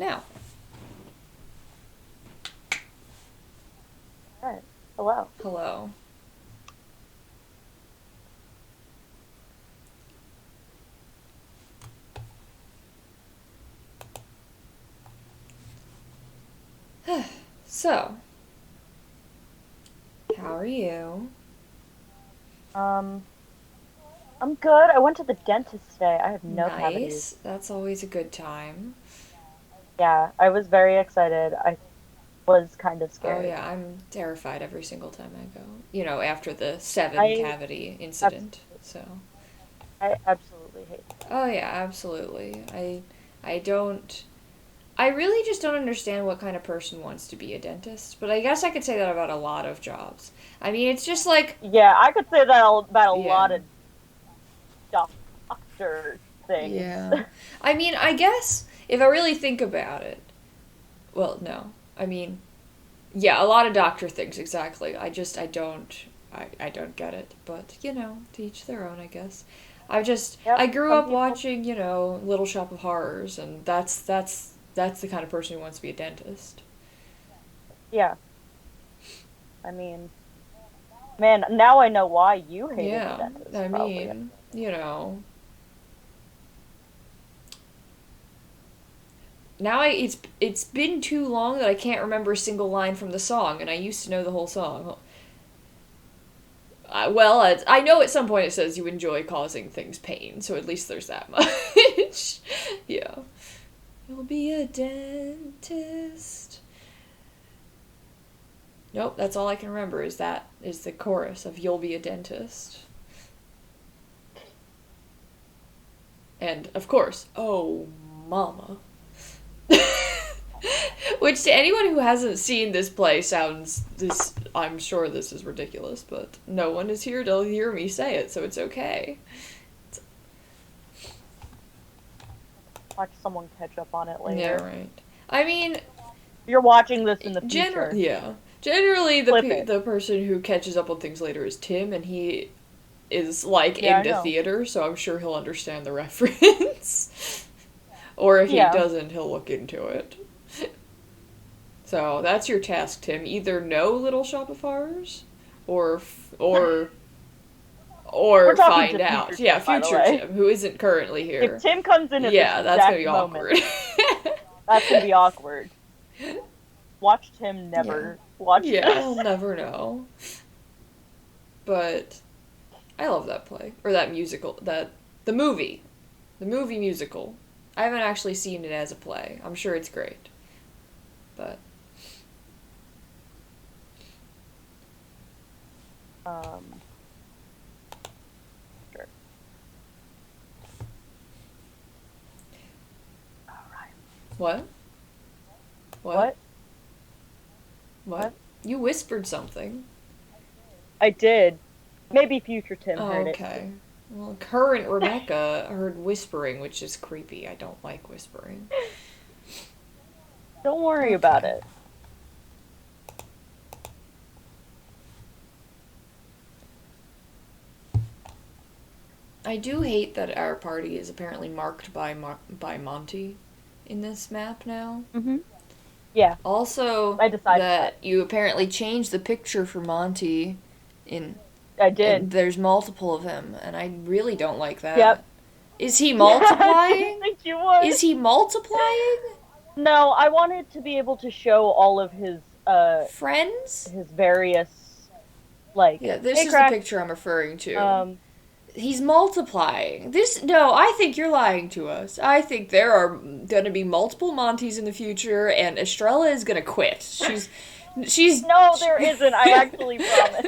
now. All right. Hello. Hello. So, how are you? Um, I'm good. I went to the dentist today. I have no cavities. Nice. That's always a good time. Yeah, I was very excited. I was kind of Oh scared. yeah, I'm terrified every single time I go. You know, after the seven I cavity incident. absolutely, So, I absolutely hate them. oh yeah, absolutely. I don't I really just don't understand what kind of person wants to be a dentist, but I guess I could say that about a lot of jobs. I mean, it's just like, Yeah, I could say that about a yeah. lot of doctor things. Yeah. I mean, I guess if I really think about it, well, no. I mean, yeah, a lot of doctor things exactly. I don't get it, but you know, to each their own, I guess. Yep, I grew some up people. watching, you know, Little Shop of Horrors, and that's the kind of person who wants to be a dentist. Yeah, I mean, man, now I know why you hated the Yeah. dentist. I Probably. mean, you know, now it's been too long that I can't remember a single line from the song, and I used to know the whole song. I know at some point it says you enjoy causing things pain, so at least there's that much. Yeah. You'll be a dentist. Nope, that's all I can remember is the chorus of You'll be a dentist. And of course, oh mama. Which to anyone who hasn't seen this play sounds this I'm sure this is ridiculous, but no one is here to hear me say it, so it's okay. Watch someone catch up on it Yeah, later. right. I mean, If you're watching this in the future, yeah. Generally, clip it. the person who catches up on things later is Tim, and he is like Yeah, I into know. theater, so I'm sure he'll understand the reference. Or if he Yeah. doesn't, he'll look into it. So that's your task, Tim. Either know Little Shop of Horrors, or We're talking find to future out. Yeah, Tim, by the future way. Tim, who isn't currently If here. Tim comes in at this Yeah, that's gonna exact be moment, awkward. that's gonna be awkward. Watch Tim Yeah. never watch Yeah, this. he'll never know. But I love that play. Or that musical. The movie. The movie musical. I haven't actually seen it as a play. I'm sure it's great. But Um, sure. All right. what? What? What? What? What? You whispered something. I did. Maybe future Tim Oh, heard it too. okay. Well, current Rebecca heard whispering, which is creepy. I don't like whispering. Don't worry about Okay. it. I do hate that our party is apparently marked by by Monty in this map now. Yeah, Also, I decided that. that you apparently changed the picture for Monty in I did. and there's multiple of him, and I really don't like Yep. that. Is he Yeah, I didn't multiplying? think you would. Is he multiplying? No, I wanted to be able to show all of Friends? his various like Yeah, this hey is the crack. picture I'm referring to. Um He's multiplying. This no, I think you're lying to us. I think there are going to be multiple Montys in the future, and Estrella is going to quit. She's. no, there isn't. I actually promise.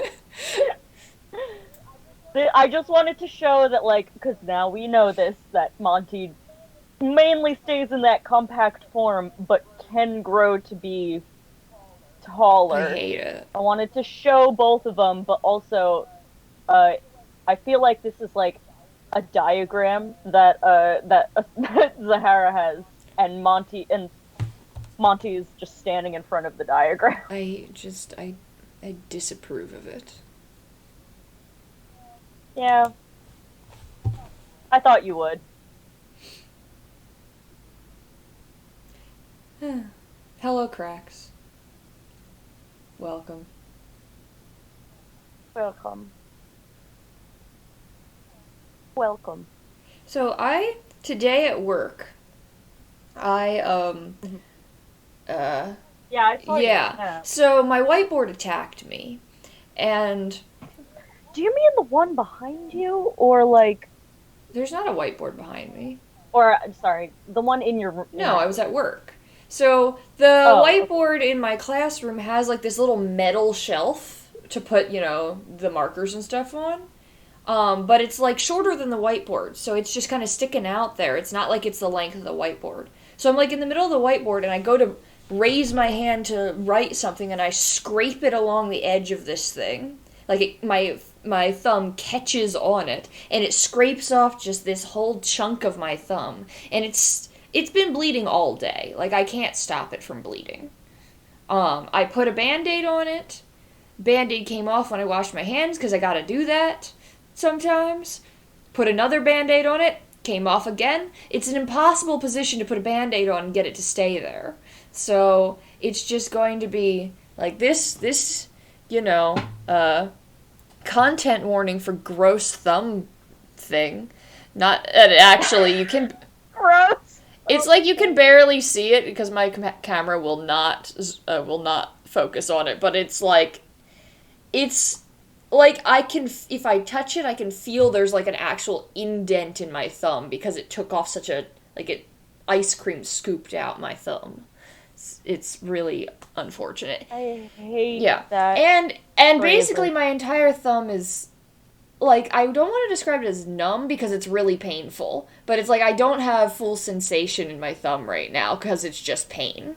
I just wanted to show that, like, because now we know this, that Monty mainly stays in that compact form, but can grow to be I taller. hate it. I wanted to show both of them, but also, uh, I feel like this is like a diagram that Zahara has, and Monty is just standing in front of the diagram. I disapprove of it. Yeah, I thought you would. Hello, Cracks. Welcome. Welcome. Welcome. So today at work, I, Yeah, I saw yeah. your snap. So my whiteboard attacked me, and Do you mean the one behind you, or like, there's not a whiteboard behind me. or sorry, the one in your? No, I was at work. So the Oh, okay. whiteboard in my classroom has like this little metal shelf to put, the markers and stuff on. But it's like shorter than the whiteboard, so it's just kind of sticking out there. It's not like it's the length of the whiteboard. So I'm like in the middle of the whiteboard and I go to raise my hand to write something and I scrape it along the edge of this thing. Like my thumb catches on it and it scrapes off just this whole chunk of my thumb. And it's been bleeding all day. Like I can't stop it from bleeding. I put a Band-Aid on it. Band-Aid came off when I washed my hands because I gotta do that sometimes. Put another Band-Aid on it, came off again. It's an impossible position to put a Band-Aid on and get it to stay there. So it's just going to be like this, content warning for gross thumb thing. Not actually, you can. Gross. It's like you can barely see it because my camera will not focus on it, but it's like I can, if I touch it, I can feel there's like an actual indent in my thumb because it took off ice cream scooped out my thumb. It's really unfortunate. I hate Yeah. that. And basically my entire thumb is like, I don't want to describe it as numb because it's really painful, but it's like I don't have full sensation in my thumb right now because it's just pain.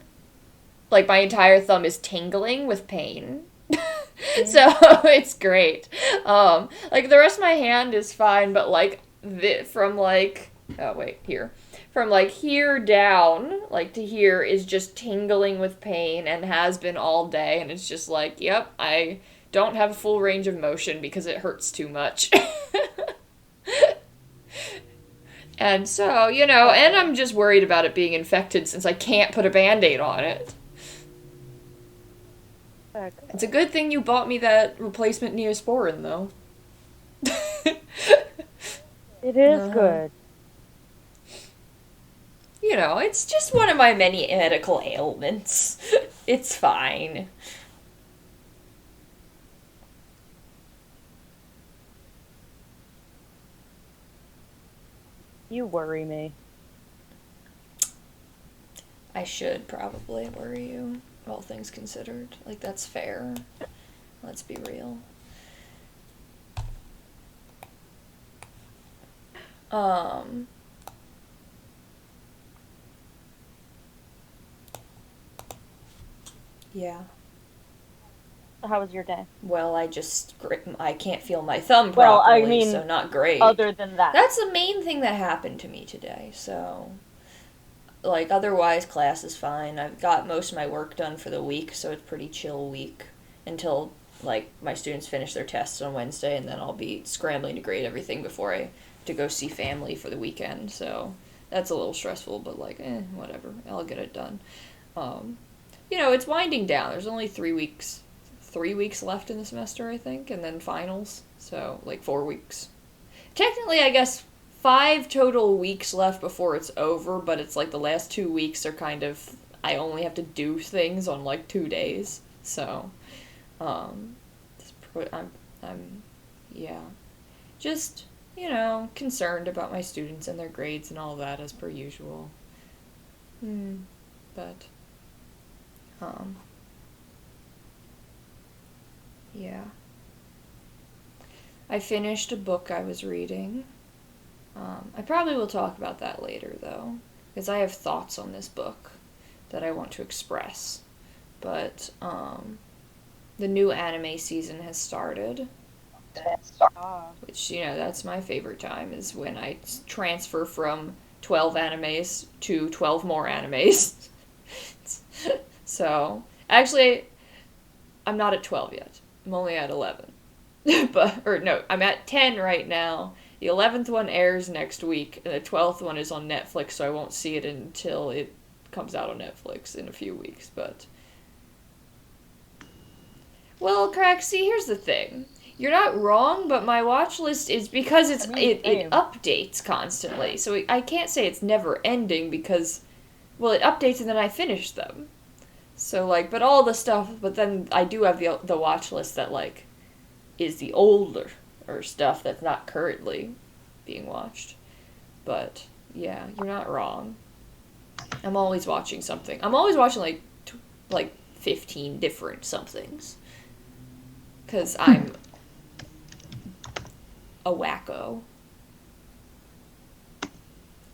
Like my entire thumb is tingling with pain. So it's great. Like the rest of my hand is fine, but like from like here down, like to here is just tingling with pain and has been all day, and it's just like, yep, I don't have a full range of motion because it hurts too much. And so, and I'm just worried about it being infected since I can't put a Band-Aid on it. Okay. It's a good thing you bought me that replacement Neosporin, though. It is good. It's just one of my many medical ailments. It's fine. You worry me. I should probably worry you, all things considered. Like, that's fair. Let's be real. Yeah. How was your day? Well, I can't feel my thumb properly, so not great. Other than that. That's the main thing that happened to me today, so... Like, otherwise, class is fine. I've got most of my work done for the week, so it's a pretty chill week until, like, my students finish their tests on Wednesday, and then I'll be scrambling to grade everything before I to go see family for the weekend, so that's a little stressful, but, like, whatever. I'll get it done. It's winding down. There's only 3 weeks left in the semester, I think, and then finals, so, like, 4 weeks. Technically, I guess 5 total weeks left before it's over, but it's like the last 2 weeks are kind of, I only have to do things on like 2 days, so, I'm just, concerned about my students and their grades and all that as per usual. But, yeah. I finished a book I was reading. I probably will talk about that later, though, because I have thoughts on this book that I want to express. But, the new anime season has started. Which, that's my favorite time, is when I transfer from 12 animes to 12 more animes. So, actually, I'm not at 12 yet. I'm only at 11. I'm at 10 right now. The 11th one airs next week, and the 12th one is on Netflix, so I won't see it until it comes out on Netflix in a few weeks, but... Well, Crack, see, here's the thing. You're not wrong, but my watch list is because it updates constantly. So I can't say it's never ending because, well, it updates and then I finish them. So, like, but all the stuff, but then I do have the watch list that, like, is the older or stuff that's not currently being watched. But, yeah, you're not wrong. I'm always watching something. I'm always watching, like 15 different somethings. Because I'm a wacko.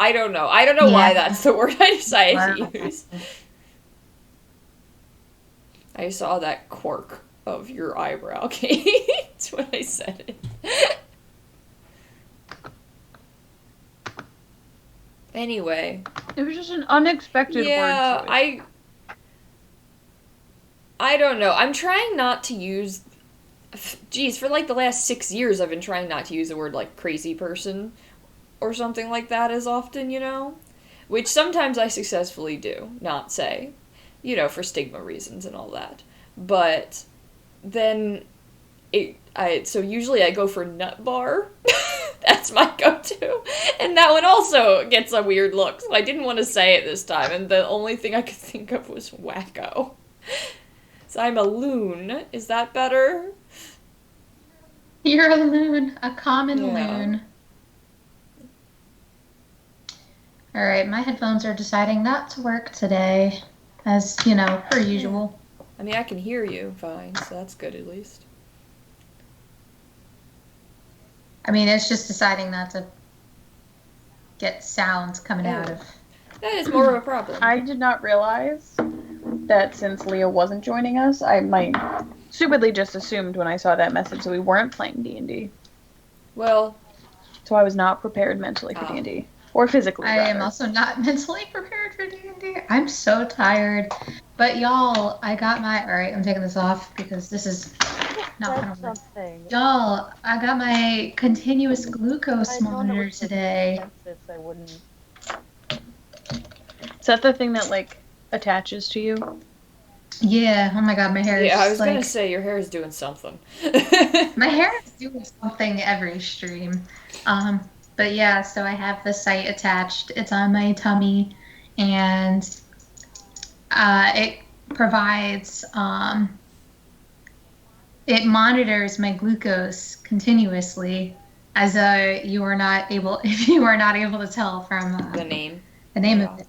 I don't know. I don't know why that's the word I decided to use. I saw that quirk of your eyebrow, Kate. That's when I said it. Anyway. It was just an unexpected word choice. I don't know. I'm trying not to use... Geez, for like the last 6 years I've been trying not to use the word like crazy person or something like that as often, you know? Which sometimes I successfully do not say, you know, for stigma reasons and all that. But then so usually I go for nut bar. That's my go-to. And that one also gets a weird look, so I didn't want to say it this time, and the only thing I could think of was wacko. So I'm a loon. Is that better? You're a loon. A common loon. Alright, my headphones are deciding not to work today, as, you know, per usual. I mean, I can hear you fine, so that's good at least. I mean, it's just deciding not to get sounds coming out of... That is more of a problem. I did not realize that since Leah wasn't joining us, I might stupidly just assumed when I saw that message that we weren't playing D&D. Well... So I was not prepared mentally for D&D. Or physically, I am also not mentally prepared for D&D. I'm so tired. But y'all, I got my... Alright, I'm taking this off because this is not going to work. Y'all, I got my continuous glucose monitor today. I wouldn't... Is that the thing that, like, attaches to you? Yeah, oh my god, my hair is I was like... gonna say, your hair is doing something. My hair is doing something every stream. But yeah, so I have the site attached. It's on my tummy, and it provides, it monitors my glucose continuously, as you are not able, if you are not able to tell from the name of it.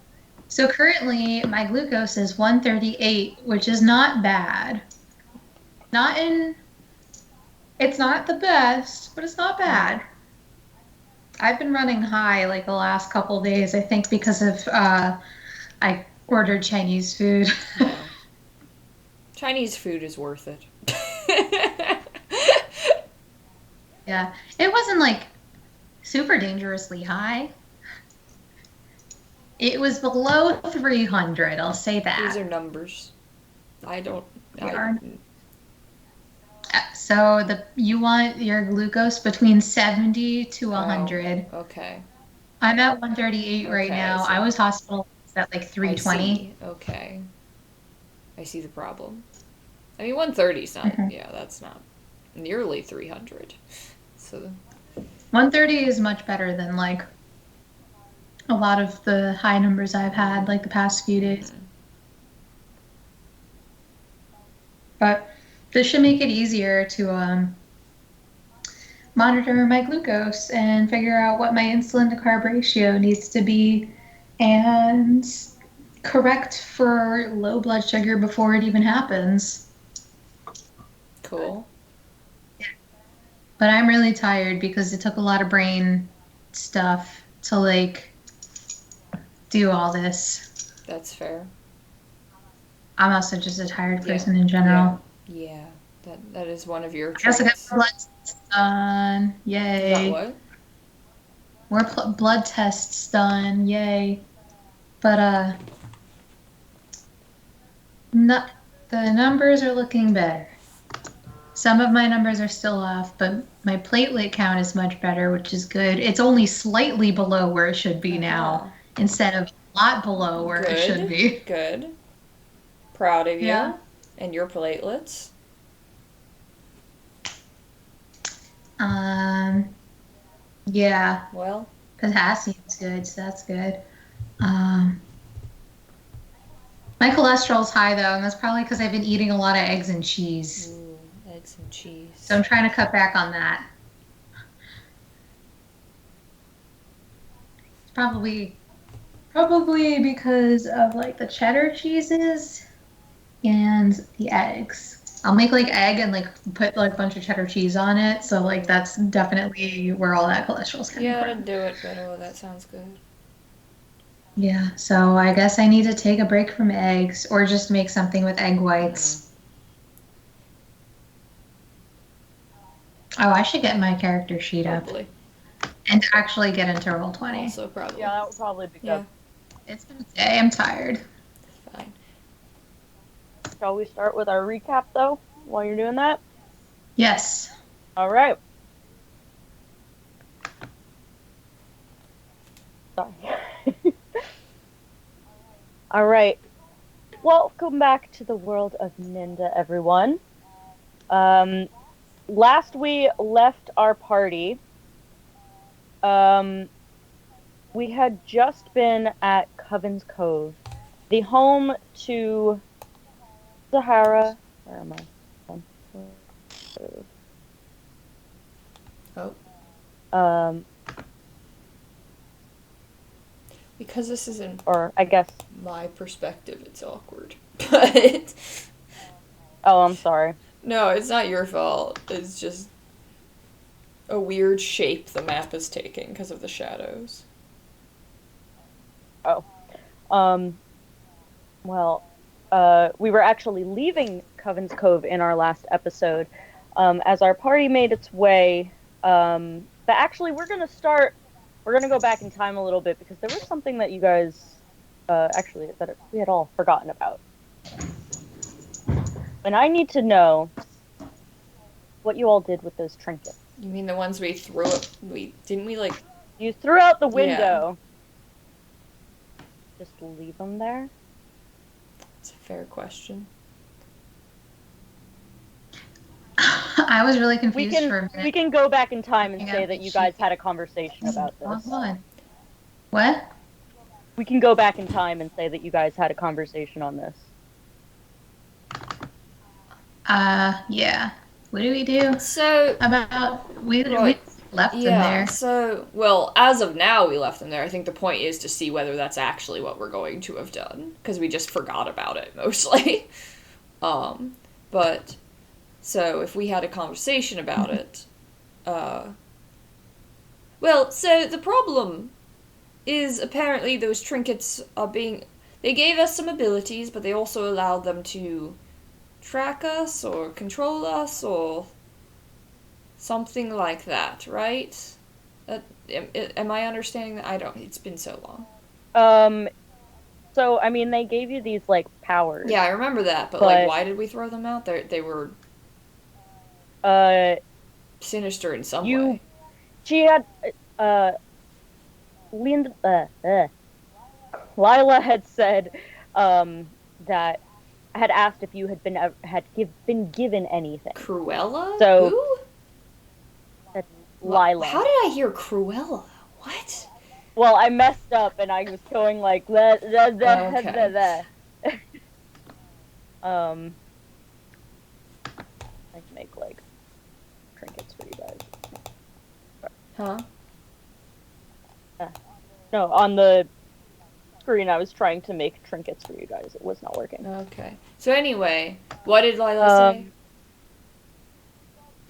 So currently, my glucose is 138, which is not bad. It's not the best, but it's not bad. I've been running high like the last couple of days, I think because of I ordered Chinese food. Yeah. Chinese food is worth it. Yeah. It wasn't like super dangerously high. It was below 300, I'll say that. These are numbers. So you want your glucose between 70 to 100. Oh, okay. I'm at 138 right now. I was hospitalized at like 320. Okay. I see the problem. I mean, 130 is not, that's not nearly 300. So 130 is much better than like a lot of the high numbers I've had like the past few days. Mm-hmm. But this should make it easier to monitor my glucose and figure out what my insulin to carb ratio needs to be and correct for low blood sugar before it even happens. Cool. But I'm really tired because it took a lot of brain stuff to like do all this. That's fair. I'm also just a tired person in general. Yeah. That is one of your traits. I also got blood tests done. Yay. Got what? More blood tests done. Yay. But the numbers are looking better. Some of my numbers are still off, but my platelet count is much better, which is good. It's only slightly below where it should be now, instead of lot below where it should be. Good. Proud of you. Yeah. And your platelets. Yeah. Well. Potassium's good, so that's good. My cholesterol's high though, and that's probably because I've been eating a lot of eggs and cheese. Ooh, eggs and cheese. So I'm trying to cut back on that. It's probably because of like the cheddar cheeses and the eggs. I'll make like egg and like put like a bunch of cheddar cheese on it. So like that's definitely where all that cholesterol's coming Yeah, from. I'd do it, but oh, that sounds good. Yeah, so I guess I need to take a break from eggs or just make something with egg whites. Oh, I should get my character sheet Probably. up and actually get into Roll20. Also, probably. Yeah, that would probably be good. Yeah. It's been a day. I'm tired. Fine. Shall we start with our recap, though, while you're doing that? Yes. All right. Sorry. All right. Welcome back to the world of Ninda, everyone. Last we left our party, we had just been at Coven's Cove, the home to Sahara. Where am I? Oh. Because this isn't Or I guess. my perspective, it's awkward. But Oh, I'm sorry. no, it's not your fault. It's just a weird shape the map is taking because of the shadows. Oh. Well, we were actually leaving Coven's Cove in our last episode, as our party made its way, but actually we're gonna go back in time a little bit, because there was something that you guys, we had all forgotten about. And I need to know what you all did with those trinkets. You mean the ones we threw up? Didn't we like? You threw out the window. Yeah. Just leave them there? It's a fair question. I was really confused for a minute. We can go back in time and say that you guys had a conversation about this. Hold on. What? We can go back in time and say that you guys had a conversation on this. Yeah. What do we do? So About we Right. left them yeah. there. So well, as of now, we left them there. I think the point is to see whether that's actually what we're going to have done, because we just forgot about it mostly. But so if we had a conversation about it, well, so the problem is apparently those trinkets are being. They gave us some abilities, but they also allowed them to track us or control us or something like that, right? Am I understanding that? I don't. It's been so long. So, I mean, they gave you these, like, powers. Yeah, I remember that, but like, why did we throw them out? They were sinister in some way. She had, Lila had said, that had asked if you had been given anything. Cruella? So, who? That's Lila. How did I hear Cruella? What? Well, I messed up and I was going like Okay. I can make like trinkets for you guys. Huh? No, on the screen I was trying to make trinkets for you guys. It was not working. Okay. So anyway, what did Lila say?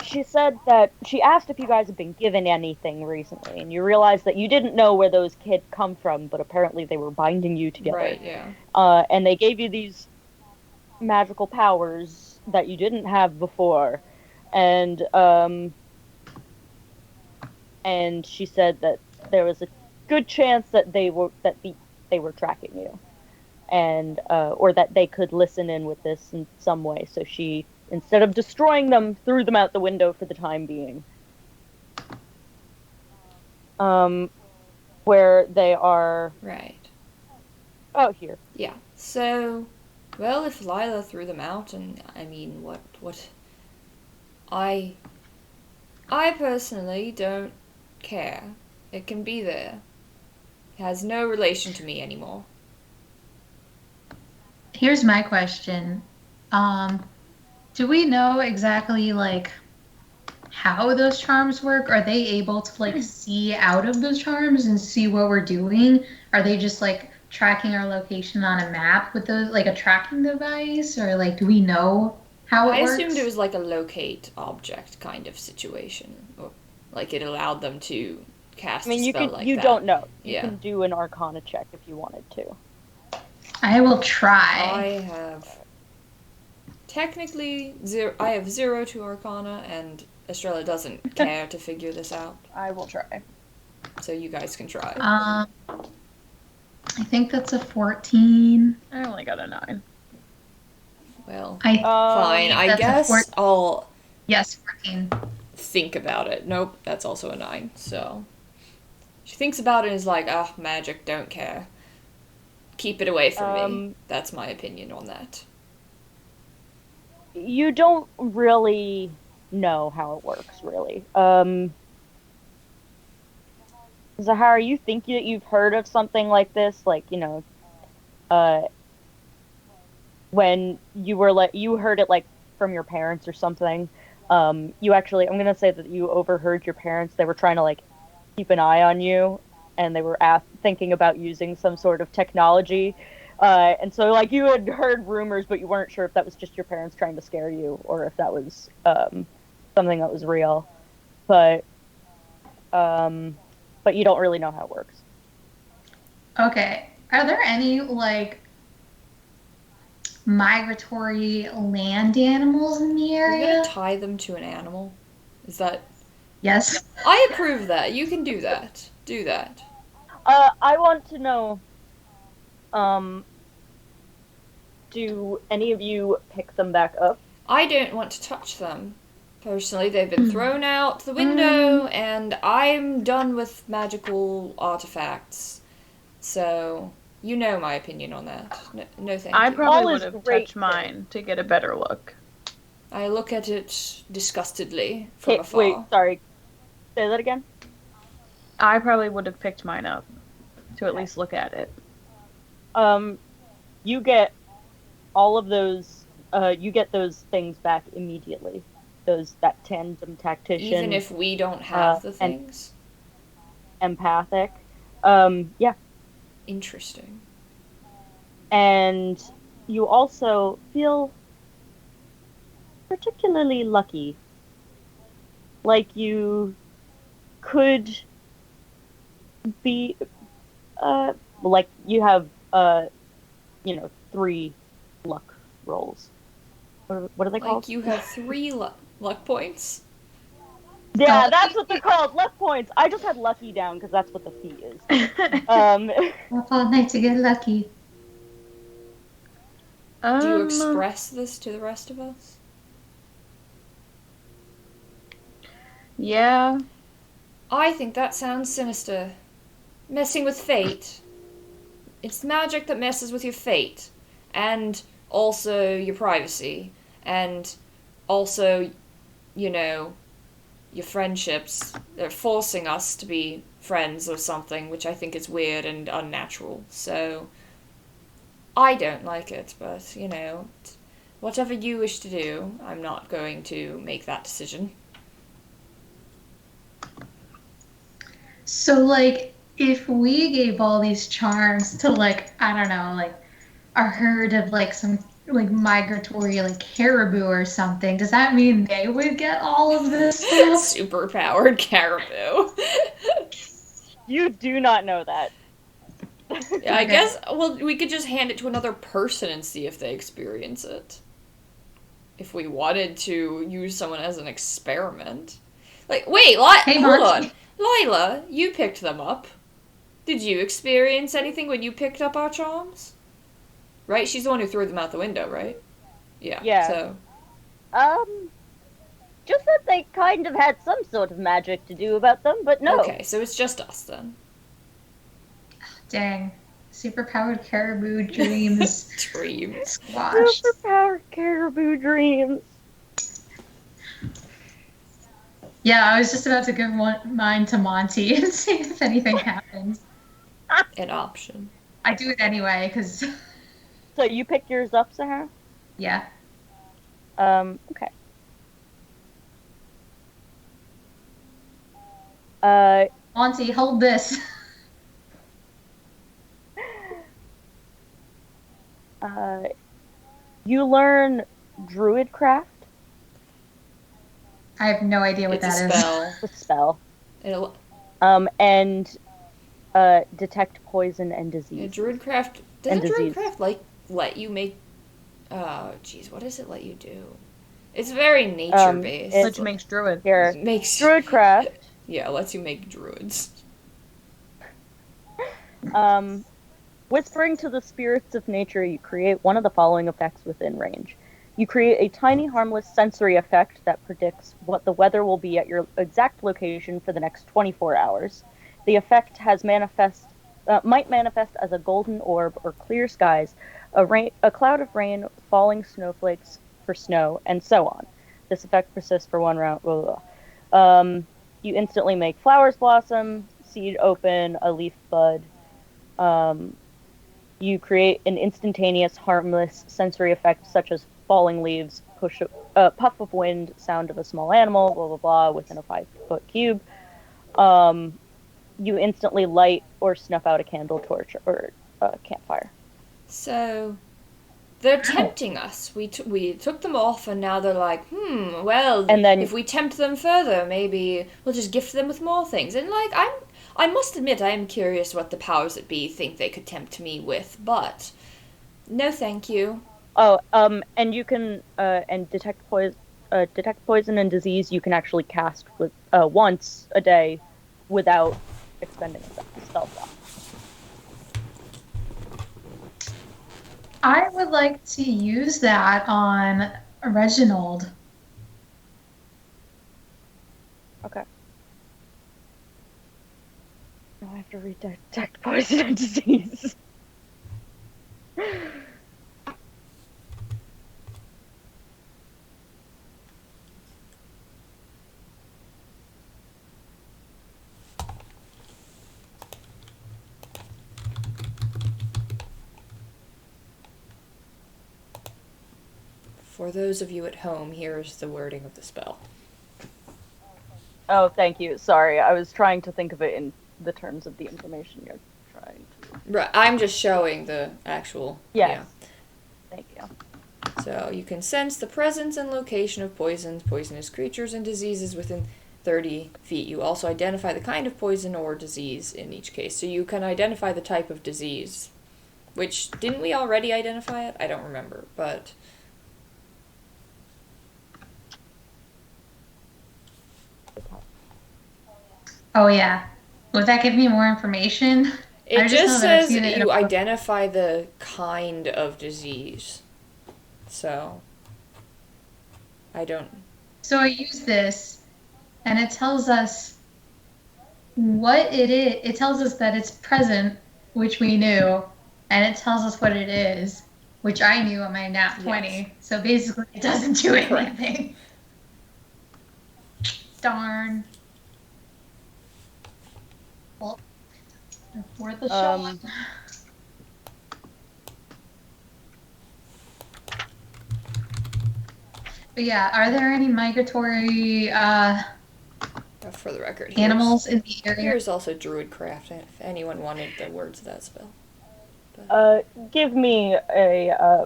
She said that she asked if you guys had been given anything recently, and you realized that you didn't know where those kids come from, but apparently they were binding you together. Right, yeah. And they gave you these magical powers that you didn't have before, and she said that there was a good chance that they were tracking you, and or that they could listen in with this in some way. So she, instead of destroying them, threw them out the window for the time being. Where they are Right. Oh, here. Yeah. So, well, if Lila threw them out, and I mean, what? I personally don't care. It can be there. It has no relation to me anymore. Here's my question. Do we know exactly like how those charms work? Are they able to like see out of those charms and see what we're doing? Are they just like tracking our location on a map with those like a tracking device, or like do we know how I it assumed it works? was like a locate object kind of situation, or like it allowed them to cast I mean, a you spell can. like You that. don't know. You Yeah. can do an Arcana check if you wanted to. I will I try. have technically zero. I have 0 to Arcana, and Estrella doesn't care to figure this out, I will try. so you guys can try. I think that's a 14. I only got a 9. Well, I fine. think I that's a guess I'll yes, 14. think about it. Nope, that's also a 9. So she thinks about it and is like, "Ah, magic. Don't care. Keep it away from me." That's my opinion on that. You don't really know how it works, really. Zahara, you think that you've heard of something like this, like, when you were like, you heard it like from your parents or something. You actually, I'm gonna say that you overheard your parents. They were trying to like keep an eye on you, and they were thinking about using some sort of technology. And so, like, you had heard rumors, but you weren't sure if that was just your parents trying to scare you or if that was something that was real. But you don't really know how it works. Okay. Are there any like migratory land animals in the Are you area? gonna tie them to an animal? Is that? Yes. I approve that. You can do that. Do that. I want to know, do any of you pick them back up? I don't want to touch them. Personally, they've been thrown out the window, and I'm done with magical artifacts. So, you know my opinion on that. No thank I you. probably All would is have great touched mine to get a better look. I look at it disgustedly from afar. Wait, sorry. Say that again? I probably would have picked mine up to at least look at it. You get all of those, you get those things back immediately. That tandem tactician. Even if we don't have the and things? empathic. Yeah. Interesting. And you also feel particularly lucky. Like you could be, like you have, 3 luck rolls. What are they called? Like you have 3 luck points? Yeah, that's what they're called, luck points. I just had lucky down because that's what the fee is. Up all night to get lucky. Do you express this to the rest of us? Yeah. I think that sounds sinister. Messing with fate. It's magic that messes with your fate. And also your privacy. And also, your friendships. They're forcing us to be friends or something, which I think is weird and unnatural. So, I don't like it, but, whatever you wish to do, I'm not going to make that decision. So, like, if we gave all these charms to, like, I don't know, like, a herd of, like, some, like, migratory, like, caribou or something, does that mean they would get all of this stuff? Super-powered caribou. You do not know that. Yeah, I guess, well, we could just hand it to another person and see if they experience it. If we wanted to use someone as an experiment. Like, wait, hold on. Lila, you picked them up. Did you experience anything when you picked up our charms? Right? She's the one who threw them out the window, right? Yeah. So. Just that they kind of had some sort of magic to do about them, but no. Okay, so it's just us then. Dang. Superpowered caribou dreams. Dreams. Squash. Superpowered caribou dreams. Yeah, I was just about to give mine to Monty and see if anything happens. An option. I do it anyway, because... So you picked yours up, Sahara? Yeah. Okay. Monty, hold this. You learn Druidcraft. I have no idea what It's that a is. spell. It's a spell. It'll, And detect poison and disease. Druidcraft. And Doesn't disease. Druidcraft let you make? Jeez, what does it let you do? It's very nature based. It Which makes druid. Here, makes Druidcraft. Yeah, lets you make druids. Whispering to the spirits of nature, you create one of the following effects within range. You create a tiny, harmless sensory effect that predicts what the weather will be at your exact location for the next 24 hours. The effect might manifest as a golden orb or clear skies, a cloud of rain, falling snowflakes for snow, and so on. This effect persists for 1 round. Blah, blah, blah. You instantly make flowers blossom, seed open, a leaf bud. You create an instantaneous, harmless sensory effect such as falling leaves, puff of wind, sound of a small animal, blah, blah, blah, within a 5-foot cube. You instantly light or snuff out a candle, torch, or a campfire. So, they're tempting us. We took them off, and now they're like, well, And then- if we tempt them further, maybe we'll just gift them with more things. And like, I must admit, I am curious what the powers that be think they could tempt me with, but no, thank you. Oh, and you can and detect poison and disease. You can actually cast with once a day, without expending a spell slot. I would like to use that on Reginald. Okay. Now I have to read detect poison and disease. For those of you at home, here's the wording of the spell. Oh, thank you. Sorry, I was trying to think of it in the terms of the information you're trying to. Right, I'm just showing the actual. Yes. Yeah. Thank you. So you can sense the presence and location of poisons, poisonous creatures, and diseases within 30 feet. You also identify the kind of poison or disease in each case. So you can identify the type of disease. Which, didn't we already identify it? I don't remember, but... Oh yeah. Would that give me more information? It I just know that I've says seen it in you a book. identify the kind of disease. So, I don't... So I use this, and it tells us what it is. It tells us that it's present, which we knew, and it tells us what it is, which I knew on my nat 20. Yes. So basically, it doesn't do Correct. anything. Darn. Well, worth a shot. But yeah, are there any migratory For the record, animals in the area? here's also Druidcraft, if anyone wanted the words of that spell. Give me a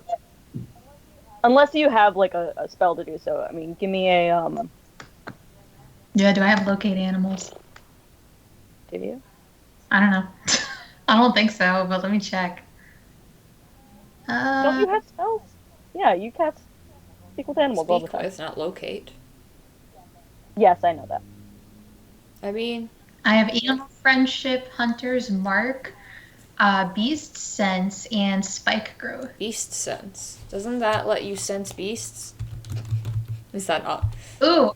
unless you have like a spell to do so. I mean, give me a Yeah, do I have locate animals? Do you? I don't know. I don't think so, but let me check. Don't you have spells? Yeah, you cast speak with animals all the Speak time. with, not locate. Yes, I know that. I mean, I have animal friendship, hunter's mark, beast sense, and spike growth. beast sense. Doesn't that let you sense beasts? Is that not? Ooh.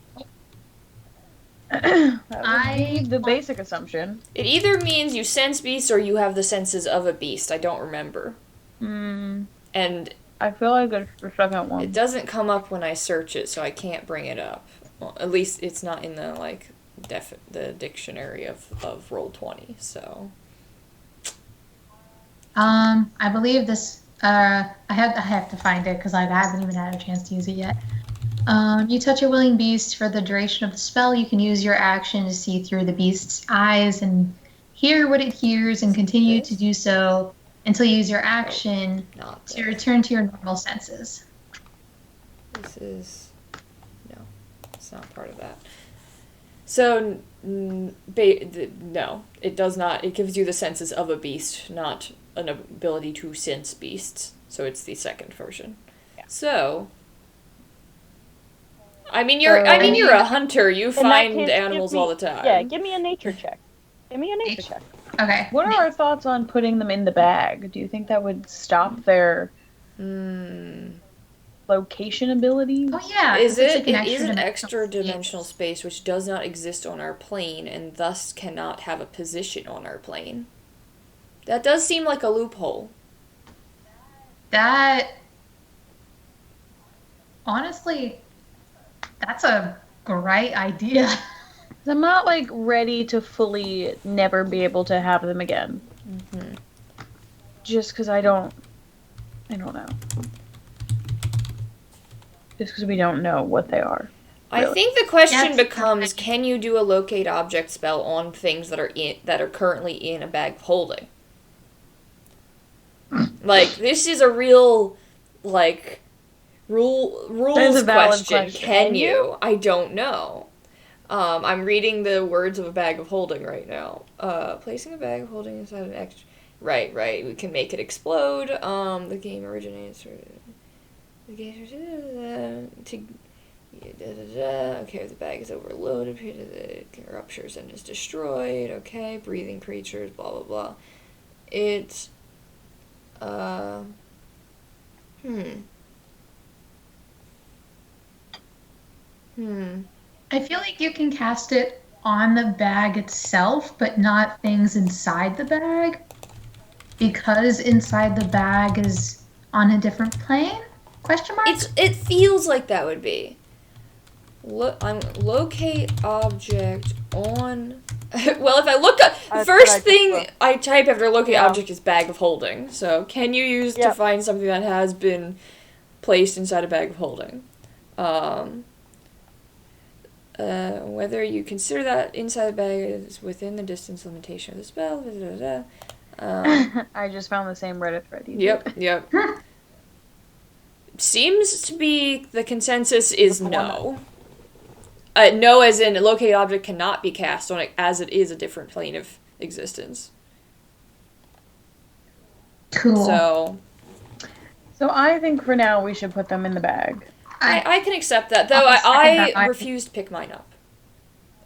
That would be the basic assumption. It either means you sense beasts or you have the senses of a beast. I don't remember. Hmm. And I feel like it's the second one. it doesn't come up when I search it, so I can't bring it up. Well, at least it's not in the the dictionary of Roll20. So I believe this. I have to find it because I haven't even had a chance to use it yet. You touch a willing beast for the duration of the spell. You can use your action to see through the beast's eyes and hear what it hears, and continue to do so until you use your action to return to your normal senses. this is no, it's not part of that. So no, it does not. It gives you the senses of a beast, not an ability to sense beasts. So it's the second version. Yeah. So I mean, you're a hunter. You find animals all the time. Yeah, give me a nature check. Give me a nature check. Okay. What are our thoughts on putting them in the bag? Do you think that would stop their location abilities? Oh yeah. It is an extra dimensional space which does not exist on our plane and thus cannot have a position on our plane. That does seem like a loophole. That honestly, that's a great idea. I'm not like ready to fully never be able to have them again. Mm-hmm. Just because I don't know. Just because we don't know what they are. Really. I think the question becomes: can you do a locate object spell on things that are currently in a bag of holding? Like, this is a real rules question. Can you? I don't know. I'm reading the words of a bag of holding right now. Placing a bag of holding inside an extra. Right. We can make it explode. The game originates. Okay, the bag is overloaded. It ruptures and is destroyed. Okay, breathing creatures. Blah blah blah. It's. I feel like you can cast it on the bag itself, but not things inside the bag, because inside the bag is on a different plane? Question mark? It feels like that would be. Locate object on. Well, if I look up, the first thing I type after locate object is bag of holding. So, can you use to find something that has been placed inside a bag of holding? Whether you consider that inside the bag is within the distance limitation of the spell. I just found the same Reddit thread. Yep. Seems to be the consensus is no. No, as in locate object cannot be cast on it, as it is a different plane of existence. Cool. So I think for now we should put them in the bag. I can accept that, though I refuse to pick mine up.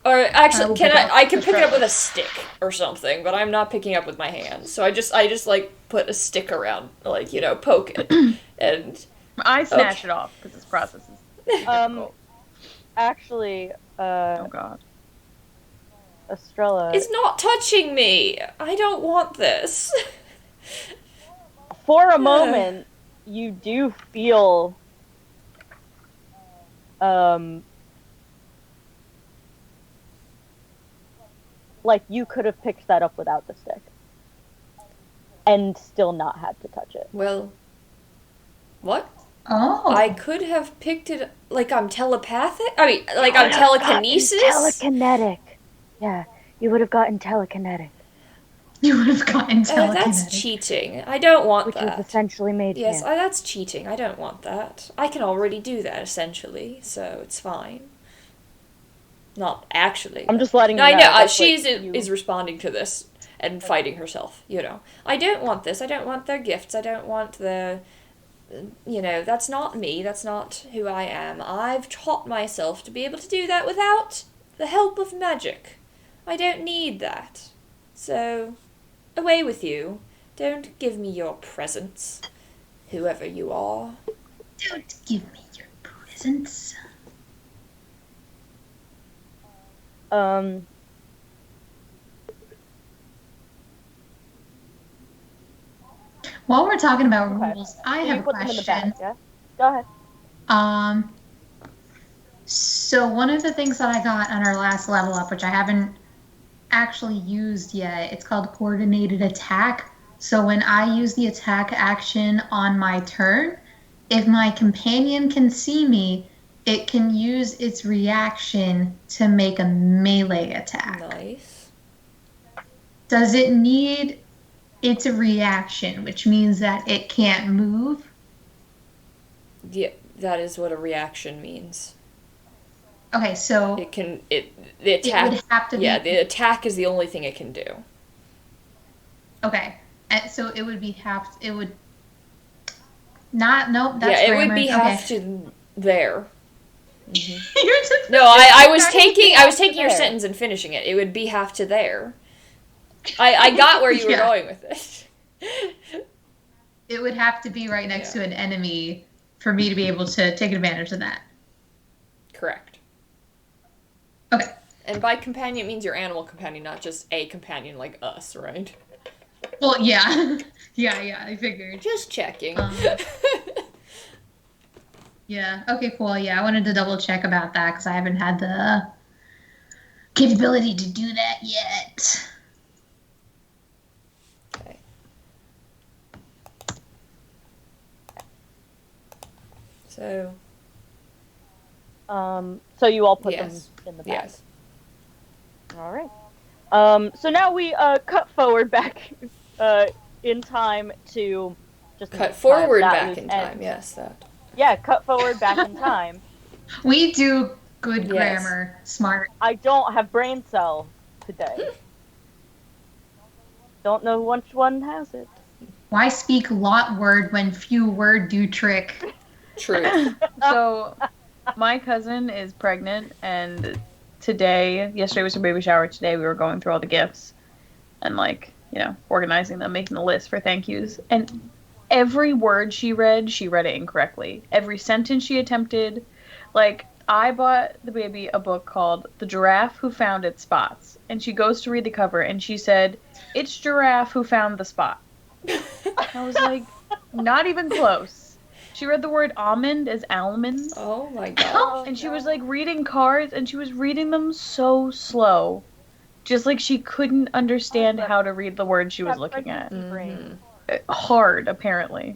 Or actually, I can pick it up with a stick or something, but I'm not picking up with my hands. So I just like put a stick around, like, poke it, and I snatch it off because this process is difficult. Actually, oh god, Estrella, it's not touching me. I don't want this. For a moment, you do feel like you could have picked that up without the stick and still not had to touch it. Well, what? Oh. I could have picked it like I'm telepathic? I mean, like I'm telekinesis? Telekinetic. Yeah, you would have gotten telekinetic. You would have gotten telekinetic. That's cheating. I don't want which that. Which was essentially made Yes, that's cheating. I don't want that. I can already do that, essentially, so it's fine. Not actually. I'm just letting you know. know. I know. She is responding to this and fighting herself, I don't want this. I don't want their gifts. I don't want the... that's not me. That's not who I am. I've taught myself to be able to do that without the help of magic. I don't need that. So, away with you. Don't give me your presents, whoever you are. Don't give me your presents. Um, While we're talking about Okay. rules, I so have you a put them in the bag, question. yeah? Go ahead. So one of the things that I got on our last level up, which I haven't actually used yet, it's called coordinated attack. So when I use the attack action on my turn, if my companion can see me, it can use its reaction to make a melee attack. Nice. Does it need its reaction, which means that it can't move? Yeah, that is what a reaction means. Okay, so The attack. it would have to Yeah, be. the attack is the only thing it can do. Okay, and so it would be have. It would not. Nope, that's yeah, it grammar. would be Okay. have to there. Mm-hmm. You're just No, I was Have to taking your there. sentence and finishing it. It would be have to there. I got where you were Yeah. going with it. It would have to be right next Yeah. to an enemy for me to be able to take advantage of that. Correct. Okay. And by companion, it means your animal companion, not just a companion like us, right? Well, yeah. yeah, I figured. Just checking. Yeah, okay, cool. Yeah, I wanted to double check about that because I haven't had the capability to do that yet. Okay. So, So you all put yes. them in the bag. Yes. All right. So now we cut forward back in time to just Cut make forward time. back was in time, end. yes, that. Yeah, cut forward back in time. We do good Yes. grammar, smart. I don't have brain cells today. Don't know which one has it. Why speak lot word when few word do trick? Truth. So, my cousin is pregnant, and yesterday was her baby shower. Today we were going through all the gifts and, like, organizing them, making the list for thank yous. And every word she read it incorrectly. Every sentence she attempted. Like, I bought the baby a book called The Giraffe Who Found Its Spots. And she goes to read the cover, and she said, "It's Giraffe who found the spot." I was like, not even close. She read the word almond as almond. Oh my god. And she was like reading cards, and she was reading them so slow. Just like she couldn't understand how to read the word she was looking at. Brain. Hard, apparently.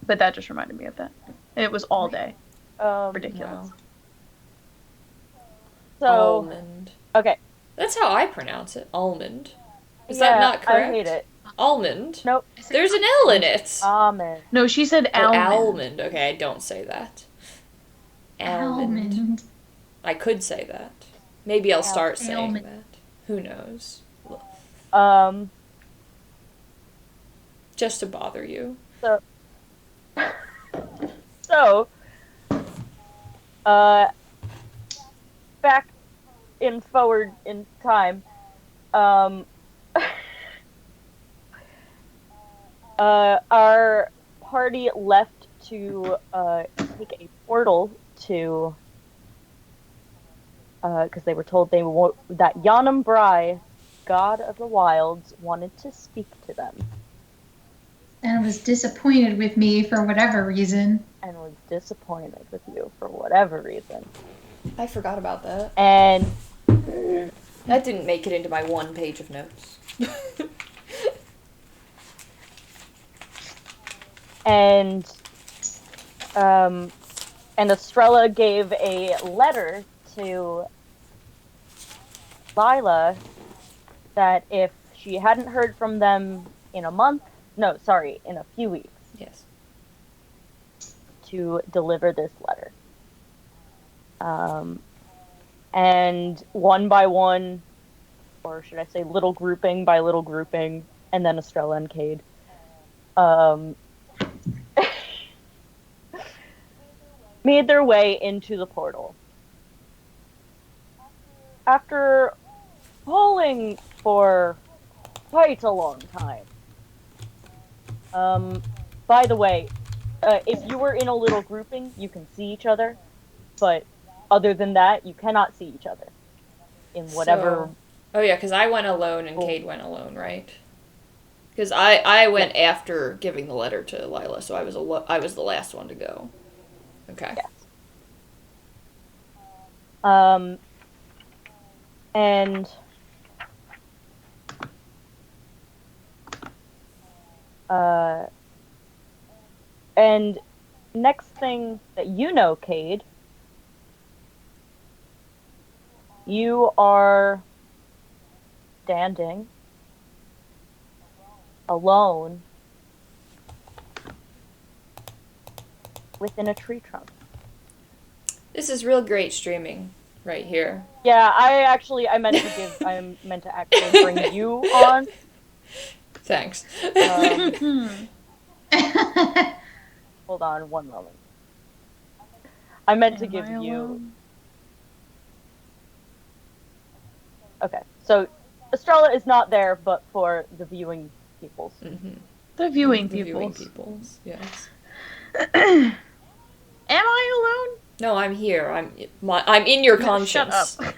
But that just reminded me of that. It was all day. Ridiculous. Wow. So Almond. okay. That's how I pronounce it. Almond. Is Yeah, that not correct? I hate it. Almond. Nope. There's an L in it. Almond. No, she said Oh, almond. almond. Okay, I don't say that. Almond. Almond. I could say that. Maybe I'll start saying Almond. that. Who knows? Just to bother you. So, back forward in time, our party left to take a portal to, because they were told that Yonam Brai, god of the wilds, wanted to speak to them. And was disappointed with me for whatever reason. And was disappointed with you for whatever reason. I forgot about that. And That didn't make it into my one page of notes. and Estrella gave a letter to Lila that if she hadn't heard from them in a few weeks, Yes. to deliver this letter. And one by one, or should I say little grouping by little grouping, and then Estrella and Kade, made their way into the portal. After falling for quite a long time. By the way, if you were in a little grouping, you can see each other, but other than that, you cannot see each other. in whatever. Oh yeah, because I went alone and Kade went alone, right? Because I went after giving the letter to Lila, so I was the last one to go. Okay. Yes. And and next thing that you know, Kade, you are standing alone within a tree trunk. This is real great streaming right here. Yeah, I meant to actually bring you on. Thanks. Hold on one moment. I meant to give you. Alone? Okay, so Estrella is not there, but for the viewing peoples. Mm-hmm. The viewing The viewing peoples. peoples, yes. Am I alone? No, I'm here. I'm in your conscience. Shut up.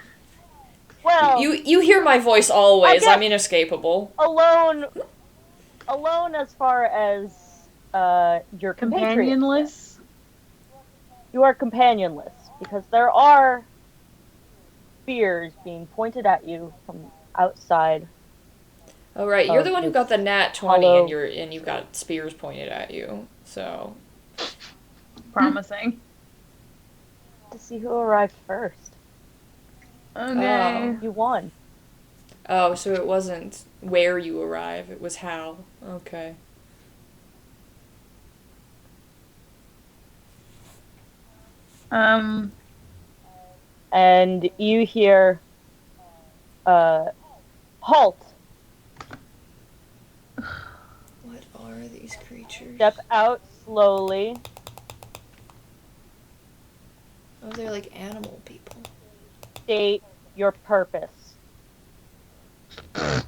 Well, You hear my voice always. guess- I'm inescapable. alone as far as your compatriots. Companionless? You are companionless because there are spears being pointed at you from outside. Oh right, you're the one who got the nat 20 hollow- and you got spears pointed at you. So Promising. To see who arrived first. Okay. You won. oh, so it wasn't where you arrive, it was how. Okay. And you hear, halt. What are these creatures? Step out slowly. Oh, they're like animal people. State your purpose. I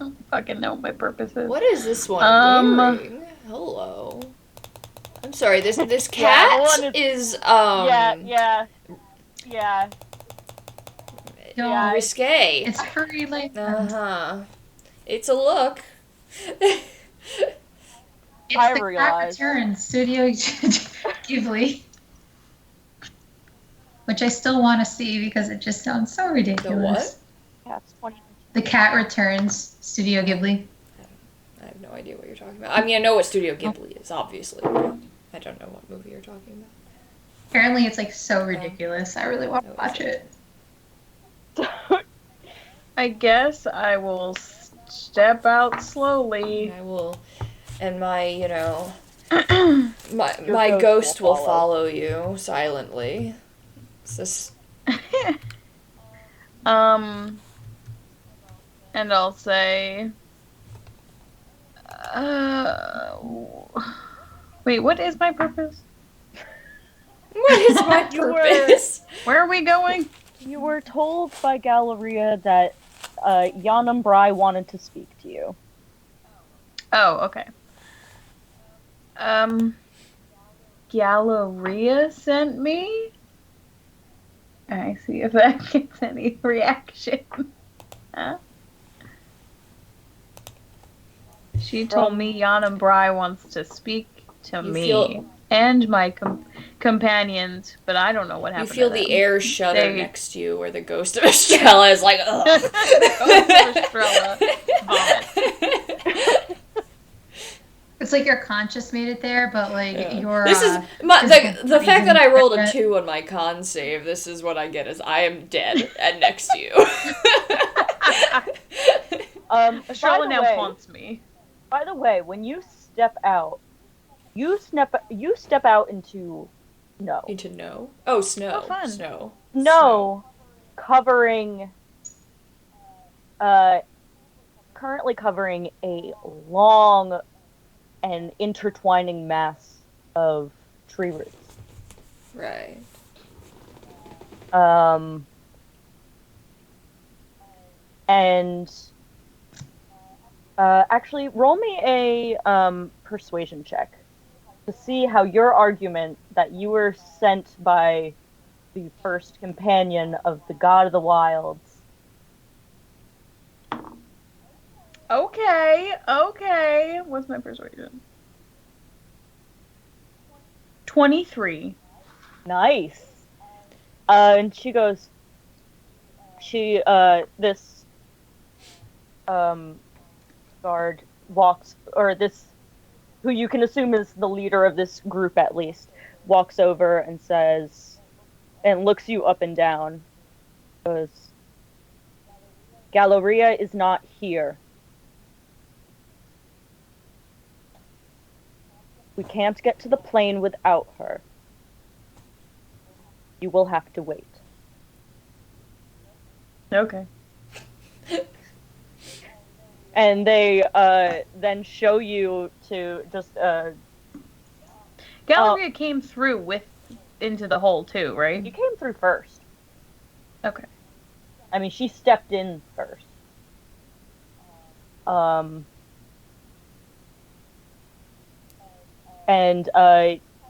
don't fucking know what my purpose is. What is this one wearing? Hello. I'm sorry, this cat one is Yeah. Y'all, risque. it's furry land. Uh-huh. It's a look. It's I the Cat realized. Returns, Studio Ghibli. Which I still want to see because it just sounds so ridiculous. what? Yeah, it's 20. The Cat Returns, Studio Ghibli. I have no idea what you're talking about. I mean, I know what Studio Ghibli is, obviously. But I don't know what movie you're talking about. Apparently it's like so ridiculous. I really want to watch it. I guess I will step out slowly. I will, and my, my Your ghost will follow. follow you silently. It's this. And I'll say, wait, what is my purpose? What is my You were- purpose? Where are we going? You were told by Galleria that Yanam Bry wanted to speak to you. Oh, okay. Galleria sent me? I see if that gets any reaction. Huh? She told me Yanam Bry wants to speak to You me feel- and my companions, but I don't know what You happened. feel to the them. air shudder They- next to you, where the ghost of Estrella is like, ugh. Estrella vomit. It's like your conscious made it there, but like Yeah. your This is physical the fact that I rolled a body 2 on my con save. This is what I get: is I am dead and next to you. Estrella by the now way- haunts me. By the way, when you step out, you step out into snow. Need to know. Oh, snow. Oh, fun. Snow. Snow covering currently covering a long and intertwining mass of tree roots. Right. And actually, roll me a persuasion check to see how your argument that you were sent by the first companion of the God of the Wilds Okay. What's my persuasion? 23. Nice. And she goes, this, guard walks, or this, who you can assume is the leader of this group at least, walks over and says, and looks you up and down, goes, Galleria is not here. We can't get to the plane without her. You will have to wait. Okay. And they then show you to just Galleria came through into the hole too, right? you came through first. Okay. I mean, she stepped in first. And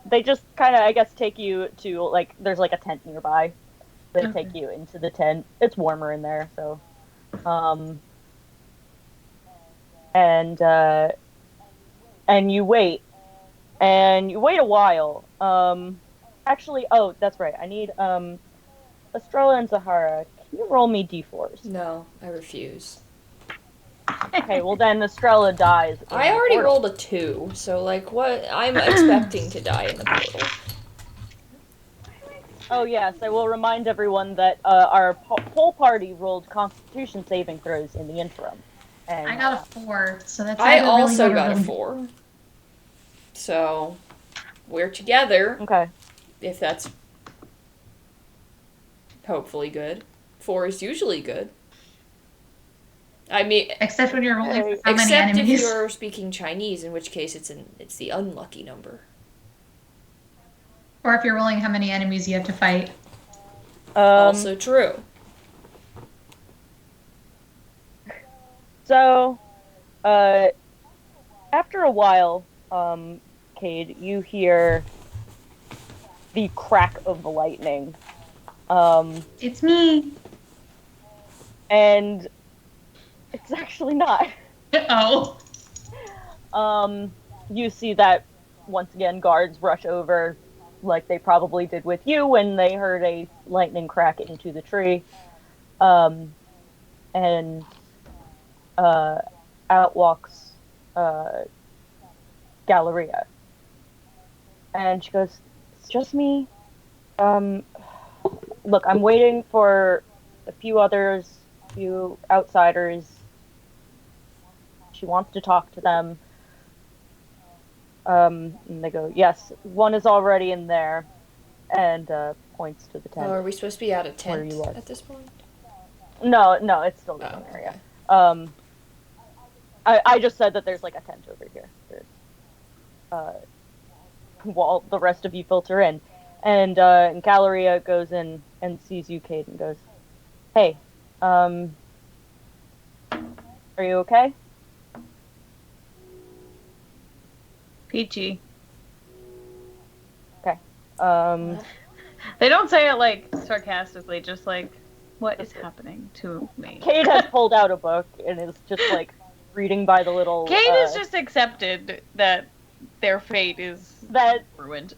they just kind of, I guess, take you to, like, there's like a tent nearby. They take you into the tent. It's warmer in there, so. And you wait. And you wait a while. Actually, oh, that's right. I need, Estrella and Zahara, can you roll me d4s? No, I refuse. Okay, well then Estrella dies. I already rolled a 2, so like what? I'm expecting to die in the portal. Oh yes, I will remind everyone that our whole party rolled Constitution saving throws in the interim. And, I got a 4, so that's. I either also really good or got a really 4. So we're together. Okay. If that's hopefully good. 4 is usually good. I mean, Except when you're rolling for so many except if enemies. you're speaking Chinese, in which case it's the unlucky number. Or if you're rolling how many enemies you have to fight. Also true. So, after a while, Kade, you hear the crack of the lightning. It's me. And it's actually not. Oh. You see that, once again, guards rush over, like they probably did with you when they heard a lightning crack into the tree. And out walks Galleria. And she goes, it's just me. Look, I'm waiting for a few outsiders. She wants to talk to them. And they go, yes, one is already in there. And points to the tent. Oh, are we supposed to be at a tent Where you are. at this point? No, it's still the same area. I just said that there's like a tent over here. While the rest of you filter in. And Galleria goes in and sees you, Kade, and goes, hey, are you okay? Peachy. Okay. They don't say it like sarcastically, just like, what is happening to me? Kade has pulled out a book and is just like reading by the little. Kade has just accepted that their fate is ruined.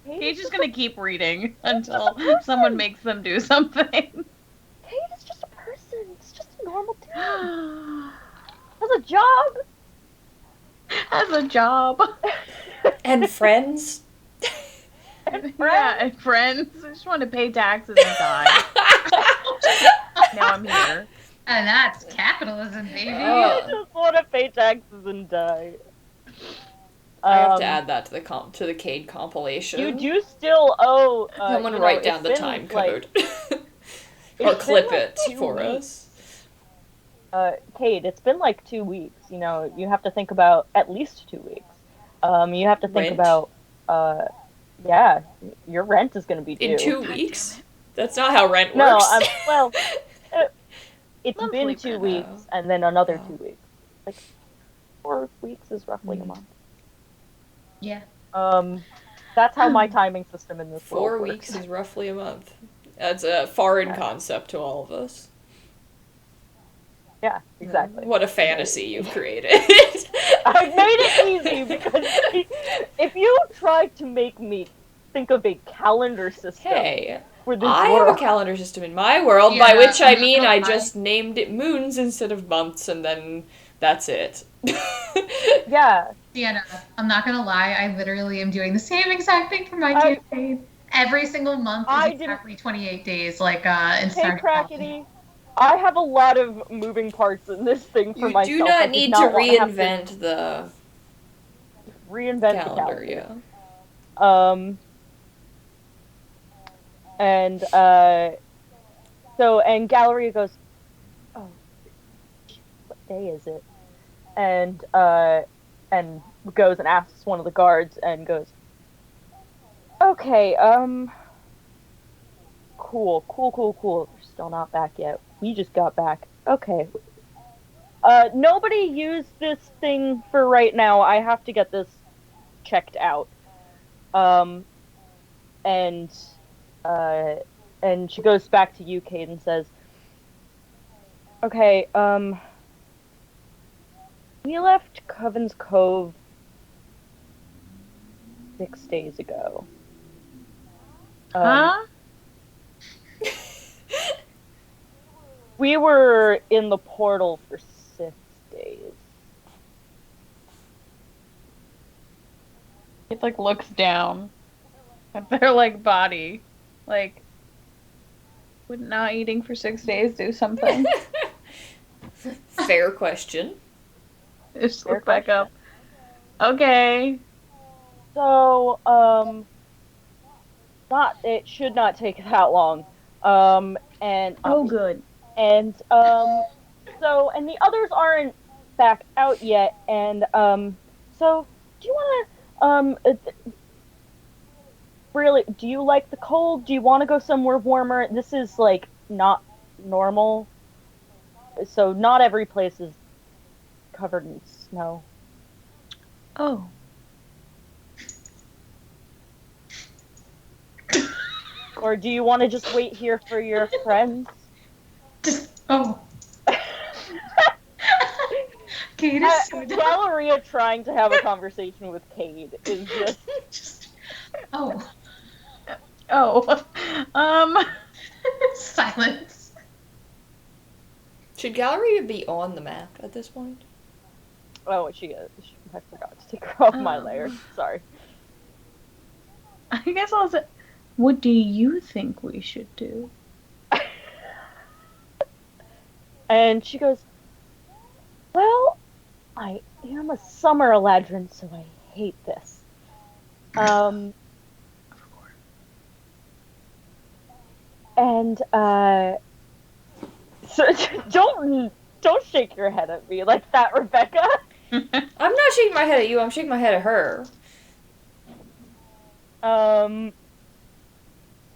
Kade's just gonna keep reading until someone makes them do something. Kade is just a person. It's just a normal dude. Has a job. Has a job. And friends? Yeah, and friends. I just want to pay taxes and die. Now I'm here. And that's capitalism, baby. I just want to pay taxes and die. I have to add that to the Kade compilation. You do still owe. Someone write down the time code. Or clip it for us. Kade, it's been like 2 weeks. You know, you have to think about at least 2 weeks. You have to think about. Yeah, your rent is going to be due. In 2 weeks? That's not how rent No, works. well, it's Monthly been 2 rent. weeks, and then another 2 weeks. Like 4 weeks is roughly a month. Yeah. That's how my timing system in this 4 world works. weeks is roughly a month. That's a foreign concept to all of us. Yeah, exactly. What a fantasy you've created. I made it easy because if you tried to make me think of a calendar system Hey, for this I have world, a calendar system in my world, by Yeah, which I I'm not mean gonna I lie. just named it moons instead of months, and then that's it. yeah, Sienna, I'm not gonna lie, I literally am doing the same exact thing for my I campaign. Every single month is I didn't. exactly 28 days, like in Hey, Stardew Valley. Crackety, I have a lot of moving parts in this thing for You do myself. I not did need to not want to have to reinvent the reinvent the calendar, calendar. yeah. Um, and so and Galleria goes, oh, what day is it? And goes and asks one of the guards and goes, okay, cool. They're still not back yet. We just got back. Okay. Nobody use this thing for right now. I have to get this checked out. Um, and uh, and she goes back to you, Kate, and says, okay, we left Coven's Cove 6 days ago. Huh? We were in the portal for 6 days. It like looks down at their like body. Like, would not eating for 6 days do something? Fair question. Just Fair look back question. up. Okay. So, it should not take that long. And Oh, good. and so and the others aren't back out yet. And so do you want to really, do you like the cold? Do you want to go somewhere warmer? This is like not normal. So not every place is covered in snow. Oh. Or do you want to just wait here for your friends? Just, oh. Kate is so dumb. Galleria trying to have a conversation with Cade is just Just, oh. Oh. Silence. Should Galleria be on the map at this point? oh she is. I forgot to take her off my Oh. layer. Sorry. I guess I'll say, what do you think we should do? And she goes, well, I am a summer Eladrin, so I hate this. And so don't shake your head at me like that, Rebecca. I'm not shaking my head at you, I'm shaking my head at her.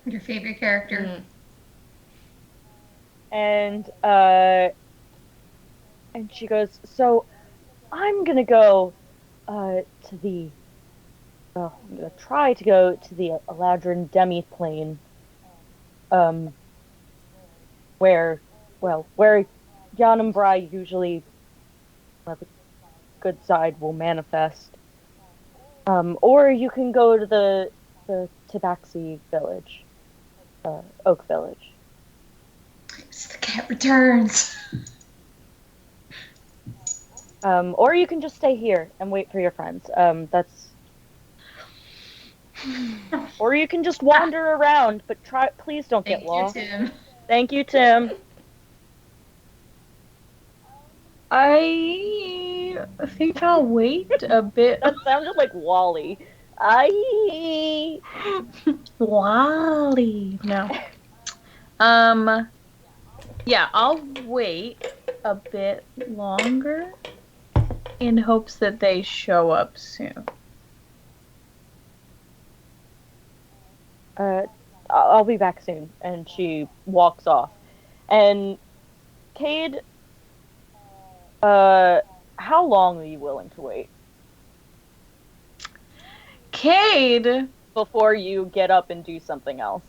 Your favorite character. And she goes, so I'm gonna go I'm gonna try to go to the Eladrin demi-plane, where Jan and Bry usually, the good side will manifest. Or you can go to the Tabaxi village, Oak Village. It's the cat returns. Or you can just stay here and wait for your friends. Or you can just wander around, but please don't get Thank you, lost. Tim. Thank you, Tim. I think I'll wait a bit. That sounded like Wally. Wally. No. Yeah, I'll wait a bit longer in hopes that they show up soon. I'll be back soon. And she walks off. And Cade, how long are you willing to wait Cade! before you get up and do something else?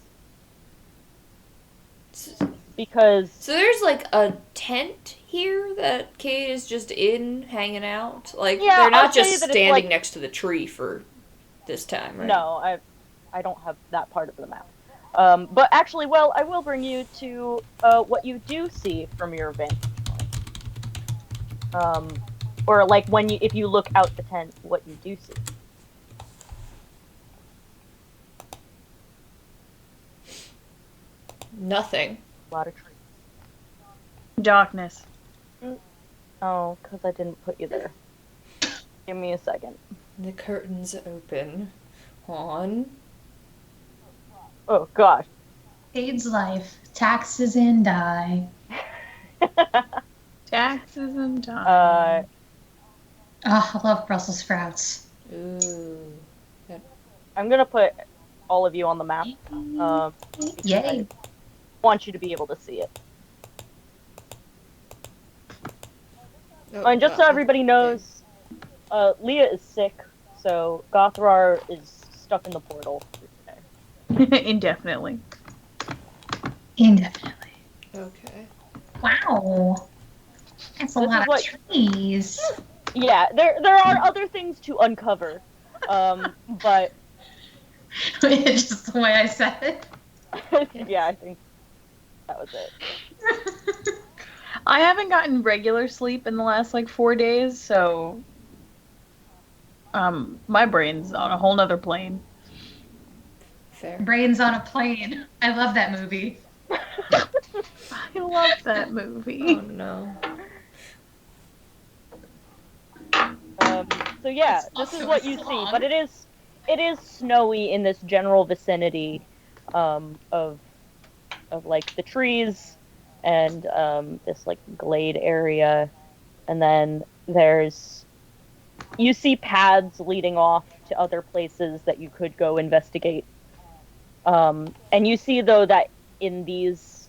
because So there's like a tent here that Kate is just in, hanging out. Like Yeah, they're not I'll say just that it's standing like- next to the tree for this time, right? no, I don't have that part of the map. But actually, well, I will bring you to what you do see from your vantage point. Or like if you look out the tent, what you do see. Nothing. A lot of trees. Darkness. Oh, because I didn't put you there. Give me a second. The curtains open on. Oh gosh. AIDS life, taxes and die. Taxes and time. Oh, I love Brussels sprouts. Ooh. I'm gonna put all of you on the map. Yay. I want you to be able to see it. Oh, And just so everybody knows, Leah is sick, so Gothrar is stuck in the portal for today. Indefinitely. Indefinitely. Okay. Wow. That's a This lot is of what- trees. Yeah, there are other things to uncover, but It's just the way I said it. yeah, I think that was it. I haven't gotten regular sleep in the last like 4 days, so my brain's on a whole nother plane. Fair. Brains on a plane. I love that movie. I love that Oh movie. no. So yeah, It's this is also what a you see, slog. but it is snowy in this general vicinity of like the trees and this like glade area, and then you see paths leading off to other places that you could go investigate. And you see though that in these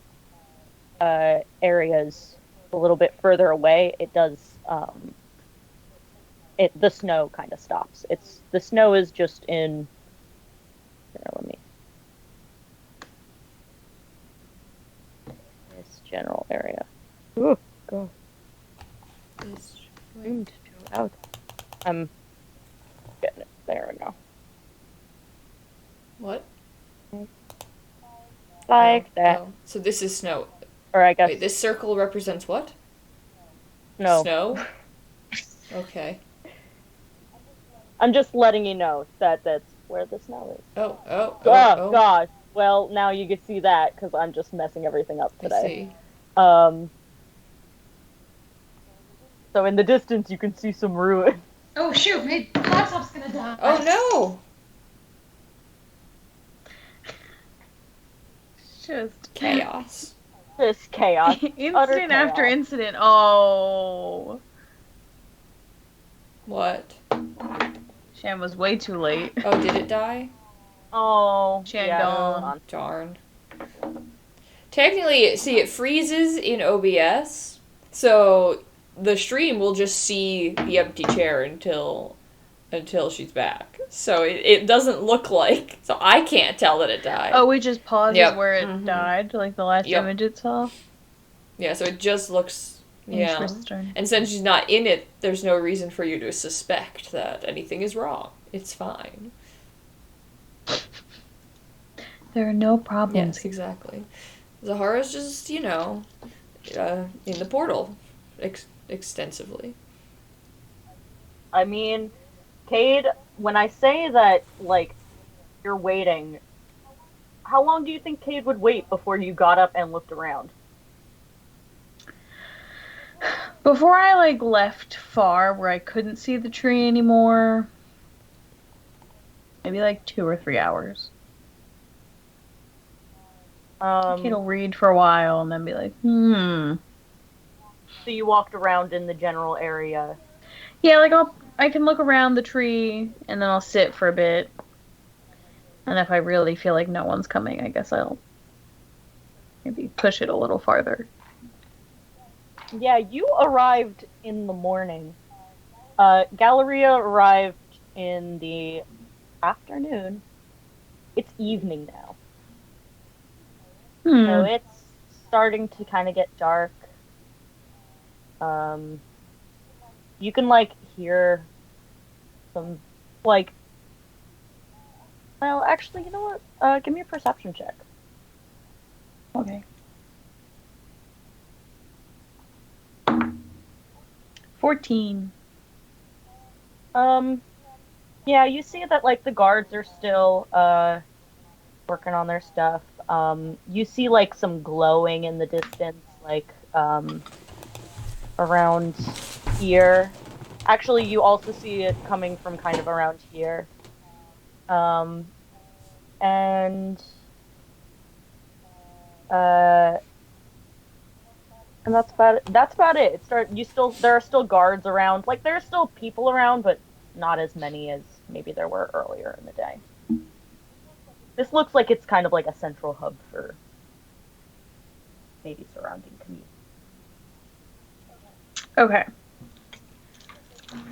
areas a little bit further away, it does the snow kind of stops. The snow is just in. Here, let me. This general area. Ooh, God. This way. Zoomed too out. I'm getting it. There we go. What? Like Oh, that. oh. So this is snow. Or I guess Wait, this circle represents what? no. Snow? Okay. I'm just letting you know that that's where the snow is. Oh, oh, Oh, oh, oh. gosh. Well, now you can see that because I'm just messing everything up I today. see. So in the distance you can see some ruin. Oh shoot, my laptop's gonna die. Oh It's just no! Chaos. Just chaos. Utter incident after chaos. incident. Oh, What? Shan was way too late. Oh, did it die? Oh, Shandong. yeah, hold on. Darn. Technically, see, it freezes in OBS, so the stream will just see the empty chair until she's back. So it doesn't look like... So I can't tell that it died. Oh, it just pauses Yep. where it Mhm. died, like the last Yep. image it saw. Yeah, so it just looks... Yeah. Interesting. And since she's not in it, there's no reason for you to suspect that anything is wrong. It's fine. There are no problems. Yes, exactly. Zahara's just, in the portal extensively. I mean, Kade, when I say that, like, you're waiting, how long do you think Kade would wait before you got up and looked around? Before I left far where I couldn't see the tree anymore, maybe 2 or 3 hours. Kate'll read for a while and then be like, So you walked around in the general area. Yeah, I can look around the tree and then I'll sit for a bit. And if I really feel like no one's coming, I guess I'll maybe push it a little farther. Yeah, you arrived in the morning. Galleria arrived in the afternoon. It's evening now. So it's starting to kind of get dark. You can like hear some like. Well, actually, you know what? Give me a perception check. Okay. 14. Yeah, you see that like the guards are still working on their stuff. You see like some glowing in the distance, like around here. Actually, you also see it coming from kind of around here. And uh, and that's about it. There are still guards around. Like there are still people around, but not as many as maybe there were earlier in the day. This looks like it's kind of like a central hub for maybe surrounding community. Okay.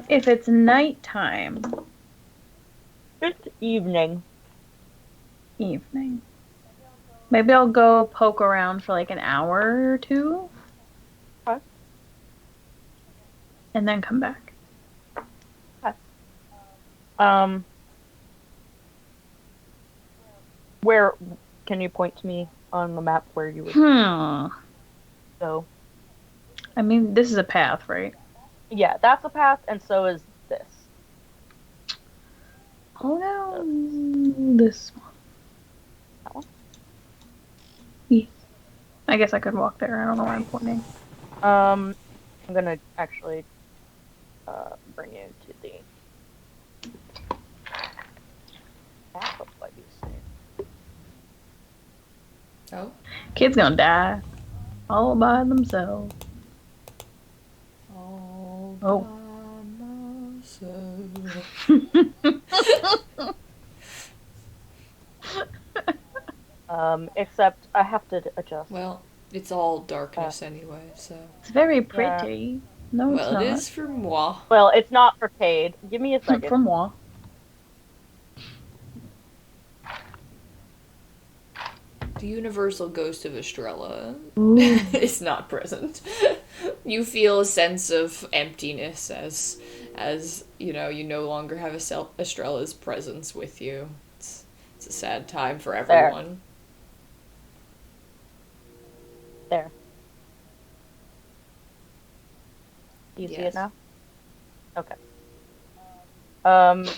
If it's nighttime. It's evening. Evening. Maybe I'll go poke around for like an hour or two. Okay. And then come back. Okay. Where can you point to me on the map where you would go? I mean, this is a path, right? Yeah, that's a path, and so is this. Oh no, this one. That one? Yeah. I guess I could walk there. I don't know why I'm pointing. I'm gonna actually bring you to the map of what you see. Oh. Kid's gonna die all by themselves. All Oh. by myself. Except I have to adjust. Well, it's all darkness anyway, so. It's very pretty. No, it's Well, not. it is for moi. Well, it's not for Kade. Give me a second. For moi. The universal ghost of Estrella Ooh. is not present. You feel a sense of emptiness as you know, you no longer have Estrella's presence with you. It's a sad time for everyone. There. Do you see it Yes. now? Okay.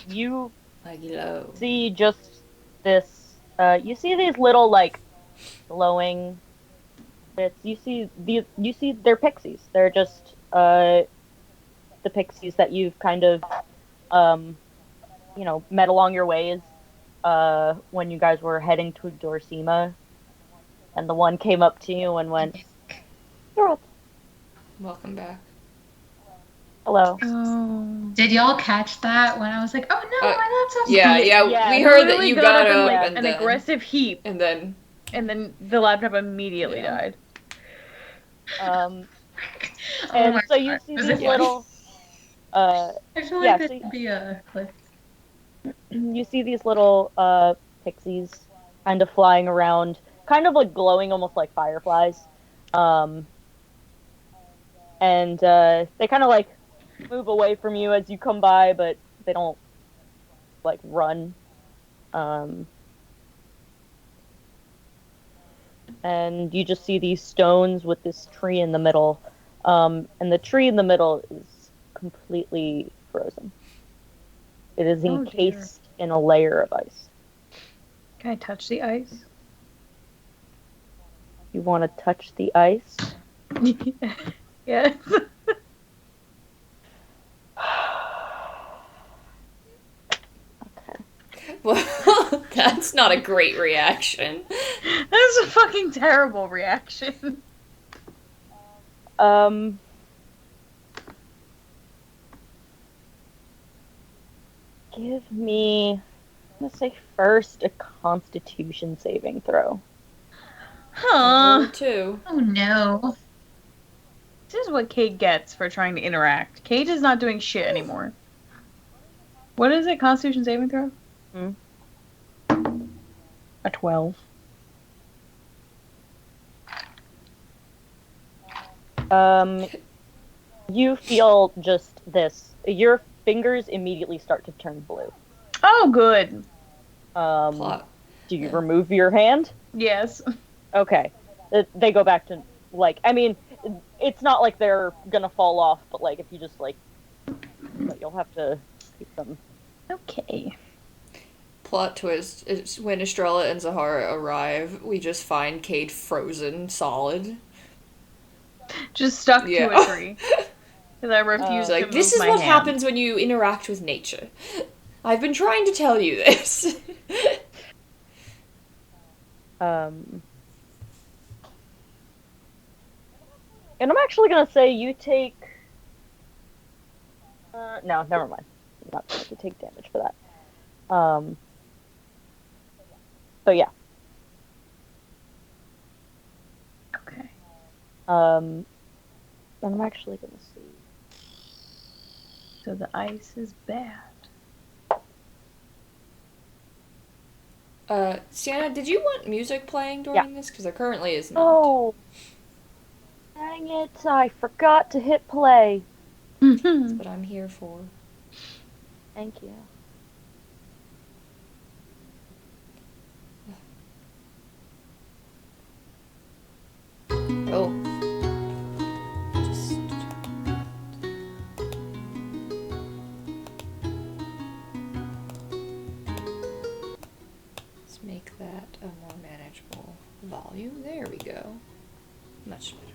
You Hello. see just this. You see these little like glowing bits. You see they're pixies. They're just the pixies that you've kind of met along your ways when you guys were heading to Dorsima, and the one came up to you and went, "You're up. Welcome back. Hello." Oh. Did y'all catch that when I was like, "Oh no, my laptop's Yeah, not-" yeah, we It heard that literally you got got up in up like and an then, aggressive heap, and then the laptop immediately Yeah. died. And Oh my so you God. see Was these it little I feel yeah, like this so- would be a clip. you see these little pixies kind of flying around, kind of like glowing almost like fireflies. And they kind of like move away from you as you come by, but they don't like run. And you just see these stones with this tree in the middle. And the tree in the middle is completely frozen. It is Oh, dear. encased in a layer of ice. Can I touch the ice? You want to touch the ice? Yes. Okay. well, that's not a great reaction. That's a fucking terrible reaction. Give me, I'm gonna say first, a Constitution saving throw. Huh. Too. Oh no. This is what Kate gets for trying to interact. Kate is not doing shit anymore. What is it? Constitution saving throw? A 12. You feel just this. Your fingers immediately start to turn blue. Oh, good. Plot. Do you Yeah. remove your hand? Yes. Okay. They go back to, like, I mean, it's not like they're gonna fall off, but, like, if you just, like, but you'll have to keep them. Okay. Plot twist, it's when Estrella and Zahara arrive, we just find Kade frozen solid. Just stuck Yeah. to a tree. Because I refuse to Like, move this is my what hand. happens when you interact with nature. I've been trying to tell you this. And I'm actually gonna say you take. No, never mind. You're not going to take damage for that. But yeah. Okay. And I'm actually gonna see. So the ice is bad. Sienna, did you want music playing during this? Because there currently is not. Oh, dang it! I forgot to hit play. That's what I'm here for. Thank you. Oh. Just... Let's make that a more manageable volume. There we go. Much better.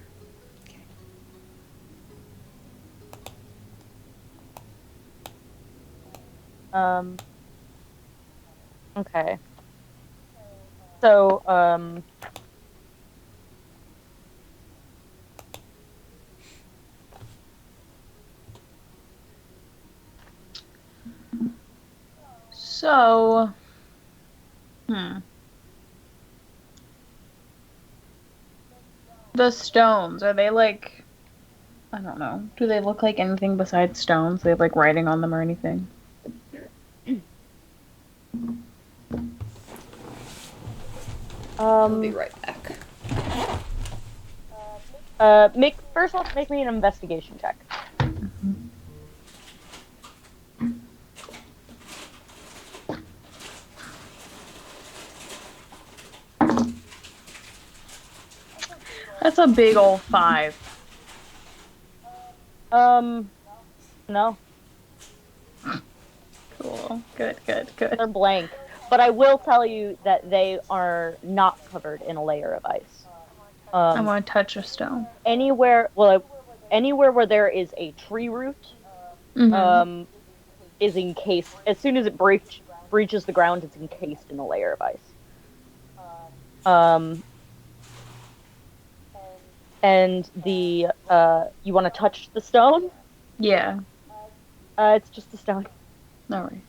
Okay. So, So, the stones, are they like, I don't know, do they look like anything besides stones? They have like writing on them or anything? I'll be right back. First off, make me an investigation check. That's a big old 5. No. Cool. Good. They're blank. But I will tell you that they are not covered in a layer of ice. I want to touch a stone. Anywhere where there is a tree root, is encased. As soon as it breaches the ground, it's encased in a layer of ice. And the you want to touch the stone? Yeah. It's just a stone. All right.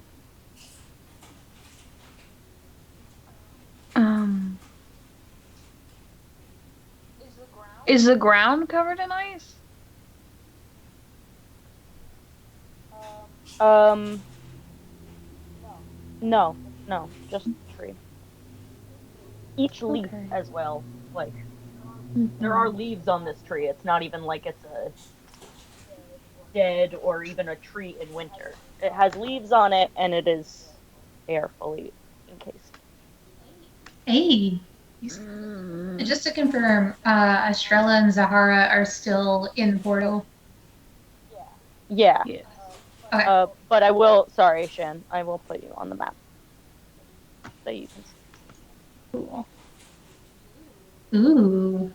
Is the ground covered in ice? No, just tree. Each leaf as well. Like, there are leaves on this tree. It's not even like it's a dead or even a tree in winter. It has leaves on it, and they are fully encased. Hey. And just to confirm, Estrella and Zahara are still in the portal? Yeah. Okay. But I will, sorry, Shan, I will put you on the map. So you can see. Cool. Ooh.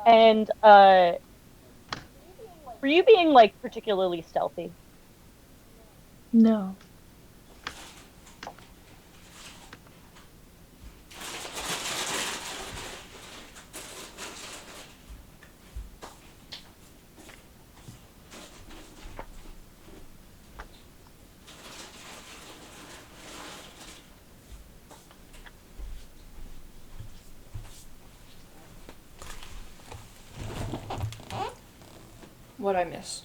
And, were you being, like, particularly stealthy? No. What'd I miss?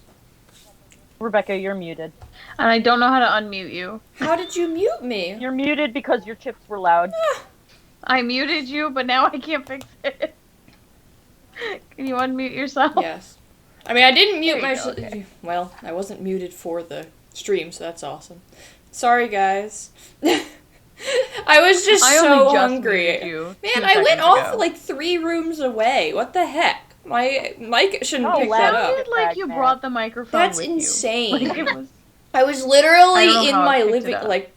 Rebecca, you're muted. And I don't know how to unmute you. How did you mute me? You're muted because your chips were loud. I muted you, but now I can't fix it. Can you unmute yourself? Yes. I mean, I didn't mute There you myself. go, okay. Well, I wasn't muted for the stream, so that's awesome. Sorry, guys. I was just I so only just hungry. muted you Man, 2 I went seconds off ago. like 3 rooms away. What the heck? My mic shouldn't Oh, pick wow. that It up. sounded like you brought the microphone That's with insane. you. Like, it was... I was I don't literally know in how I my picked it living, up. like,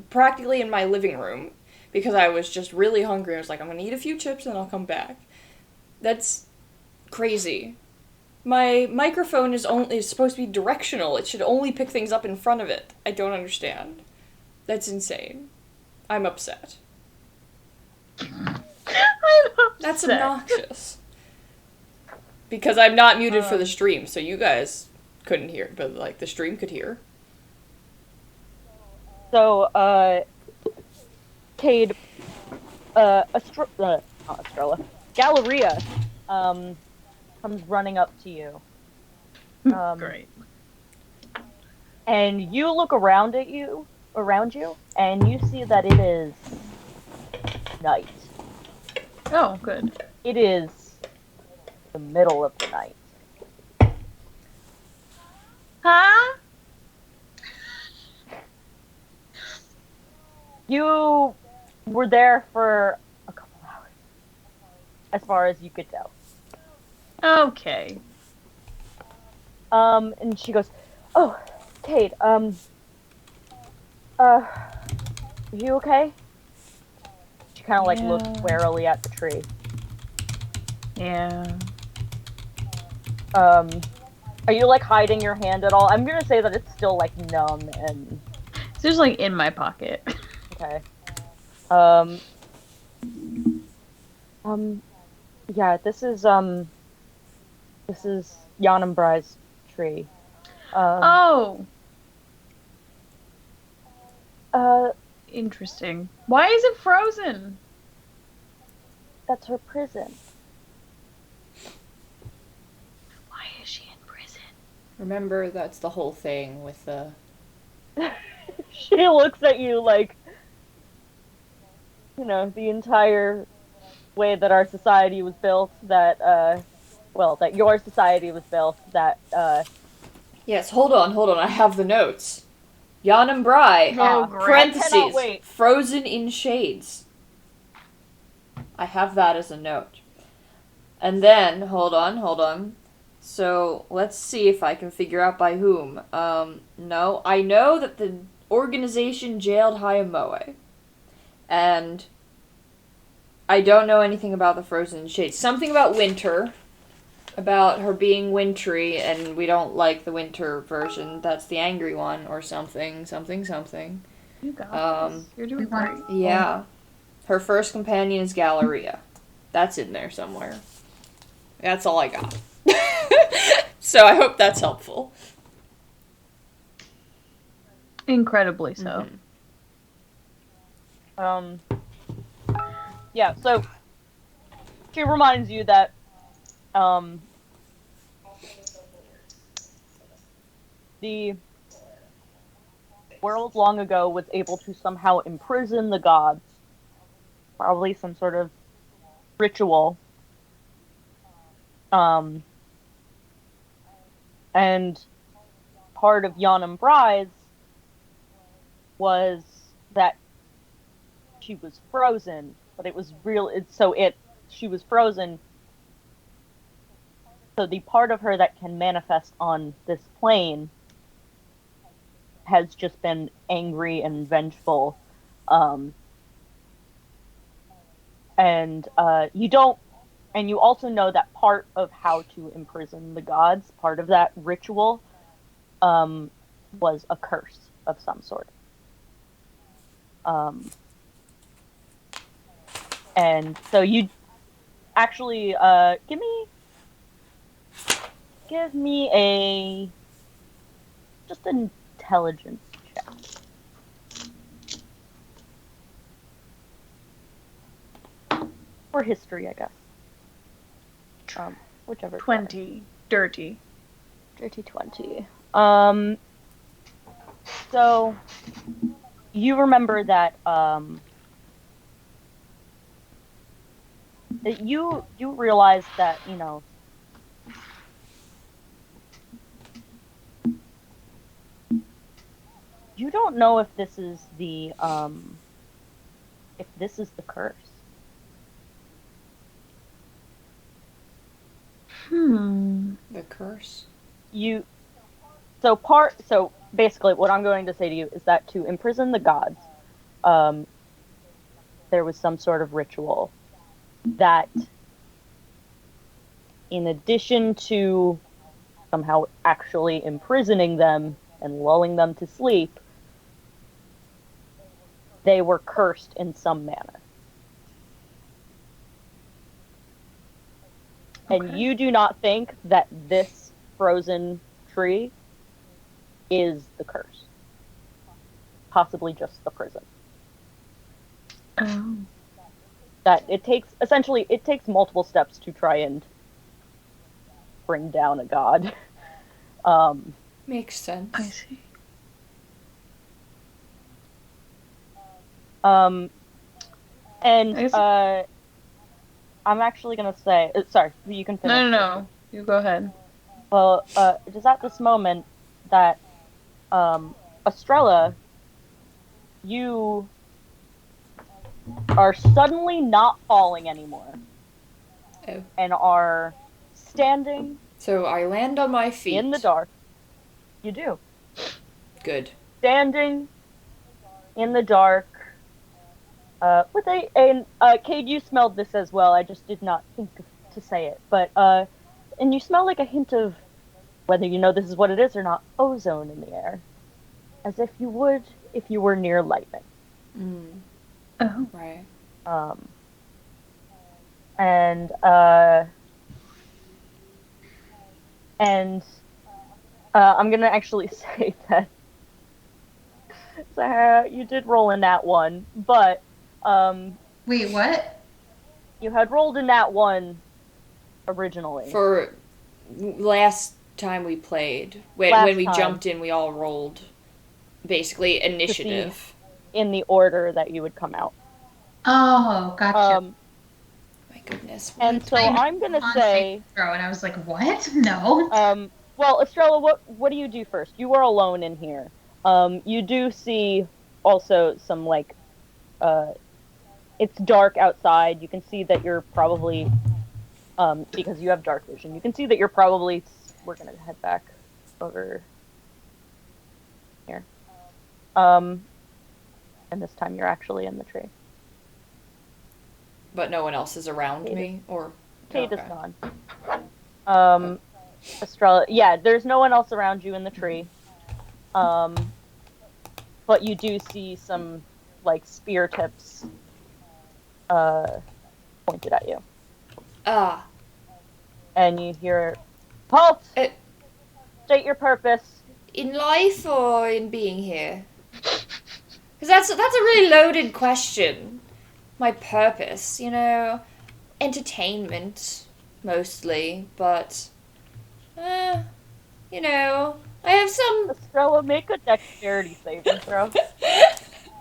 practically in my living room because I was just really hungry. I was like, I'm gonna eat a few chips and I'll come back. That's crazy. My microphone is supposed to be directional. It should only pick things up in front of it. I don't understand. That's insane. I'm upset. I'm upset. That's obnoxious. Because I'm not muted for the stream, so you guys couldn't hear, but like the stream could hear. So, Kade, not Estrella, Galleria, comes running up to you. Great. And you look around you, and you see that it is night. Oh, good. It is the middle of the night. Huh? You were there for a couple hours, as far as you could tell. Okay. And she goes, "Oh, Kate, are you okay?" She kind of like looks Yeah. warily at the tree. Yeah. Are you like hiding your hand at all? I'm gonna say that it's still like numb and It's just like in my pocket. okay. Yeah, this is Jan and Bry's tree. Oh, Uh, interesting. Why is it frozen? that's her prison. Why is she in prison? Remember, that's the whole thing with the... She looks at you like, you know, the entire way that our society was built, that that your society was built, that Yes, hold on, I have the notes. Jan and Bry, Oh, great. I cannot parentheses, wait. frozen in shades. I have that as a note. And then, hold on. So, let's see if I can figure out by whom. No, I know that the organization jailed Hayamoe. And I don't know anything about the frozen in shades. Something about winter. About her being wintry, and we don't like the winter version. That's the angry one, or something. You got this. You're doing great. Yeah. Her first companion is Galleria. That's in there somewhere. That's all I got. So I hope that's helpful. Incredibly so. Yeah, so she reminds you that the world long ago was able to somehow imprison the gods. Probably some sort of ritual. And part of Jan and Bry's was that she was frozen, but it was she was frozen. So the part of her that can manifest on this plane has just been angry and vengeful. And you also know that part of how to imprison the gods, part of that ritual, was a curse of some sort. And so you actually give me a just an intelligence check. Or history, I guess. Whichever. 20. Dirty. Dirty 20. So you remember that you realize that, you don't know if this is the curse. The curse. So basically what I'm going to say to you is that to imprison the gods, there was some sort of ritual that, in addition to somehow actually imprisoning them and lulling them to sleep, they were cursed in some manner. Okay. And you do not think that this frozen tree is the curse. Possibly just the prison. Oh. That it takes multiple steps to try and bring down a god. Makes sense. I see. And I'm actually gonna say, sorry, you can finish. No. You go ahead. Well, it is at this moment that, Estrella, you are suddenly not falling anymore. Oh. And are standing So I land on my feet. in the dark. You do. Good. Standing in the dark, with Kade, you smelled this as well. I just did not think to say it, but and you smell like a hint of, whether you know this is what it is or not, ozone in the air, as if you would if you were near lightning. Oh. Right. And I'm gonna actually say that, Sahara, you did roll in that one, but Wait, what? you had rolled in that one originally. For last time we played, when we jumped in, we all rolled basically initiative. In the order that you would come out. Oh, gotcha. My goodness. And so I'm gonna say, throw, and I was like, what? No. Well, Estrella, what do you do first? You are alone in here. You do see also some, like, it's dark outside. You can see that you're probably, because you have dark vision, you can see that you're probably, we're gonna head back over here. And this time you're actually in the tree. But no one else is around me? Or Kade is gone. Estrella, yeah, there's no one else around you in the tree. But you do see some, like, spear tips pointed at you. Ah. And you hear, halt! State your purpose. In life or in being here? Because that's a really loaded question. My purpose, entertainment, mostly, but, I have some... Estrella, make a dexterity saving throw.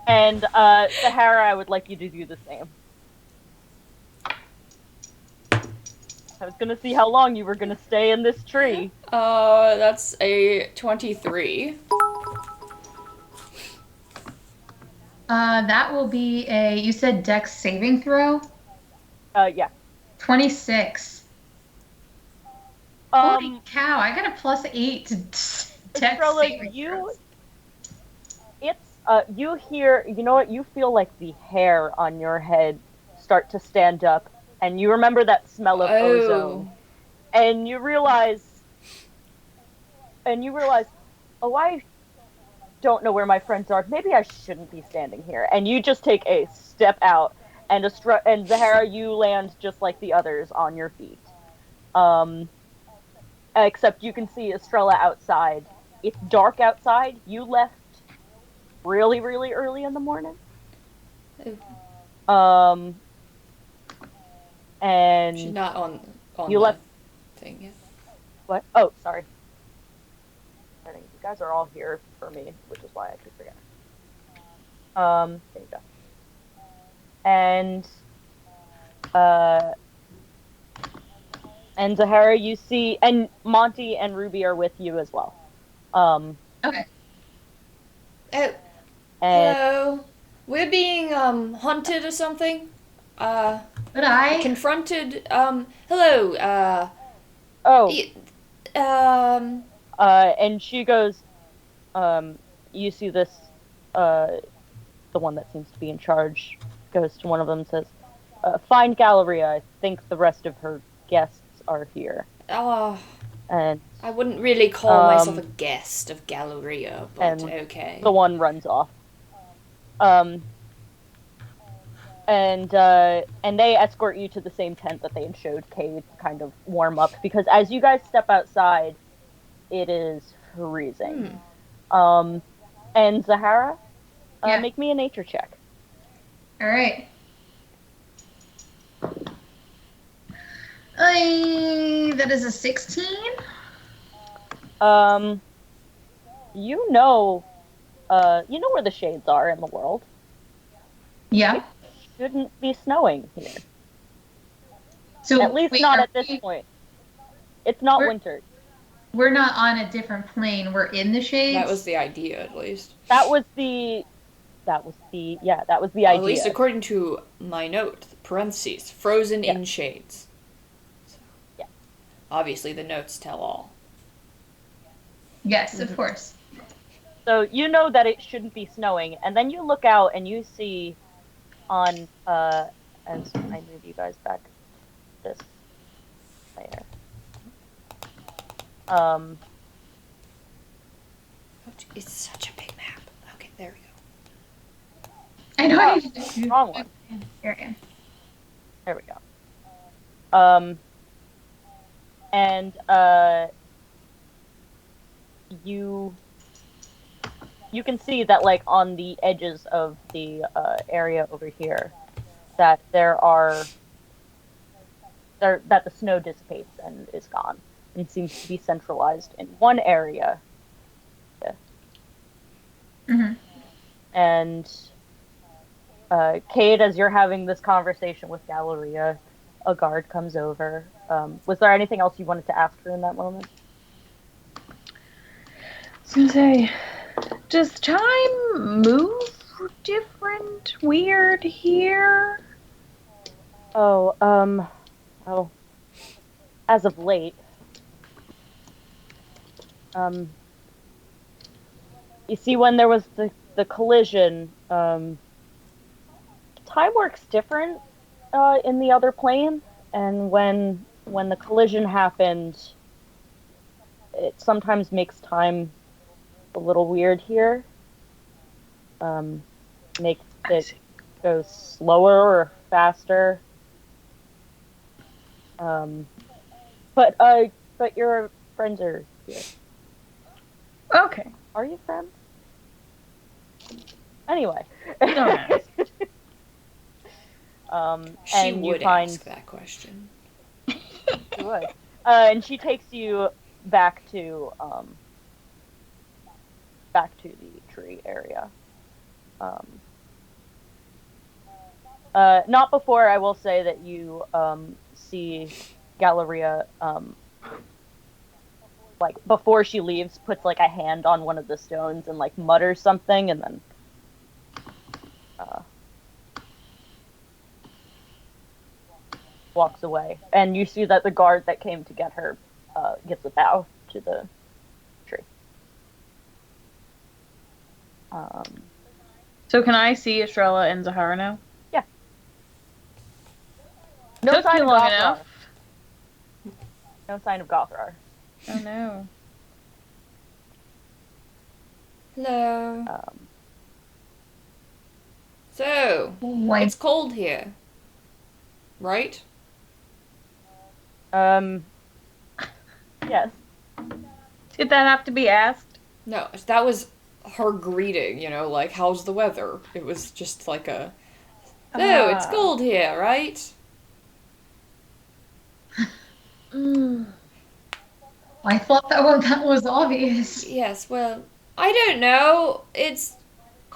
And, Sahara, I would like you to do the same. I was gonna see how long you were gonna stay in this tree. That's a 23. That will be you said dex saving throw? Yeah. 26. Holy cow, I got a +8 to dex saving throws. You hear, you know what, you feel like the hair on your head start to stand up, and you remember that smell of ozone. And you realize, oh, I don't know where my friends are. Maybe I shouldn't be standing here. And you just take a step out, and Zahara, you land just like the others on your feet. Except you can see Estrella outside. It's dark outside. You left really, really early in the morning. And she's not on you the left thing yet. What? Oh, sorry. You guys are all here for me, which is why I keep forgetting. There you go. And And Zahara, you see, and Monty and Ruby are with you as well. Okay. Oh, And hello. We're being hunted or something. But I. Confronted. Hello. oh, Y- um. and she goes, you see this, the one that seems to be in charge goes to one of them and says, "Find Galleria. I think the rest of her guests are here." Oh, And I wouldn't really call myself a guest of Galleria, but and okay. the one runs off. And they escort you to the same tent that they had showed Kade to kind of warm up, because as you guys step outside, it is freezing. And Zahara, Yeah. make me a nature check. All right. That is a 16. You know where the shades are in the world. Yeah. Shouldn't be snowing here. So At least wait, not are at this we- point. It's not We're- winter. We're not on a different plane. We're in the shades. That was the idea, at least. That was the idea. At least according to my note, parentheses, frozen in shades. So, yeah. Obviously, the notes tell all. Yes, of course. So you know that it shouldn't be snowing, and then you look out and you see on as I move you guys back this layer. Oh, it's such a big map. Okay, there we go. I know. Oh, wrong one. There I am. There we go. And you can see that, like, on the edges of the area over here, that that the snow dissipates and is gone, and seems to be centralized in one area. Yeah. Mm-hmm. And Kade, as you're having this conversation with Galleria, a guard comes over. Was there anything else you wanted to ask her in that moment? I was gonna say, does time move different, weird here? Oh, well, as of late, you see, when there was the collision, time works different in the other plane, and when the collision happened, it sometimes makes time a little weird here. Makes it go slower or faster. But your friends are here. Okay. Are you friends? Anyway. Don't ask. She and would you find ask that question. She would. And she takes you back to the tree area. Not before, I will say, that you see Galleria, like, before she leaves, puts, like, a hand on one of the stones and, like, mutters something, and then walks away. And you see that the guard that came to get her gives a bow to the tree. So can I see Estrella and Zahara now? Yeah. No Took sign you of long Gothrar. enough. No sign of Gothrar. Oh no. Hello. So, Why? it's cold here. Right? Yes. Did that have to be asked? No, that was her greeting, you know, like, how's the weather? It was just like a, so, it's cold here, right? I thought that was obvious. Yes, well, I don't know. It's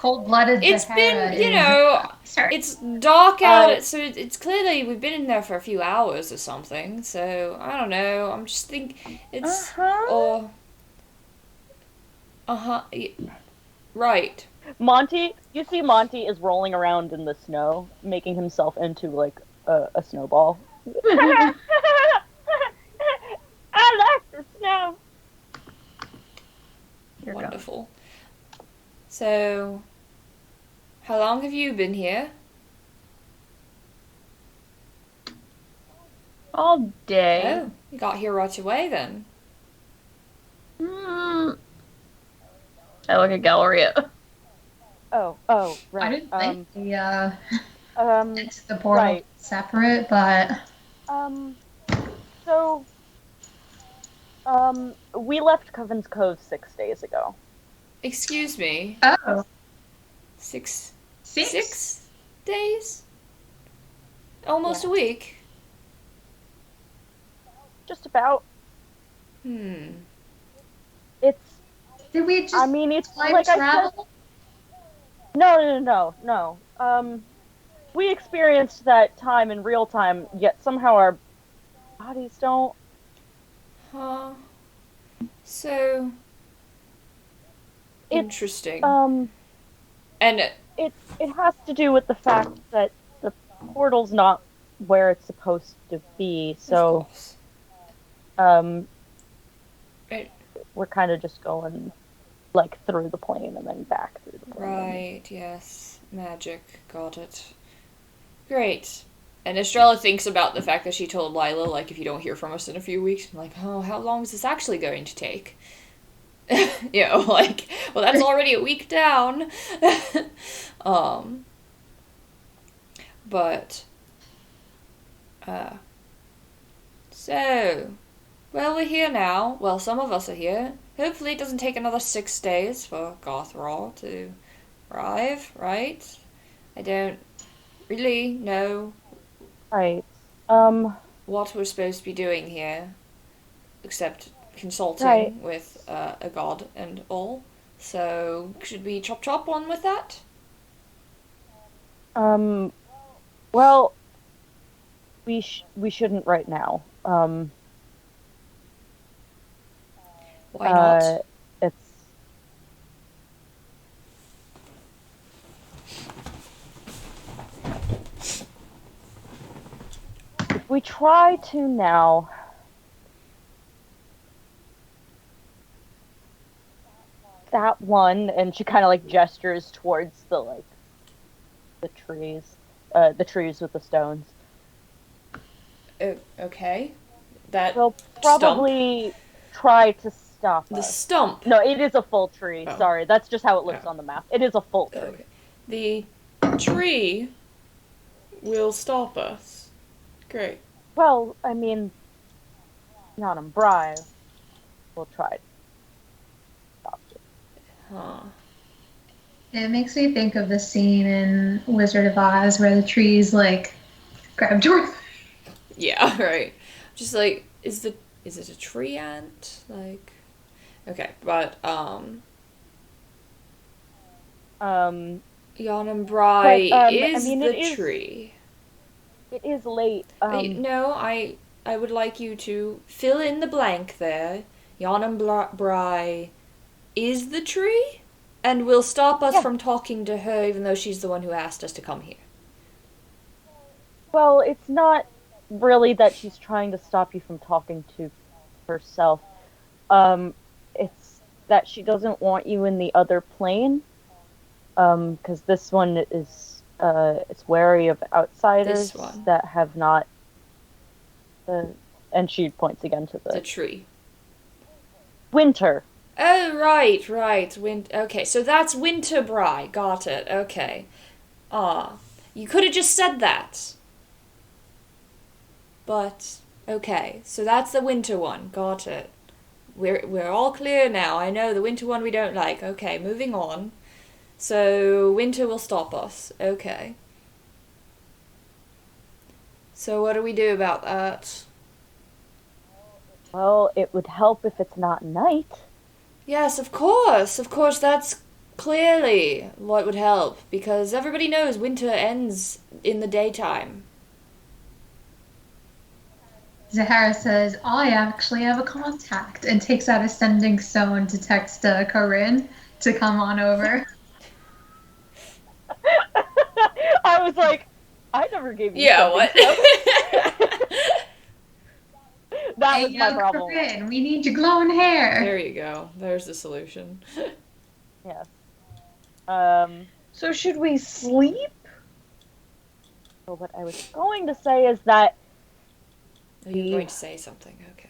cold-blooded It's Zahara been, you is know, sorry. it's dark out, Uh, so it's clearly we've been in there for a few hours or something. So I don't know. I'm just think it's Uh-huh. or right. Monty, you see Monty is rolling around in the snow, making himself into like a snowball. I like the snow. You're gone. Wonderful. So, how long have you been here? All day. Oh, you got here right away then. Mm. I look at Galleria. Oh, I right. didn't think the exit the portal Right. separate, but Um, so, we left Coven's Cove 6 days ago. Excuse me. oh, Six 6? 6 days? Almost a Yeah. week. Just about. Hmm. It's. Did we just I mean, it's time like I said. travel? No. We experienced that time in real time, yet somehow our bodies don't. Huh. So It's interesting. it And it has to do with the fact that the portal's not where it's supposed to be. of So course. we're kind of just going like through the plane and then back through the plane. Right, yes. Magic. Got it. Great. And Estrella thinks about the fact that she told Lila, like, if you don't hear from us in a few weeks, I'm like, oh, how long is this actually going to take? You know, like, well, that's already a week down. um, but, so, well, we're here now. Well, some of us are here. Hopefully it doesn't take another 6 days for Gothraw to arrive, right? I don't really know Right. what we're supposed to be doing here, except consulting Right. with a god and all. So, should we chop on with that? Well, we shouldn't right now. Why not? It's if we try to now, that one, and she kind of like gestures towards the trees with the stones. Okay. That They'll probably try to stop the us. stump. No, it is a full tree. Oh. Sorry, that's just how it looks Oh. on the map. It is a full tree. Okay. The tree will stop us. Great. Well, I mean, not on Bri. We'll try. Huh. It makes me think of the scene in Wizard of Oz where the trees like grab Dorothy. Yeah, right. Just like, is it a tree ant? Like, okay, but Jan and Bri is the tree. It is late. No, I would like you to fill in the blank there. Jan and Bri is the tree, and will stop us from talking to her, even though she's the one who asked us to come here. Well, it's not really that she's trying to stop you from talking to herself. It's that she doesn't want you in the other plane. Because this one is it's wary of outsiders that have not. And she points again to The tree. Winter. Oh, right. Okay, so that's Winter Bri. Got it. Okay. You could have just said that. But, okay, so that's the winter one. Got it. We're all clear now. I know the winter one we don't like. Okay, moving on. So, winter will stop us. Okay. So what do we do about that? Well, it would help if it's not night. Yes, of course. Of course, that's clearly what would help, because everybody knows winter ends in the daytime. Zahara says, I actually have a contact, and takes out a sending stone to text Corinne to come on over. I was like, I never gave you Yeah, something. what? That Hey, was my yo, problem. Corinne, we need your glowing hair. There you go. There's the solution. Yes. So should we sleep? So what I was going to say is that Oh, you were going to say something. Okay.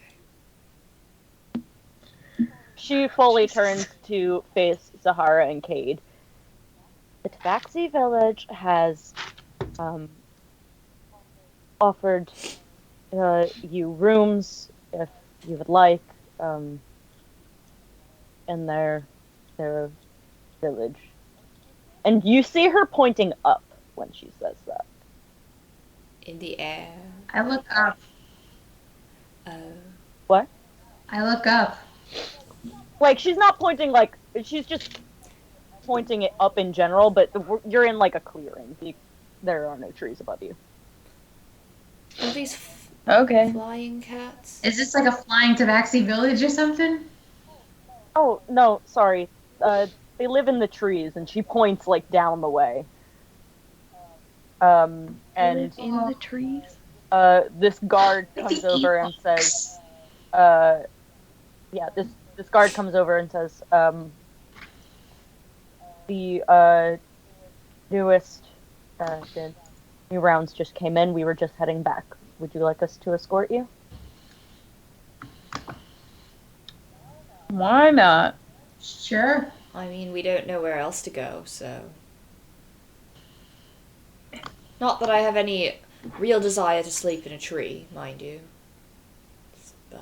she fully turns to face Zahara and Kade. The Tabaxi village has offered you rooms if you would like in their village. And you see her pointing up when she says that. In the air. I look up. What? I look up. Like, she's not pointing, like, she's just pointing it up in general, but you're in, like, a clearing. There are no trees above you. Are these Okay. flying cats? Is this like a flying tabaxi village or something? Oh, no, sorry. They live in the trees, and she points, like, down the way. And Live in the trees. this guard comes over and says, this guard comes over and says, the new rounds just came in. We were just heading back. Would you like us to escort you? Why not? Sure. I mean, we don't know where else to go, so... Not that I have any real desire to sleep in a tree, mind you. But...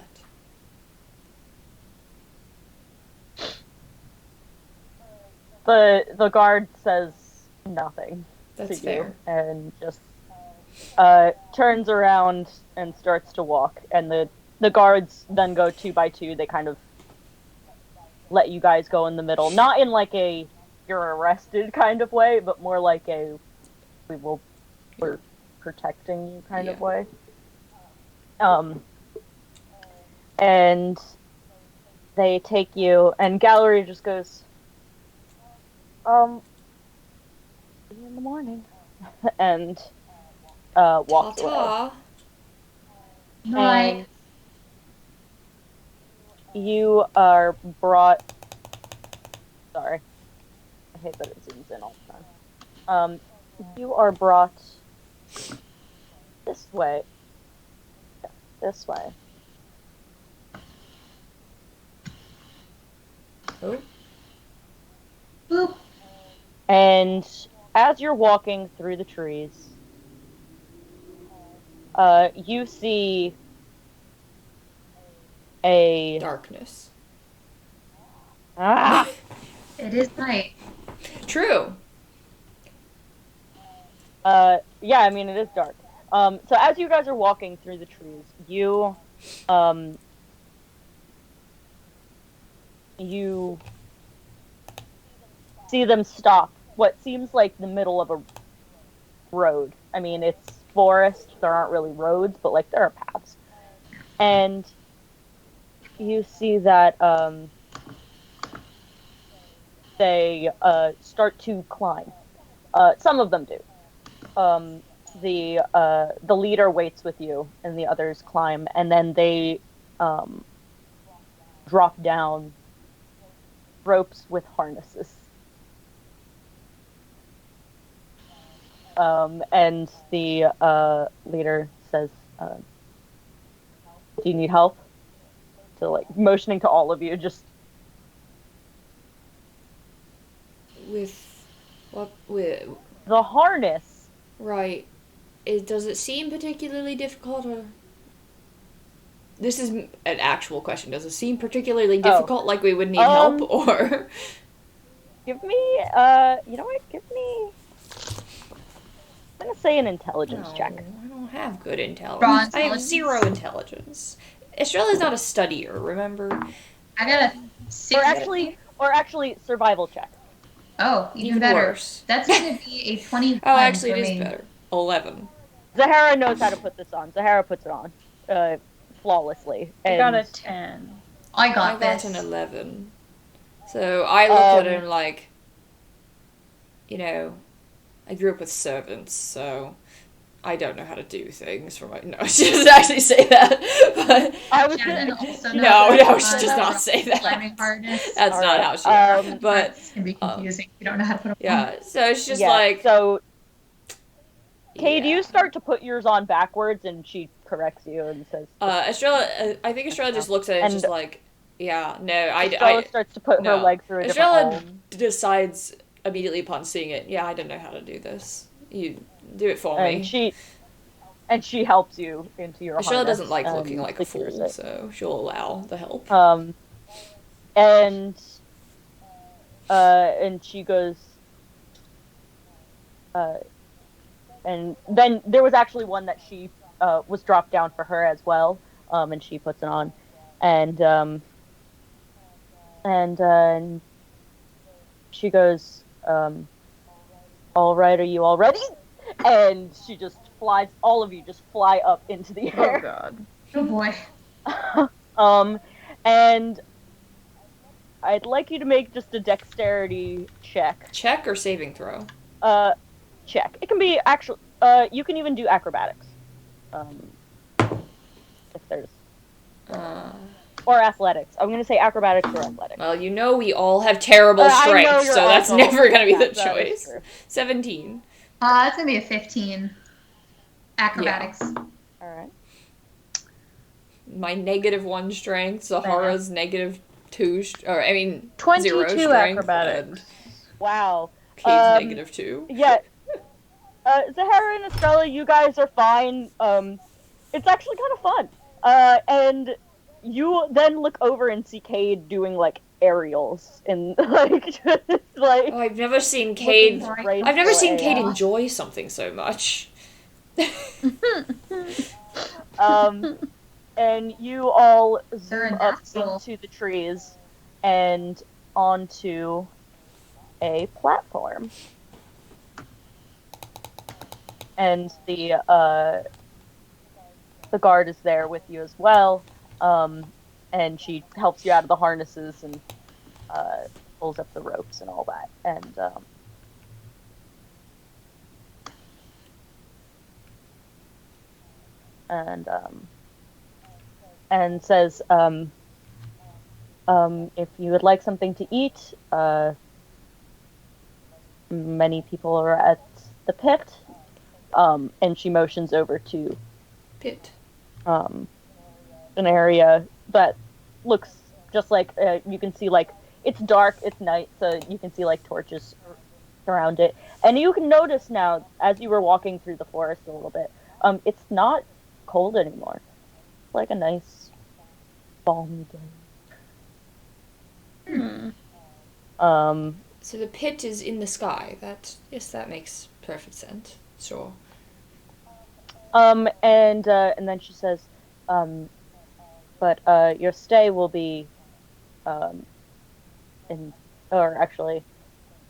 The guard says nothing That's to fair. you and just turns around and starts to walk. And the guards then go 2 by 2. They kind of let you guys go in the middle, not in like a you're arrested kind of way, but more like a we're protecting you kind of way. And they take you, and Gallery just goes, see you in the morning, and walks away. Ta-ta. Night. And you are brought. Sorry, I hate that it zooms in all the time. You are brought this way. Yeah, this way. Oh. Boop. And as you're walking through the trees, you see a Darkness. ah. It is night. True. Yeah, I mean, it is dark. So as you guys are walking through the trees, you see them stop what seems like the middle of a road. I mean, it's forest, there aren't really roads, but like there are paths. And you see that they start to climb. Some of them do. The leader waits with you, and the others climb, and then they drop down ropes with harnesses. And the leader says, "Do you need help?" So, like, motioning to all of you, just With what? With the harness. right? Does it seem particularly difficult, or this is an actual question? Does it seem particularly difficult? Like we would need help, or Give me, you know what? Give me. I'm gonna say an intelligence No, check. I don't have good Raw intelligence. I have intelligence? 0 intelligence. Estrella's not a studier, remember? I got a 6. Or actually, survival check. Oh, even Even better. worse. That's going to be a 21 Oh, actually, for it is me. better. 11. Zahara knows how to put this on. Zahara puts it on flawlessly. I got a And 10. I I got got this. an 11. So I look at him like, you know, I grew up with servants, so I don't know how to do things for my. No, she doesn't actually say that. But I was Shannon gonna, also no, knows no, how she to does not run say that. climbing harness. That's All not right, how she acts. But It's going to be confusing. You don't know how to put them yeah, so it's just yeah. like. So, Kade, Yeah. you start to put yours on backwards, and she corrects you and says, Estrella, I think Estrella just looks at it and And just like, yeah, no, Estrella starts to put her no. leg through a different Estrella hole. decides immediately upon seeing it, yeah, I don't know how to do this. You do it for And me. she helps you into your Estrella harness. doesn't like and looking like a secures fool, it. so she'll allow the help. And she goes, and then there was actually one that she was dropped down for her as well, and she puts it on, and she goes, all right, are you all ready? And she just flies, all of you just fly up into the Oh air. god. Oh boy. And I'd like you to make just a dexterity check. Check or saving throw? Check. It can be actually, you can even do acrobatics. If there's, or athletics. I'm gonna say acrobatics or athletics. Well, you know we all have terrible I know strength, you're so that's awful. never gonna be Yeah, the that is choice. true. 17. It's going to be a 15. Acrobatics. Alright. My -1 strength, Zahara's -2, or I mean, 22 0 strength, acrobatics. and Wow. Kate's -2. Yeah. Zahara and Estrella, you guys are fine. It's actually kind of fun. And you then look over and see Kade doing like aerials and like just like. Oh, I've never seen looking Kade. graceful I've never seen Kade AF. enjoy something so much. And you all They're zoom a up natural. into the trees and onto a platform. And the guard is there with you as well, and she helps you out of the harnesses and pulls up the ropes and all that, and says, if you would like something to eat, many people are at the pit. And she motions over to Pit. an area that looks just like, you can see, like, it's dark, it's night, so you can see like torches around it. And you can notice now, as you were walking through the forest a little bit, it's not cold anymore. It's like a nice balmy day. So the pit is in the sky. That makes perfect sense. Sure. And then she says, but your stay will be or actually,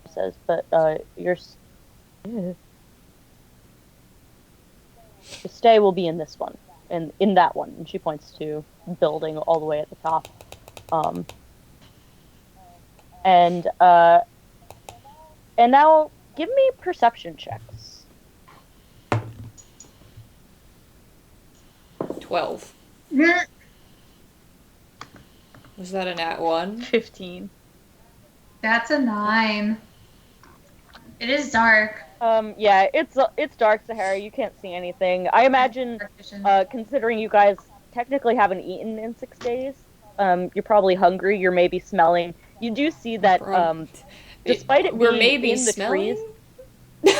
she says, but your stay will be in this one, in that one. And she points to building all the way at the top. And now give me perception checks. 12. Was that a nat 1? 15. That's a 9. It is dark. Yeah, it's dark, Sahara. You can't see anything. I imagine, considering you guys technically haven't eaten in 6 days, you're probably hungry. You're maybe smelling. You do see that, despite it We're being maybe in the smelling? trees.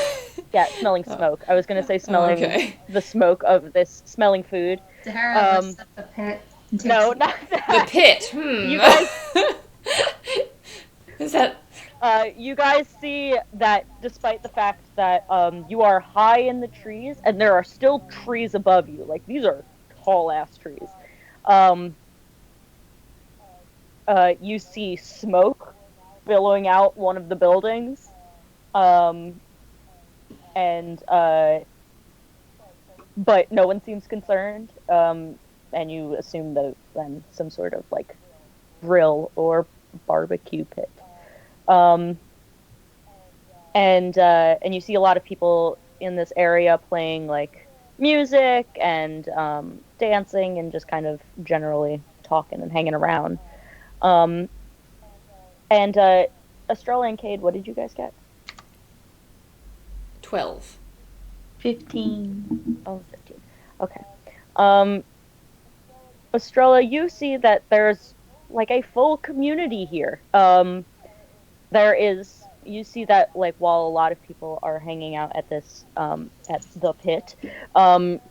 Yeah, smelling smoke. I was gonna say smelling the smoke of this, smelling food. Sahara looks at the pit. And No, takes not that. The pit. You guys, Is that? you guys see that despite the fact that you are high in the trees and there are still trees above you, like these are tall ass trees. You see smoke filling out one of the buildings. And but no one seems concerned. And you assume that then some sort of like grill or barbecue pit. And you see a lot of people in this area playing like music and dancing and just kind of generally talking and hanging around. And Estrella and Kade, what did you guys get? 12. 15. Oh, 15. Okay. Estrella, you see that there's like a full community here. You see that like while a lot of people are hanging out at this at the pit,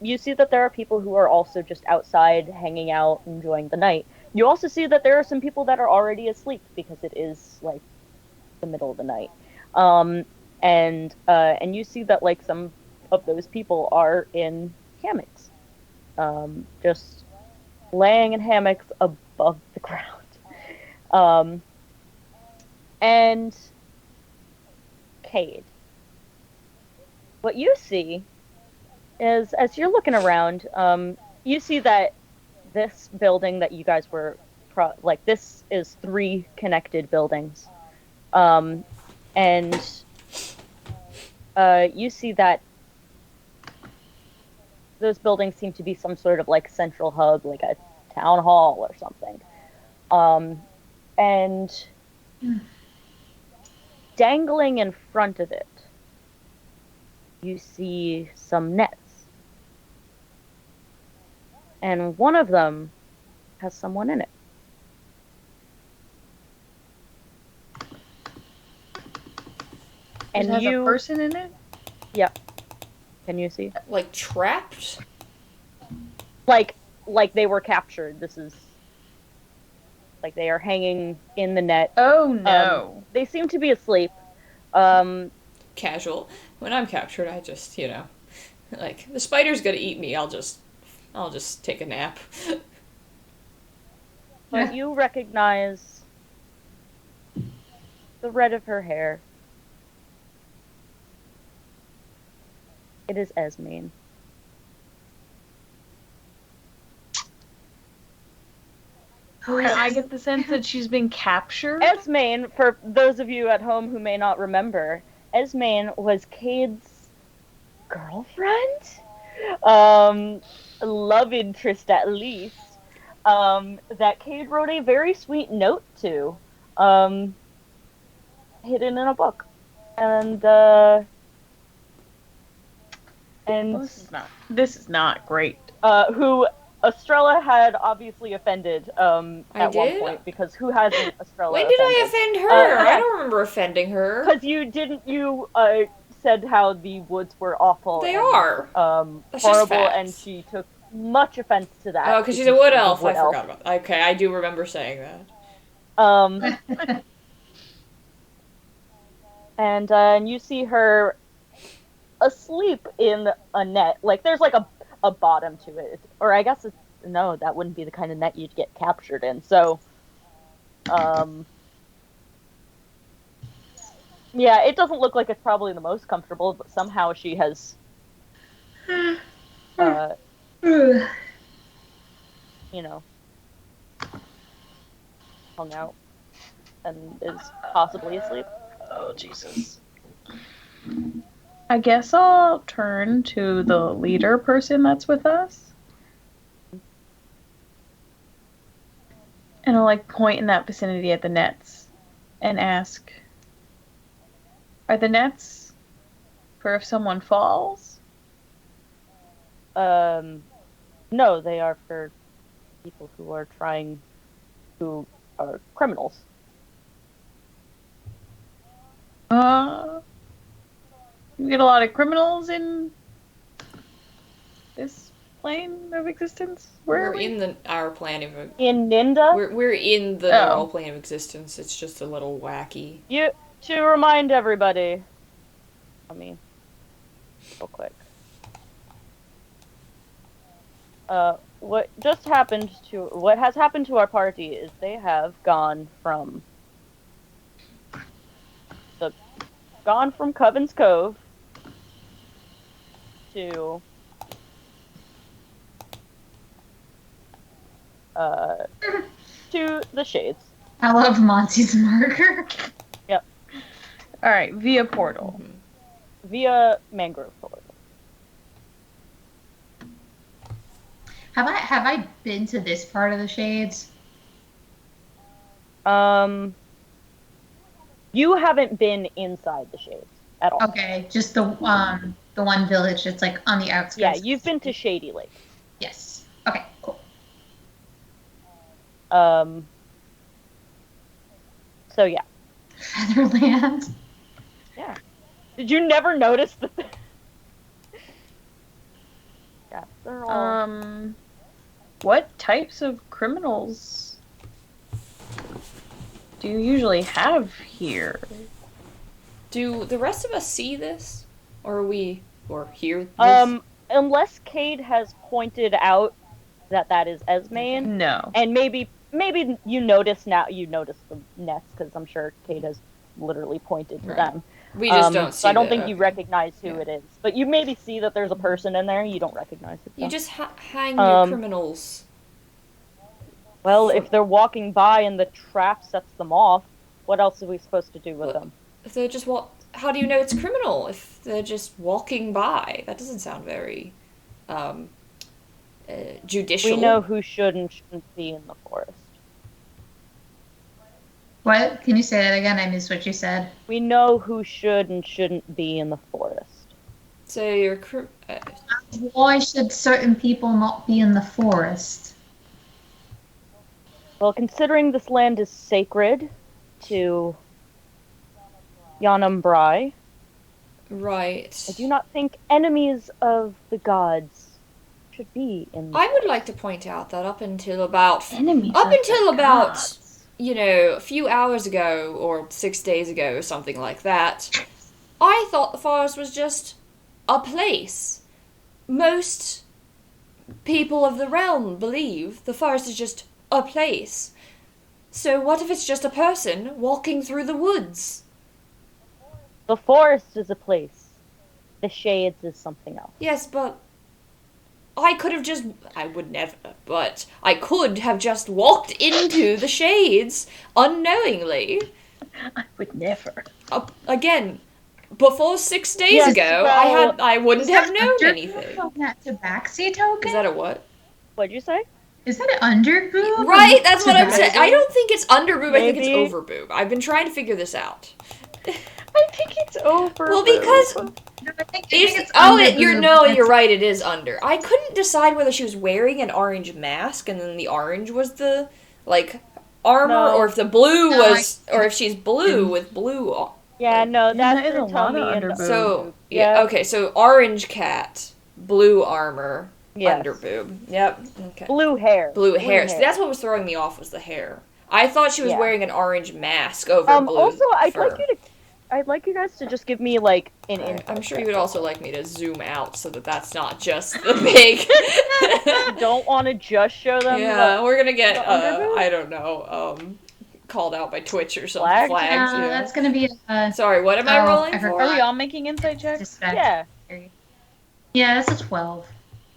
you see that there are people who are also just outside hanging out, enjoying the night. You also see that there are some people that are already asleep because it is like the middle of the night. And you see that like some of those people are in hammocks, just laying in hammocks above the ground. And Kade, what you see is, as you're looking around, you see that this building that you guys were this is 3 connected buildings, and you see that those buildings seem to be some sort of like central hub, like a town hall or something. And dangling in front of it, you see some nets. And one of them has someone in it. And has a person in it? Yep. Can you see? Like trapped? Like they were captured. This is like they are hanging in the net. Oh no. They seem to be asleep. Casual. When I'm captured, I just, like the spider's gonna eat me. I'll just take a nap. But you recognize the red of her hair. It is Esmeen. I get the sense that she's been captured. Esmeen, for those of you at home who may not remember, Esmeen was Kade's girlfriend? Love interest at least. That Kade wrote a very sweet note to. Hidden in a book. And well, this is not great. Who Estrella had obviously offended at one did? point, because who hasn't Estrella When did offended? I offend her? Yeah. I don't remember offending her. Because you said how the woods were awful. They and, are. That's just horrible, facts. and she took much offense to that. Oh, because she's a wood elf. I forgot about that. Okay, I do remember saying that. And you see her asleep in a net. Like, there's like a bottom to it. Or I guess no, that wouldn't be the kind of net you'd get captured in. So, yeah, it doesn't look like it's probably the most comfortable, but somehow she has, hung out and is possibly asleep. Oh, Jesus. I guess I'll turn to the leader person that's with us. And I'll point in that vicinity at the nets and ask, are the nets for if someone falls? No, they are for people who are criminals. You get a lot of criminals in this plane of existence? We're in our plane of in Ninda. We're in the normal plane of existence. It's just a little wacky. To remind everybody. Let me real quick. What has happened to our party is they have gone from gone from Coven's Cove to the Shades. I love Monty's marker. Yep. All right, via portal. Via mangrove portal. Have I been to this part of the Shades? You haven't been inside the Shades at all. Okay, just the one village that's like on the outskirts. Yeah, you've been to Shady Lake. Yes. Okay, cool. So yeah. Featherland. Yeah. Did you never notice that? Yeah, they're all. What types of criminals do you usually have here? Do the rest of us see this? Or hear this? Unless Kade has pointed out that is Esmane. No. And maybe you notice the nets, because I'm sure Kade has literally pointed to them. We just don't see So I don't it, think okay. you recognize who it is. But you maybe see that there's a person in there, you don't recognize it. You just hang your criminals. Well, if they're walking by and the trap sets them off, what else are we supposed to do with them? If they're just how do you know it's criminal if they're just walking by? That doesn't sound very judicial. We know who should and shouldn't be in the forest. What? Can you say that again? I missed what you said. We know who should and shouldn't be in the forest. So you're Why should certain people not be in the forest? Well, considering this land is sacred to Yanam Brai, right. I do not think enemies of the gods should be in the I would like to point out that up until about Enemies a few hours ago or 6 days ago or something like that, I thought the forest was just a place. Most people of the realm believe the forest is just a place. So what if it's just a person walking through the woods? The forest is a place. The Shades is something else. Yes, but I could have just walked into the Shades unknowingly. I would never. Again, before 6 days Yes, ago, well, I wouldn't have known anything. On that tabaxi token? Is that a what? What'd you say? Is that an underboob? Right, that's what I'm Tabaxi? saying. I don't think it's underboob, I think it's Maybe. overboob. I've been trying to figure this out. I think it's over. Well, because No, I think it's underboob. you're right, it is under. I couldn't decide whether she was wearing an orange mask and then the orange was the, armor, No. or if the blue No, or if she's blue with blue. Yeah, no, that that's is a her lot tummy of and underboob. So, Yeah. okay, so orange cat, blue armor, Yes. underboob. Yep, okay. blue hair. Blue hair. So that's what was throwing me off, was the hair. I thought she was Yeah. wearing an orange mask over blue Also, fur. I'd like you guys to just give me an info. I'm sure you would also like me to zoom out so that that's not just the big. Don't want to just show them. Yeah, we're gonna get the underboob? I don't know, called out by Twitch or something. Flagged? Flagged. No, yeah. that's gonna be a Sorry, what am I Oh, rolling I for? forgot. Are we all making insight checks? dispatch. Yeah. Yeah, that's a 12.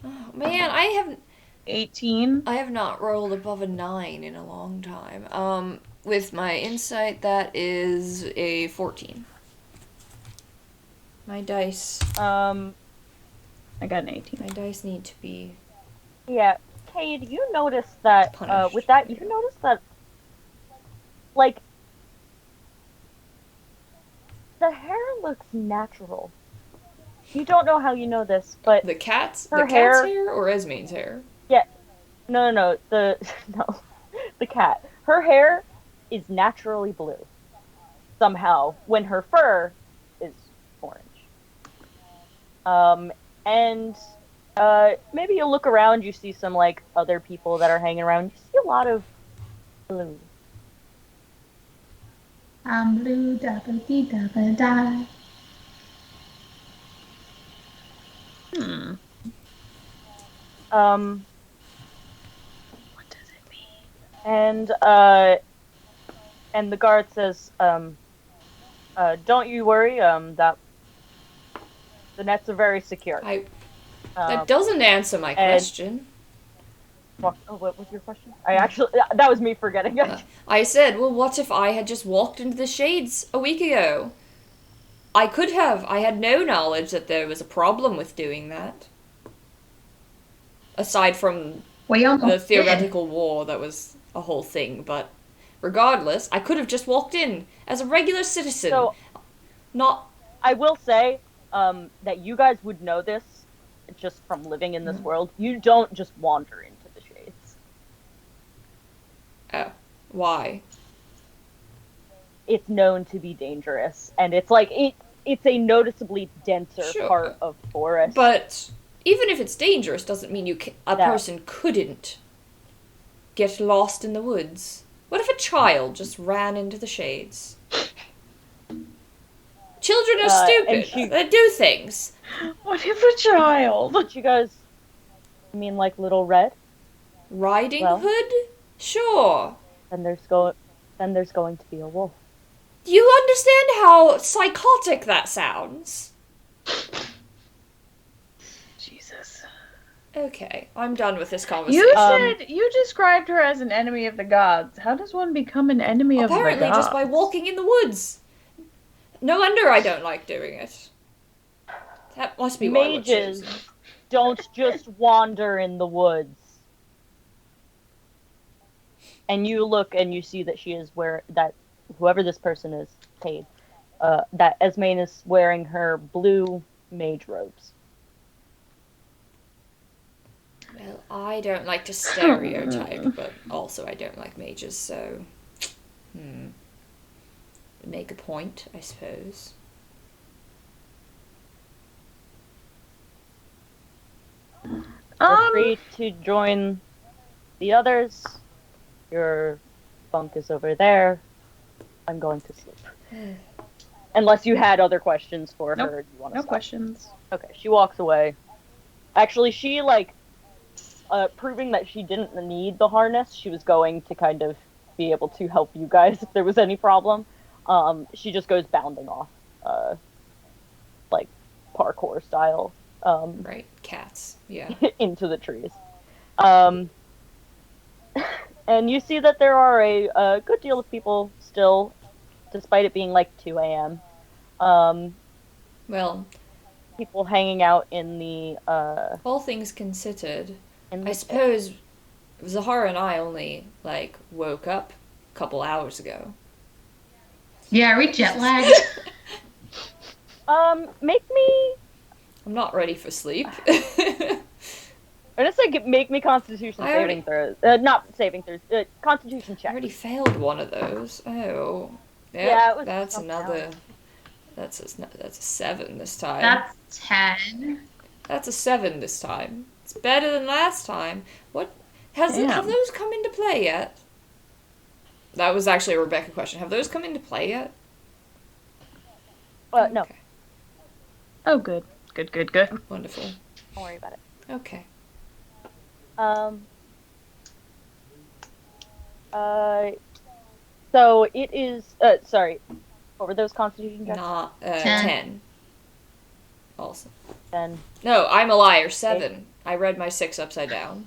Oh, man, I 18. have not rolled above a 9 in a long time. With my insight, that is a 14. My dice I got an 18. My dice need to be. Yeah, Cade, you notice that Punished. with that, you notice that like the hair looks natural. You don't know how you know this, but The cat's Her cat's hair- hair or Esme's hair? no, the no, the cat. Her hair is naturally blue. Somehow, when her fur is orange. And maybe you look around, you see some other people that are hanging around. You see a lot of blue. I'm blue, dabba dee dabba die. What does it mean? And the guard says, Don't you worry. That the nets are very secure. That doesn't answer my question. What was your question? That was me forgetting. I said, well, what if I had just walked into the shades a week ago? I could have. I had no knowledge that there was a problem with doing that. Aside from the theoretical war, that was a whole thing, but regardless, I could have just walked in as a regular citizen. So, I will say that you guys would know this just from living in this world. You don't just wander into the shades. Oh. Why? It's known to be dangerous, and it's like it's a noticeably denser part of forest. But even if it's dangerous, doesn't mean a person couldn't get lost in the woods. What if a child just ran into the shades? Children are stupid. They do things. What if a child? Did you guys mean like Little Red? Riding Hood? Sure. Then there's going to be a wolf. Do you understand how psychotic that sounds? Jesus. Okay, I'm done with this conversation. You described her as an enemy of the gods. How does one become an enemy of the gods? Apparently just by walking in the woods. No wonder I don't like doing it. That must be why mages don't just wander in the woods. And you look and you see that she is whoever this person is, Kade, that Esmane is wearing her blue mage robes. Well, I don't like to stereotype, but also I don't like mages, so... Make a point, I suppose. Feel free to join the others. Your bunk is over there. I'm going to sleep. Unless you had other questions for her. Do you want to stop? Questions. Okay, she walks away. Actually, she, proving that she didn't need the harness, she was going to kind of be able to help you guys if there was any problem. She just goes bounding off, parkour style. Right, cats, yeah. Into the trees. And you see that there are a good deal of people still, despite it being 2 a.m. Well, people hanging out in the... all things considered, I suppose Zahara and I only, woke up a couple hours ago. Yeah, are we jet lagged? Make me... I'm not ready for sleep. I'm just make me Constitution saving throws. Not saving throws. Constitution check. I already failed one of those. Oh. Yep, yeah, it was that's another... That's a 7 this time. That's 10. That's a 7 this time. It's better than last time. What? Have those come into play yet? That was actually a Rebecca question. Have those come into play yet? No. Okay. Oh, good. Good. Wonderful. Don't worry about it. Okay. So it is, sorry, what were those Constitution checks? Not, 10. Also. 10. No, I'm a liar, 7. I read my 6 upside down.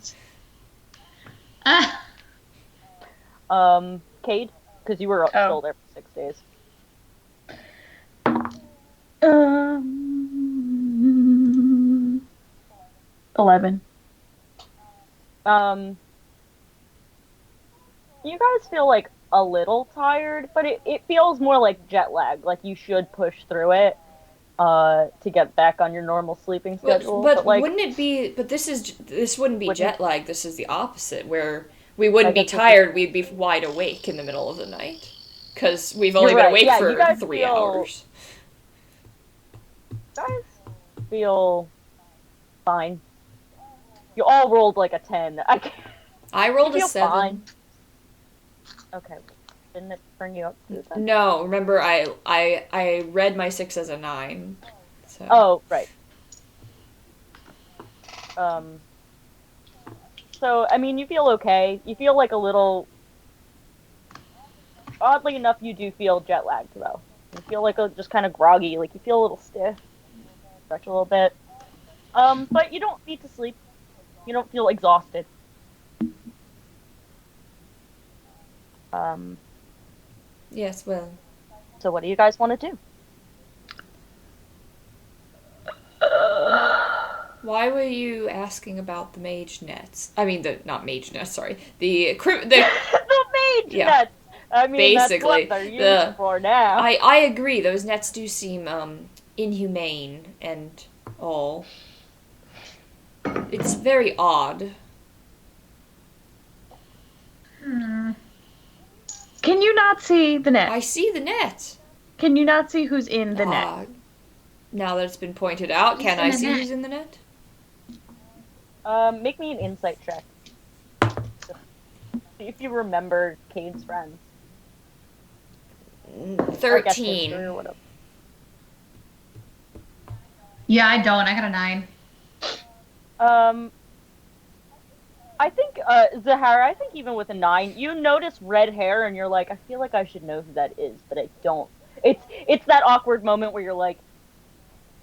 Kade? Because you were still there for 6 days. 11. You guys feel a little tired, but it feels more like jet lag. Like you should push through it to get back on your normal sleeping schedule. But wouldn't it be? But this wouldn't be jet lag. This is the opposite, where we wouldn't be tired. We'd be wide awake in the middle of the night because we've only been awake for 3 hours. You guys feel fine. You all rolled a 10. I rolled a 7. Fine. Okay. Didn't it bring you up to 10? No, remember I read my 6 as a 9. So. Oh, right. So, I mean, you feel okay. You feel a little... Oddly enough, you do feel jet lagged, though. You feel like just kind of groggy, like you feel a little stiff. Stretch a little bit. But you don't need to sleep. You don't feel exhausted. Yes, well. So what do you guys want to do? Why were you asking about the mage nets? I mean, not mage nets, sorry. The The mage yeah. nets! I mean, Basically, that's what they're used for now. I agree, those nets do seem, inhumane and all. It's very odd. Can you not see the net? I see the net. Can you not see who's in the net? Now that it's been pointed out, Who's can in I the see net? who's in the net? Make me an insight check. See if you remember Kade's friends. 13. Or whatever. Yeah, I don't. I got a 9. I think, Zahara, I think even with a 9, you notice red hair and you're like, I feel like I should know who that is, but I don't. It's that awkward moment where you're like,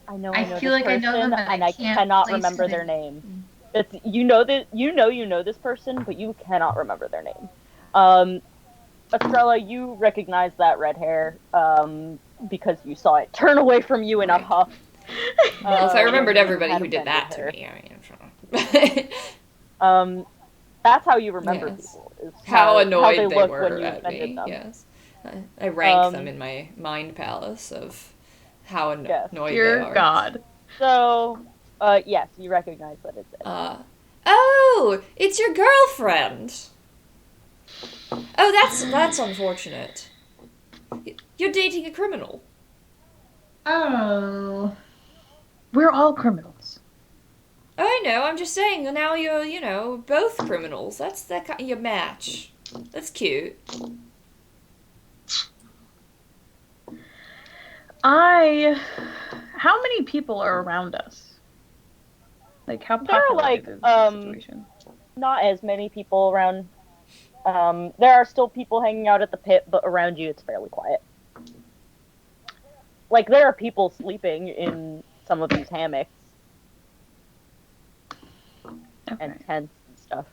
I know I this feel like I person, know them, but and I I can't cannot place remember who their they- name. It's you know this person, but you cannot remember their name. Estrella, you recognize that red hair, because you saw it turn away from you in a Right. huff. Well, if I remembered when you everybody had who did that to offended me, I mean, that's how you remember Yes. people. Is how annoyed they they look were when you at offended me. them. Yes, I rank them in my mind palace of how Yes. annoyed they Dear are. God. So, yes, you recognize that it's it. Oh, it's your girlfriend. Oh, that's unfortunate. You're dating a criminal. Oh. We're all criminals. Oh, I know. I'm just saying. Now you're, both criminals. That's your match. That's cute. How many people are around us? Like, how There are, populated is the situation? Not as many people around. There are still people hanging out at the pit, but around you it's fairly quiet. Like, there are people sleeping in some of these hammocks and tents and stuff.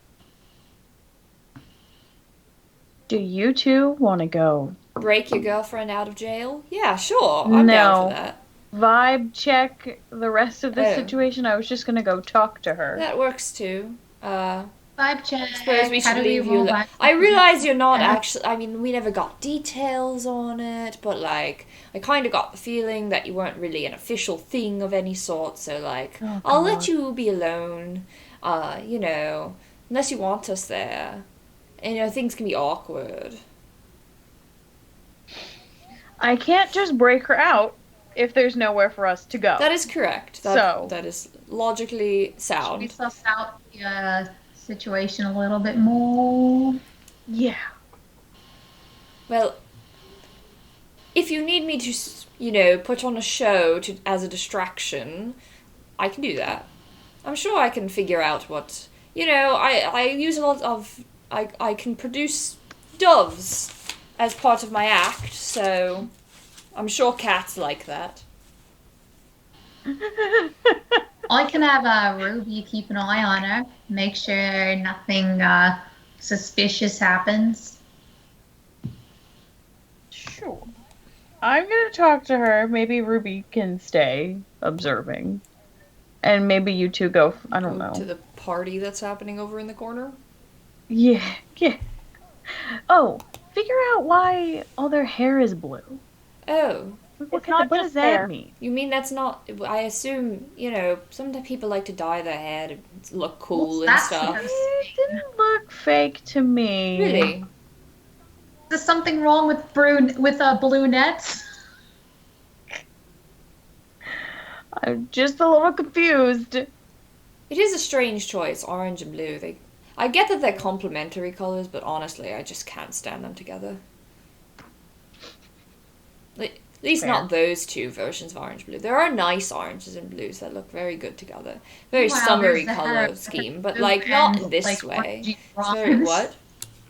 Do you two want to go Break your girlfriend out of jail? Yeah, sure. I'm down for that. vibe check the rest of the Oh. situation? I was just gonna go talk to her. That works too. Vibe check. Suppose we How should do leave you. roll vibe I check? realize you're not Yeah. actually. I mean, we never got details on it, but like, I kind of got the feeling that you weren't really an official thing of any sort. So like, Oh, I'll God. let you be alone. Unless you want us there. And things can be awkward. I can't just break her out if there's nowhere for us to go. That is correct. That is logically Should we sound. suss out the situation a little bit more? Yeah. Well, if you need me to, put on a show as a distraction, I can do that. I'm sure I can figure out what. I use a lot of. I can produce doves as part of my act, so I'm sure cats like that. I can have Ruby keep an eye on her, make sure nothing suspicious happens. Sure. I'm gonna talk to her. Maybe Ruby can stay observing. And maybe you two go, I don't Go know. to the party that's happening over in the corner. Yeah. Oh, figure out why all their hair is blue. Oh, What not what just does that hair. mean? you mean that's not? I assume sometimes people like to dye their hair to look cool What's and that stuff. supposed It didn't look fake to me. Really? Is there something wrong with blue nets? I'm just a little confused. It is a strange choice, orange and blue. I get that they're complementary colors, but honestly, I just can't stand them together. At least Fair. not those two versions of orange and blue. There are nice oranges and blues that look very good together. Very Wow, summery there's the color hair. scheme, but Blue like not and, this like, way. orangey It's very bronze. what?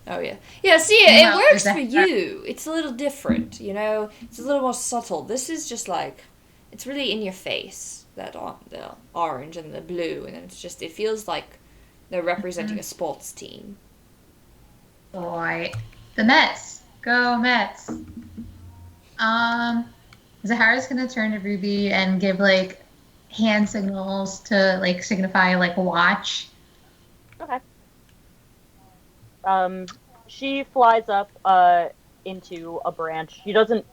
Oh yeah, yeah. See, it Well, works there's for a- you. It's a little different, you know. It's a little more subtle. This is just like, it's really in your face. The orange and the blue, and it's just, it feels like they're representing a sports team. Boy. The Mets. Go Mets. Zahara's gonna turn to Ruby and give like hand signals to like signify like watch. Okay. She flies up into a branch. She doesn't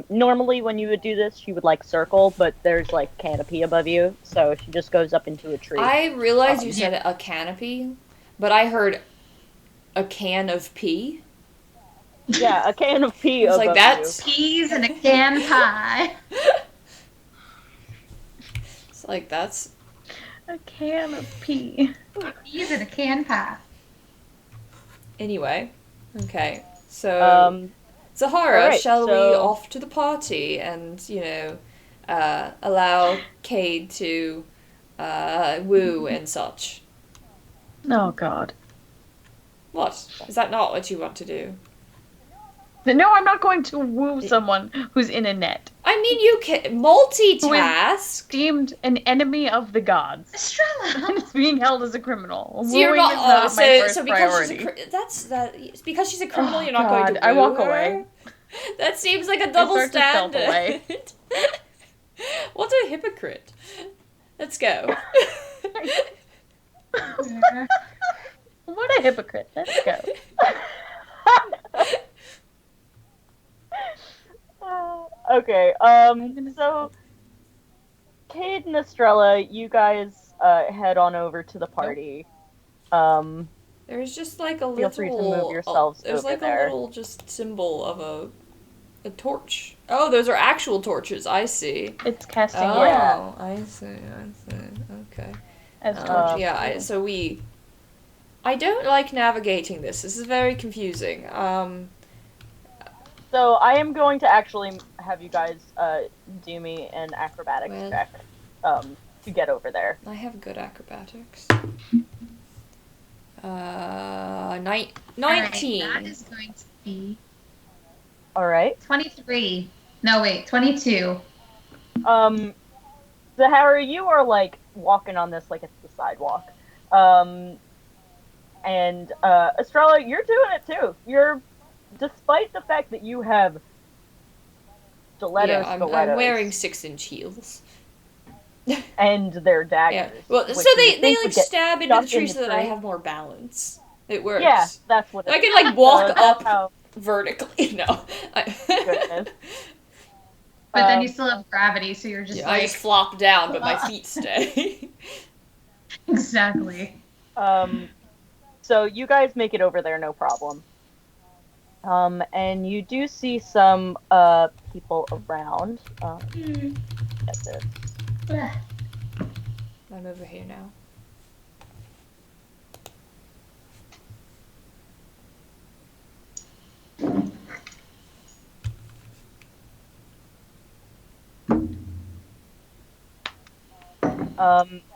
normally when you would do this, she would like circle, but there's like canopy above you, so she just goes up into a tree. I realize you Yeah. said a canopy, but I heard a can of pee. Yeah, a can of pee It's above like that's. Peas in a can pie. It's like that's. A can of pee. Peas in a can pie. Anyway, okay. you. So Zahara, alright, shall we so- off to the party and allow Kade to woo and such? Oh God. What? Is that not what you want to do? No, I'm not going to woo someone who's in a net. I mean, you can multitask. Deemed an enemy of the gods. Estrella. And is being held as a criminal. So you're Wooing not. is not my first so because priority. because she's a criminal, Oh, you're not going God, to. I woo walk her? away. That seems like a double start to stealth standard. away. What a hypocrite. Let's go. What a hypocrite. Let's go. Okay, so Cade and Estrella, you guys head on over to the party. There's just like a Feel free to move little. yourselves There's over like there. a little just symbol of a torch. Oh, those are actual torches. I see. It's casting Oh, light Yeah. I see. Okay. as Um, torches. yeah. I don't like navigating this. This is very confusing. So I am going to actually have you guys do me an acrobatics Well. check to get over there. I have good acrobatics. 19. Alright, that is going to be All right. 23. No, wait, 22. Zahara, you are like walking on this like it's the sidewalk. And Estrella, you're doing it too. You're, despite the fact that you have stilettos, Yeah, I'm wearing 6-inch heels. and their daggers. Yeah. Well, which so you they would think like would get stab into the stuck in tree the so that I tree. have more balance. It works. Yeah, that's what. I can like walk that's up how- vertically. No. Goodness. But then Um, you still have gravity, so you're just Yeah, I like just flop down, but my feet stay. exactly. So you guys make it over there, no problem. And you do see some people around. Get this. I'm over here now.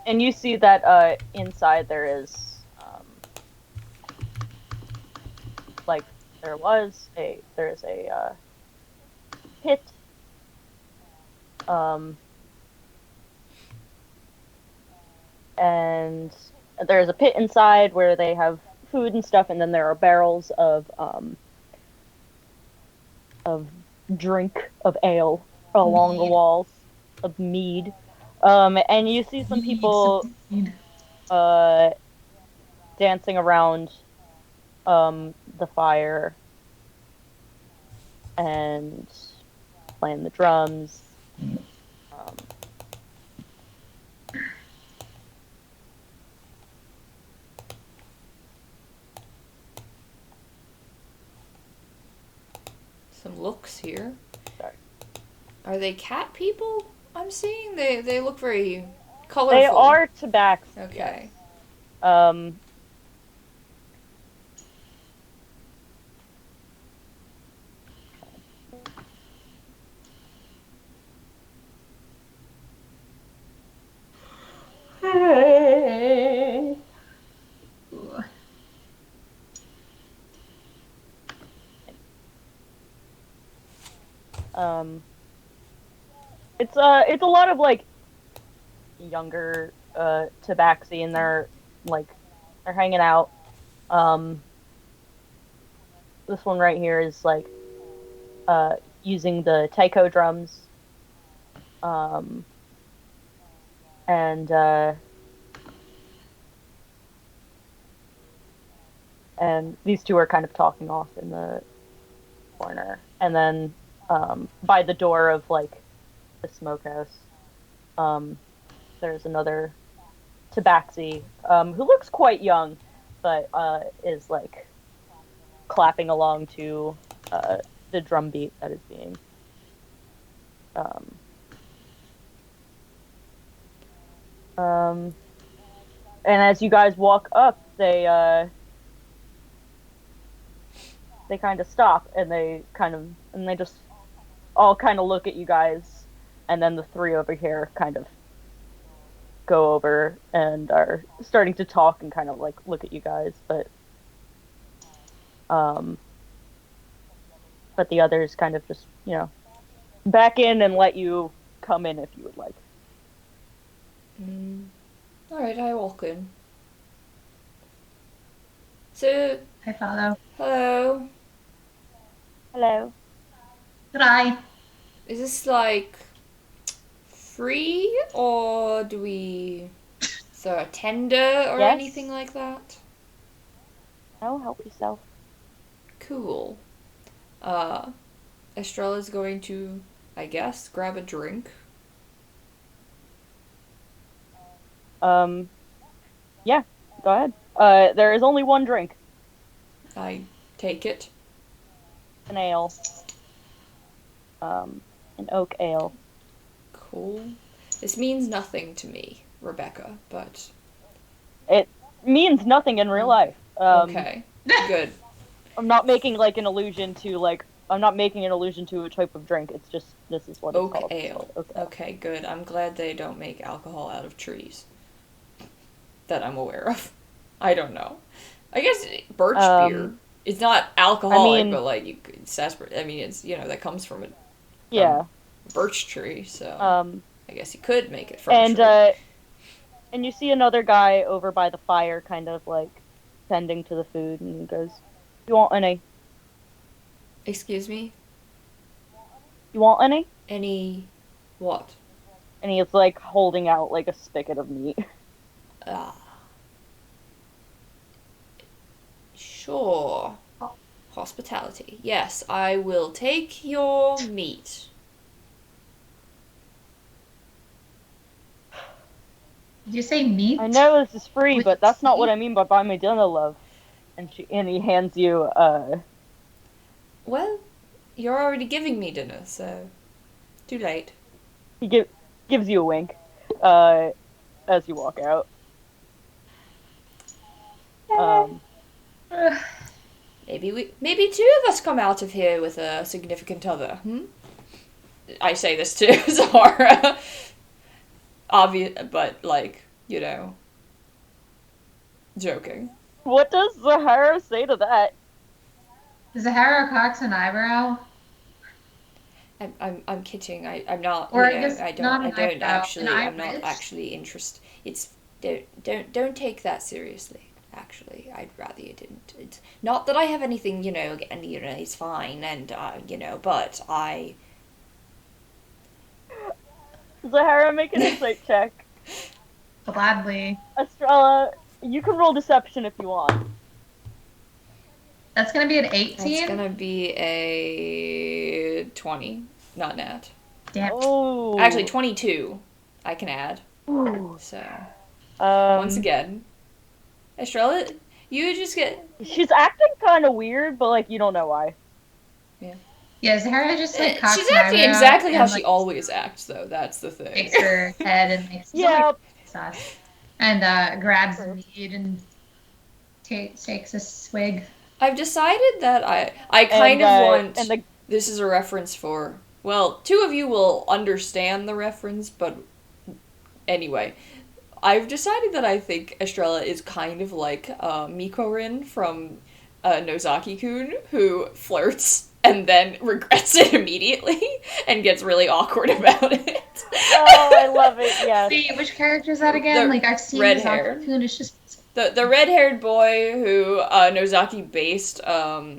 And you see that inside there is, like, there is a pit. And there's a pit inside where they have food and stuff, and then there are barrels of drink of ale along the Mead. walls of mead. And you see some people dancing around the fire and playing the drums. Some looks here. Sorry. Are they cat people? I'm seeing they look very colorful. They are tabax. Okay. Um, Um, it's a lot of like younger tabaxi, and they're hanging out. Um, this one right here is like using the taiko drums. Um, and these two are kind of talking off in the corner. And then by the door of like the smokehouse, there's another tabaxi who looks quite young, but is like clapping along to the drum beat that is being and as you guys walk up, they kind of stop, and they just all kind of look at you guys, and then the three over here kind of go over and are starting to talk and kind of like look at you guys, but the others kind of just, back in and let you come in if you would like. Alright, I walk in. So, I follow. hello. Hello. Hi. Is this like free, or do we throw a tender or Yes. anything like that? No, help yourself. Cool. Estrella's going to, I guess, grab a drink. Yeah, go ahead. There is only one drink. I take it. An ale. An oak ale. Cool. This means nothing to me, Rebecca, but It means nothing in real life. okay. Good. I'm not making like an allusion to I'm not making an allusion to a type of drink. It's just this is what it's Oak called. ale. Oak ale. Okay, good. I'm glad they don't make alcohol out of trees. That I'm aware of. I don't know. I guess birch beer. It's not alcoholic, but like it's sarsaparilla. I mean, it's that comes from a birch tree. So I guess you could make it from a tree. And you see another guy over by the fire, kind of like tending to the food, and he goes, "You want any? Excuse me? You want any?" Any what? And he's like holding out like a spigot of meat. Sure. Hospitality. Yes, I will take your meat. Did you say meat? I know this is free, With but that's not what tea? I mean by buy me dinner, love. And he hands you Well, you're already giving me dinner, so too late. he gives you a wink as you walk out. Maybe two of us come out of here with a significant other. I say this to Zara. Obvious, but joking. What does Zahara say to that? Zahara cocks an eyebrow. I'm kidding. I'm not. Or You I know, guess I don't. not I an don't eyebrow, actually. an I'm not iris? actually interested. It's don't take that seriously. Actually, I'd rather you didn't. It's not that I have anything. And it's fine. And but I. Zahara, make an insight check. Gladly. Estrella, you can roll deception if you want. That's gonna be an 18. That's gonna be a 20, not nat. Damn. Oh. Actually, 22. I can add. Ooh. So once again, Estrella, you just get. She's acting kind of weird, but you don't know why. Yeah, Zahara just cocks She's an acting eyebrow exactly how and, she always acts, though. That's the thing. Shakes her head and makes sauce. And grabs the meat and takes a swig. I've decided that I kind of want. This is a reference for. Well, two of you will understand the reference, but anyway, I've decided that I think Estrella is kind of like Mikorin from Nozaki-kun, who flirts and then regrets it immediately and gets really awkward about it. Oh, I love it. Yes. See, which character is that again? The Like, I've seen red-haired. Nozaki-kun, it's just... The red-haired boy who Nozaki based the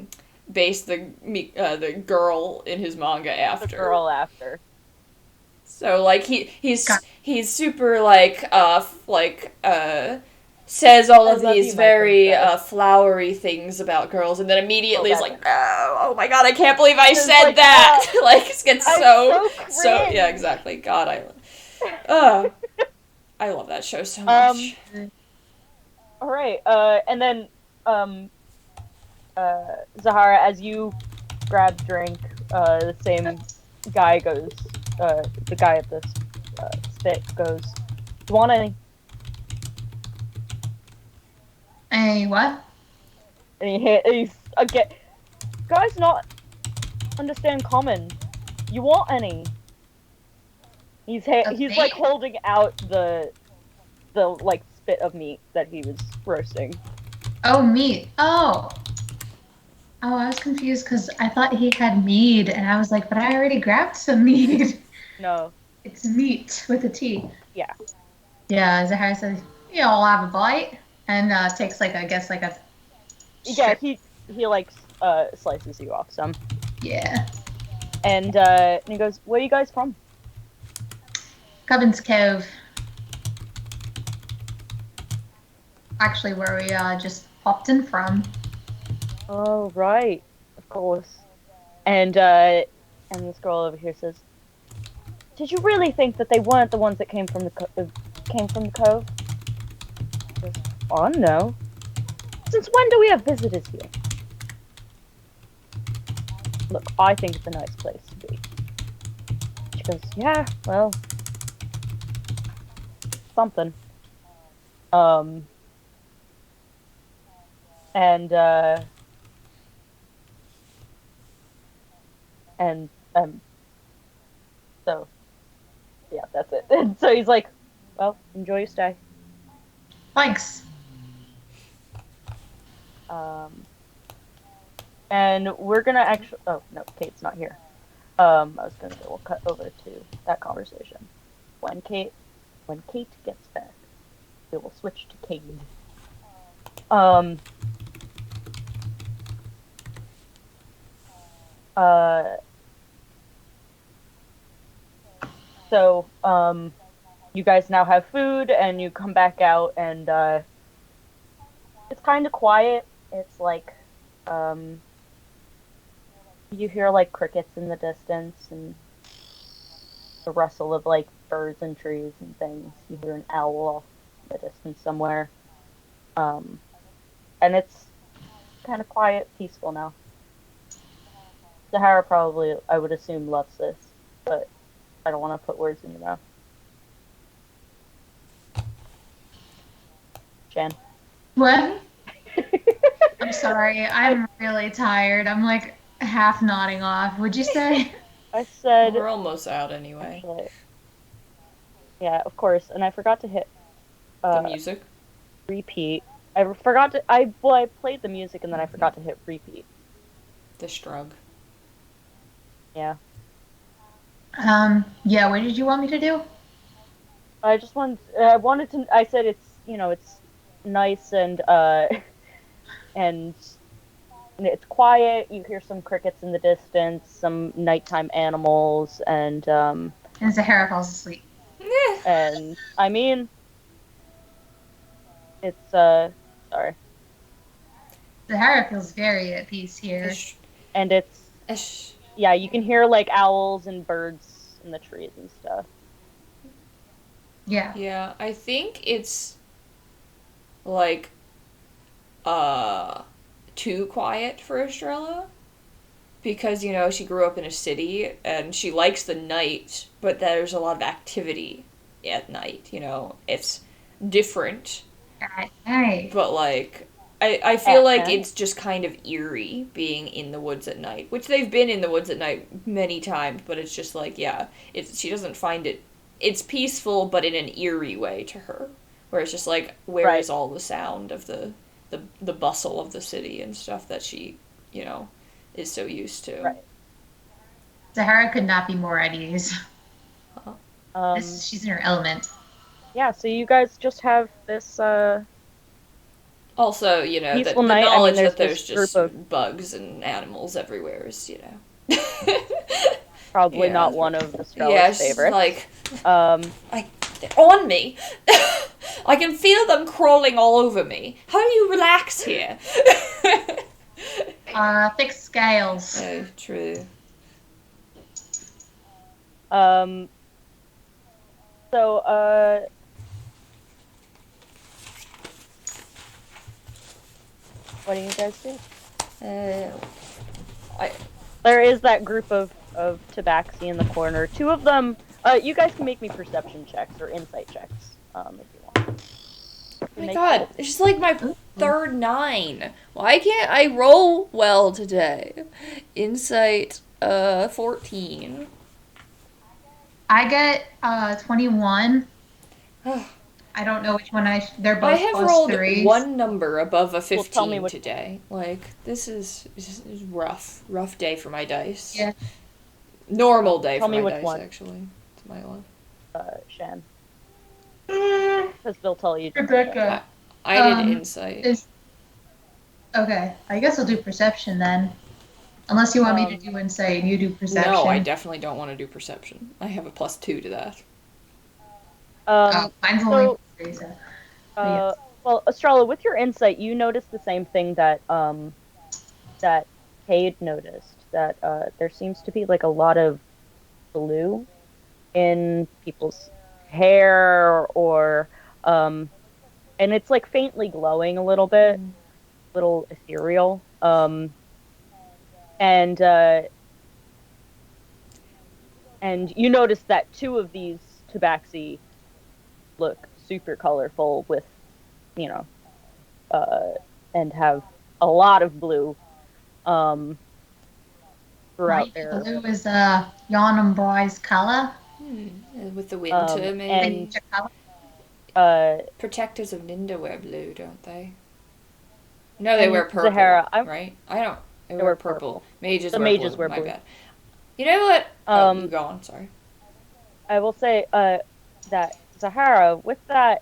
girl in his manga after. The girl after. So like he's super like says all of these very flowery things about girls, and then immediately is like, oh my god, I can't believe I said like, that. Like gets so cringe. yeah, exactly. God, I love that show so much. All right, and then Zahara, as you grab drink, the same guy goes. The guy at the spit goes, "Do you want any?" Hey, what? And he's again. Guys, not understand common. You want any? He's like holding out the like spit of meat that he was roasting. Oh, meat. Oh, I was confused because I thought he had mead, and I was like, but I already grabbed some mead. No. It's meat with a T. Yeah. Yeah, Zahara says, yeah, I'll have a bite. And takes, like, I guess, like a... Yeah, he like, slices you off some. Yeah. And he goes, where are you guys from? Cubbins Cove. Actually, where we just popped in from. Oh, right. Of course. And this girl over here says, did you really think that they weren't the ones that came from the cove? She goes, oh, no. Since when do we have visitors here? Look, I think it's a nice place to be. She goes, yeah, well, something. So, yeah, that's it. And so he's like, well, enjoy your stay. Thanks. And we're gonna actually, oh, no, Kate's not here. I was gonna say, we'll cut over to that conversation. When Kate gets back, we will switch to Kade. So, you guys now have food, and you come back out, and, it's kind of quiet. It's like, you hear, like, crickets in the distance, and the rustle of, like, birds and trees and things. You hear an owl off in the distance somewhere. And it's kind of quiet, peaceful now. Zahara probably, I would assume, loves this, but I don't want to put words in your mouth. Jan? What? I'm sorry. I'm really tired. I'm like half nodding off. Would you say? I said... We're almost out anyway. Yeah, of course. And I forgot to hit... the music? Repeat. I forgot to... I played the music and then I forgot to hit repeat. The shrug. Yeah. Yeah, what did you want me to do? I wanted to... I said it's, it's nice and it's quiet. You hear some crickets in the distance, some nighttime animals, and Zahara falls asleep. And I mean, it's sorry. Zahara feels very at peace here. And it's yeah, you can hear like owls and birds in the trees and stuff. Yeah. Yeah, I think it's like too quiet for Estrella because she grew up in a city and she likes the night, but there's a lot of activity at night. It's different. At night. But like I feel like it's just kind of eerie being in the woods at night, which they've been in the woods at night many times, but it's just like, yeah, she doesn't find it's peaceful, but in an eerie way to her, where it's just like, where is all the sound of the the bustle of the city and stuff that she, is so used to. Right. Zahara could not be more at ease. She's in her element. Yeah, so you guys just have this Also, the peaceful night. knowledge there's that there's this just group of bugs and animals everywhere is, probably Yeah. not one of the Stella's yeah, it's favorites. like, Um, they're on me. I can feel them crawling all over me. How do you relax here? Thick scales. Oh, true. So, what do you guys do? There is that group of tabaxi in the corner. Two of them, you guys can make me perception checks or insight checks, if you want. Oh my god, it's just like my third 9. Why can't I roll well today? Insight, 14. I get 21. I don't know which one they're both I have plus rolled 3s. one number above a 15 tell me what- today. Like, this is rough. Rough day for my dice. Yeah. Normal day Tell for me my which dice, one. actually. It's my luck. Shan. Because they'll tell you. Rebecca. I did insight. Okay, I guess I'll do perception then. Unless you want me to do insight and you do perception. No, I definitely don't want to do perception. I have a +2 to that. Mine's only 3, so. Yes. Well, Estrella, with your insight, you noticed the same thing that that Kade noticed. That there seems to be like a lot of blue in people's hair, or and it's like faintly glowing a little bit, little ethereal. And you notice that 2 of these tabaxi look super colorful with, and have a lot of blue throughout their... Blue is Yonam Boy's color. With the winter, maybe. and Protectors of Ninda wear blue, don't they? No, they wear purple, Zahara, right? I don't. They wear wear purple. Mages The wear mages blue. wear My blue. bad. You know what? You go on. Sorry. I will say that Zahara, with that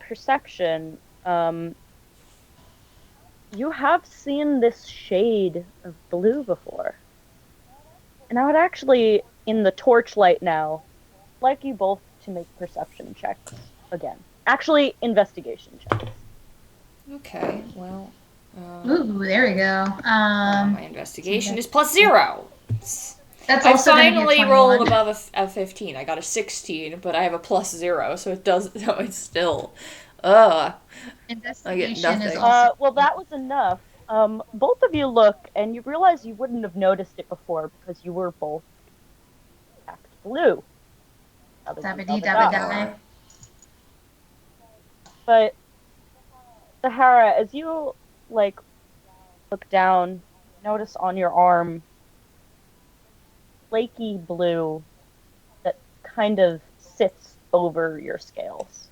perception, you have seen this shade of blue before. And I would actually, in the torchlight now, like you both to make perception checks again. Actually, investigation checks. Okay. Well. Ooh, there we go. My investigation is +0. That's I also gonna be a finally 21. rolled above a 15. I got a 16, but I have a +0, so it does. No, it's still. Investigation is nothing. also. Well, that was enough. Both of you look, and you realize you wouldn't have noticed it before because you were both act blue. Dabba-dee-dabba-die. But Sahara, as you look down, notice on your arm flaky blue that kind of sits over your scales.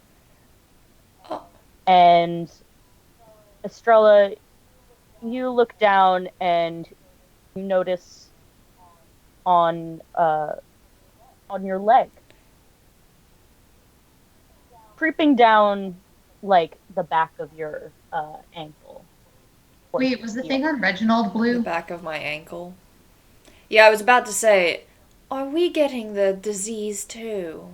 Oh. And Estrella, you look down and you notice on your leg, creeping down the back of your ankle. Wait, was the thing on Reginald The blue? back of my ankle. Yeah, I was about to say, are we getting the disease too?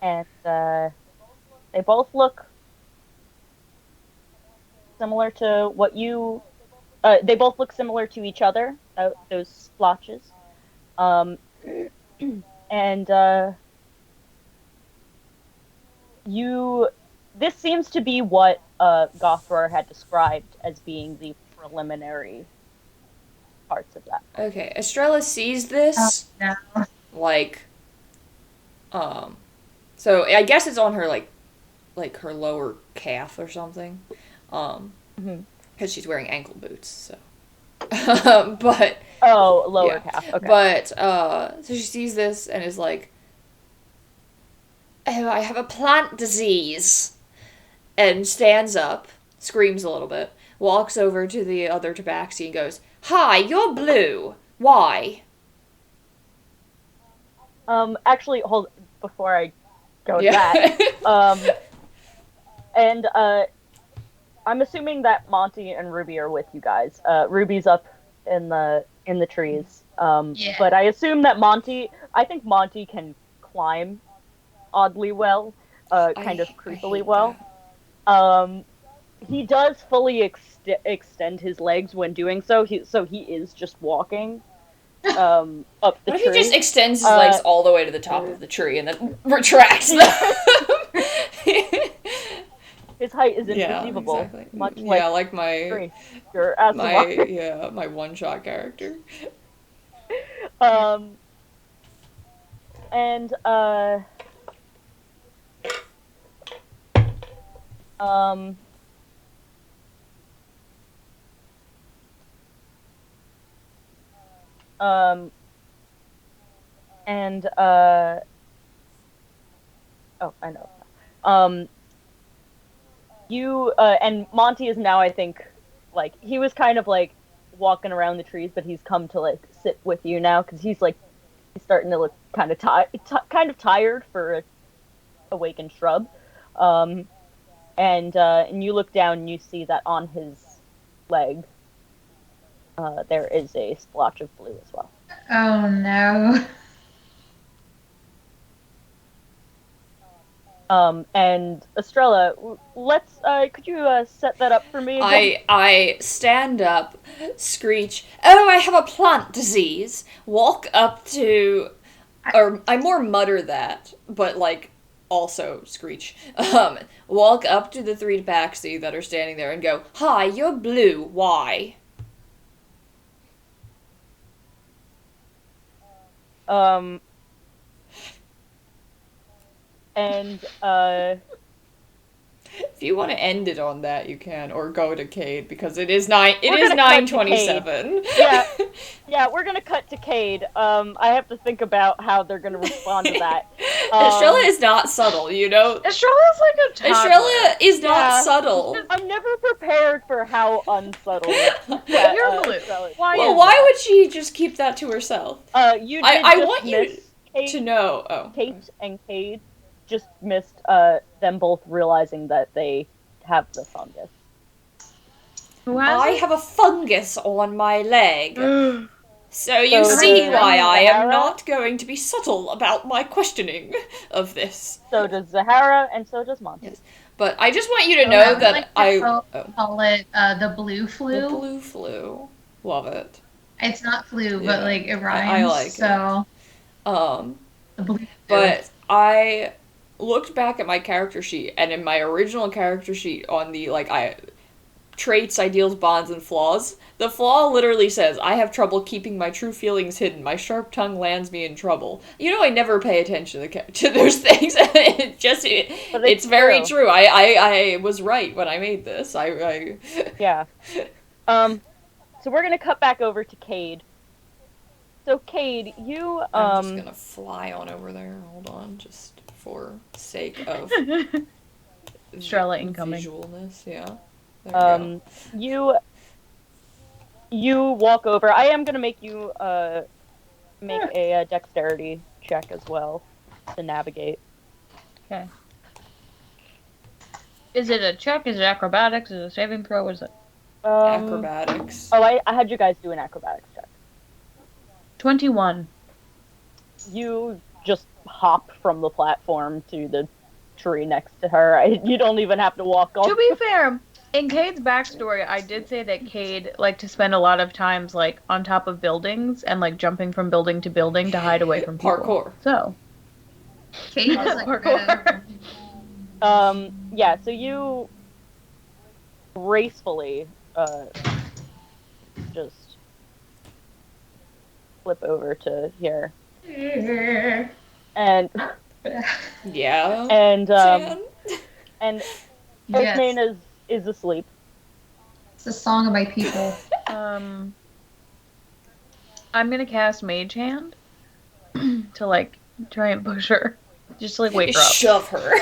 And they both look similar to what you... they both look similar to each other, those splotches. And this seems to be what Gothroar had described as being the preliminary parts of that. Okay, Estrella sees this, No. so I guess it's on her, like her lower calf or something, because she's wearing ankle boots, so, but... Oh, lower yeah. calf, okay. But, so she sees this and is like, oh, I have a plant disease, and stands up, screams a little bit, walks over to the other tabaxi and goes, "Hi, you're blue. Why?" Actually, hold before I go to Yeah. that. And I'm assuming that Monty and Ruby are with you guys. Ruby's up in the trees. Yeah. But I assume that I think Monty can climb oddly well, kind of I creepily hate well. that. He does fully extend his legs when doing so. He is just walking up the What if tree. he just extends his legs all the way to the top of the tree and then retracts them? His height is Yeah, inconceivable. exactly. Much Yeah, like my my one-shot character. And and oh, I know. You and Monty is now, I think, like, he was kind of like walking around the trees, but he's come to like sit with you now because he's starting to look kind of tired for a awakened shrub. And you look down and you see that on his leg there is a splotch of blue as well. Oh no. And Estrella, could you set that up for me again? I stand up, screech, "Oh, I have a plant disease." Walk up to, or I more mutter that, but like also screech. Walk up to the three tabaxi that are standing there and go, "Hi, you're blue. Why?" And If you want to end it on that, you can, or go to Kade because it is 9:27. Yeah, we're gonna cut to Kade. I have to think about how they're gonna respond to that. Estrella is not subtle, you know. Estrella's like a toddler. Estrella is not subtle. I'm never prepared for how unsubtle. You're blue. Why would she just keep that to herself? I want you to know. Oh, Kate and Kade just missed them both realizing that they have the fungus. I have a fungus on my leg. So you see why I am not going to be subtle about my questioning of this. So does Zahara, and so does Monty. Yes. But I just want you to know that call it the blue flu. The blue flu. Love it. It's not flu, but like it rhymes. I like it. The blue flu. But I looked back at my character sheet, and in my original character sheet on the traits, ideals, bonds, and flaws, the flaw literally says, "I have trouble keeping my true feelings hidden. My sharp tongue lands me in trouble." You know, I never pay attention to those things. It's very true. I was right when I made this. Yeah. So we're gonna cut back over to Kade. So Kade, you I'm just gonna fly on over there. Hold on, just for sake of Estrella incoming. Visualness, yeah. You walk over. I am gonna make you make a dexterity check as well to navigate. Okay. Is it a check? Is it acrobatics? Is it a saving throw? What is it? Acrobatics. Oh, I had you guys do an acrobatics check. 21. You just hop from the platform to the tree next to her. You don't even have to walk off. To be fair, in Cade's backstory, I did say that Kade liked to spend a lot of times on top of buildings and jumping from building to building to hide away from people. Parkour. So. Kade is parkour. Yeah, so you gracefully just flip over to here. And yeah. And yes. Ismain is asleep. It's the song of my people. I'm gonna cast Mage Hand to try and push her. Just to wake her up. Shove her.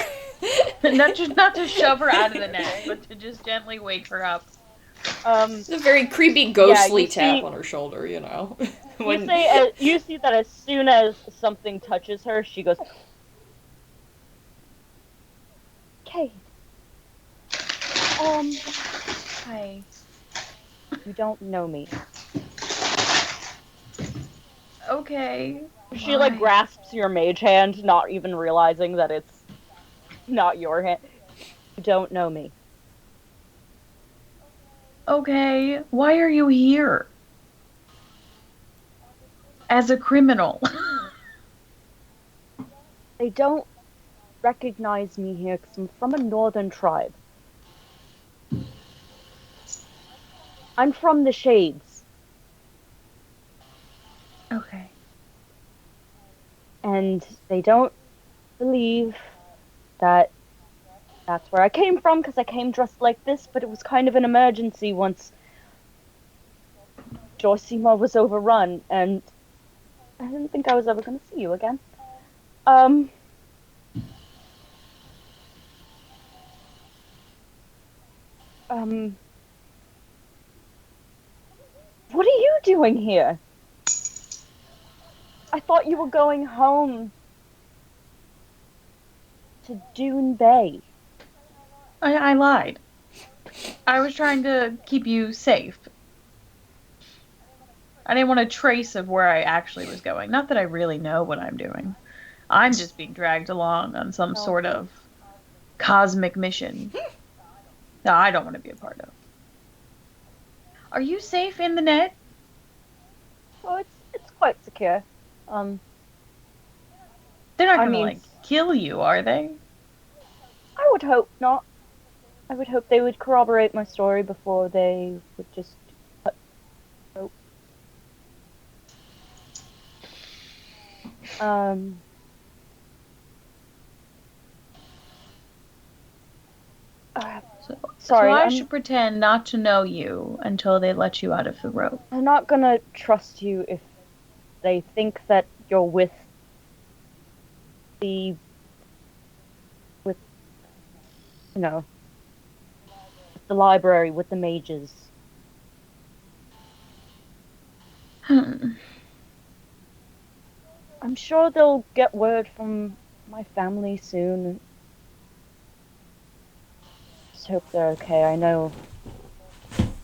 not to shove her out of the net, but to just gently wake her up. It's a very creepy, ghostly you tap see- on her shoulder, you know. You see that as soon as something touches her, she goes, Kate. Hi. You don't know me. Okay. She like Why? grasps your mage hand, not even realizing that it's not your hand. You don't know me. Okay. Why are you here? As a criminal. They don't recognize me here because I'm from a northern tribe. I'm from the Shades, Okay. and they don't believe that that's where I came from because I came dressed like this, but it was kind of an emergency once Jorsima was overrun, and I didn't think I was ever going to see you again. Um, um, what are you doing here? I thought you were going home to Dune Bay. I lied. I was trying to keep you safe. I didn't want a trace of where I actually was going. Not that I really know what I'm doing. I'm just being dragged along on some sort of cosmic mission that I don't want to be a part of. Are you safe in the net? Oh, it's quite secure. Um, They're not I gonna mean, like kill you, are they? I would hope not. I would hope they would corroborate my story before they would just cut rope. Um, So sorry, I should pretend not to know you until they let you out of the rope. I'm not gonna trust you if they think that you're with the, with, you know, the library, with the mages. Hmm. I'm sure they'll get word from my family soon. Just hope they're okay. I know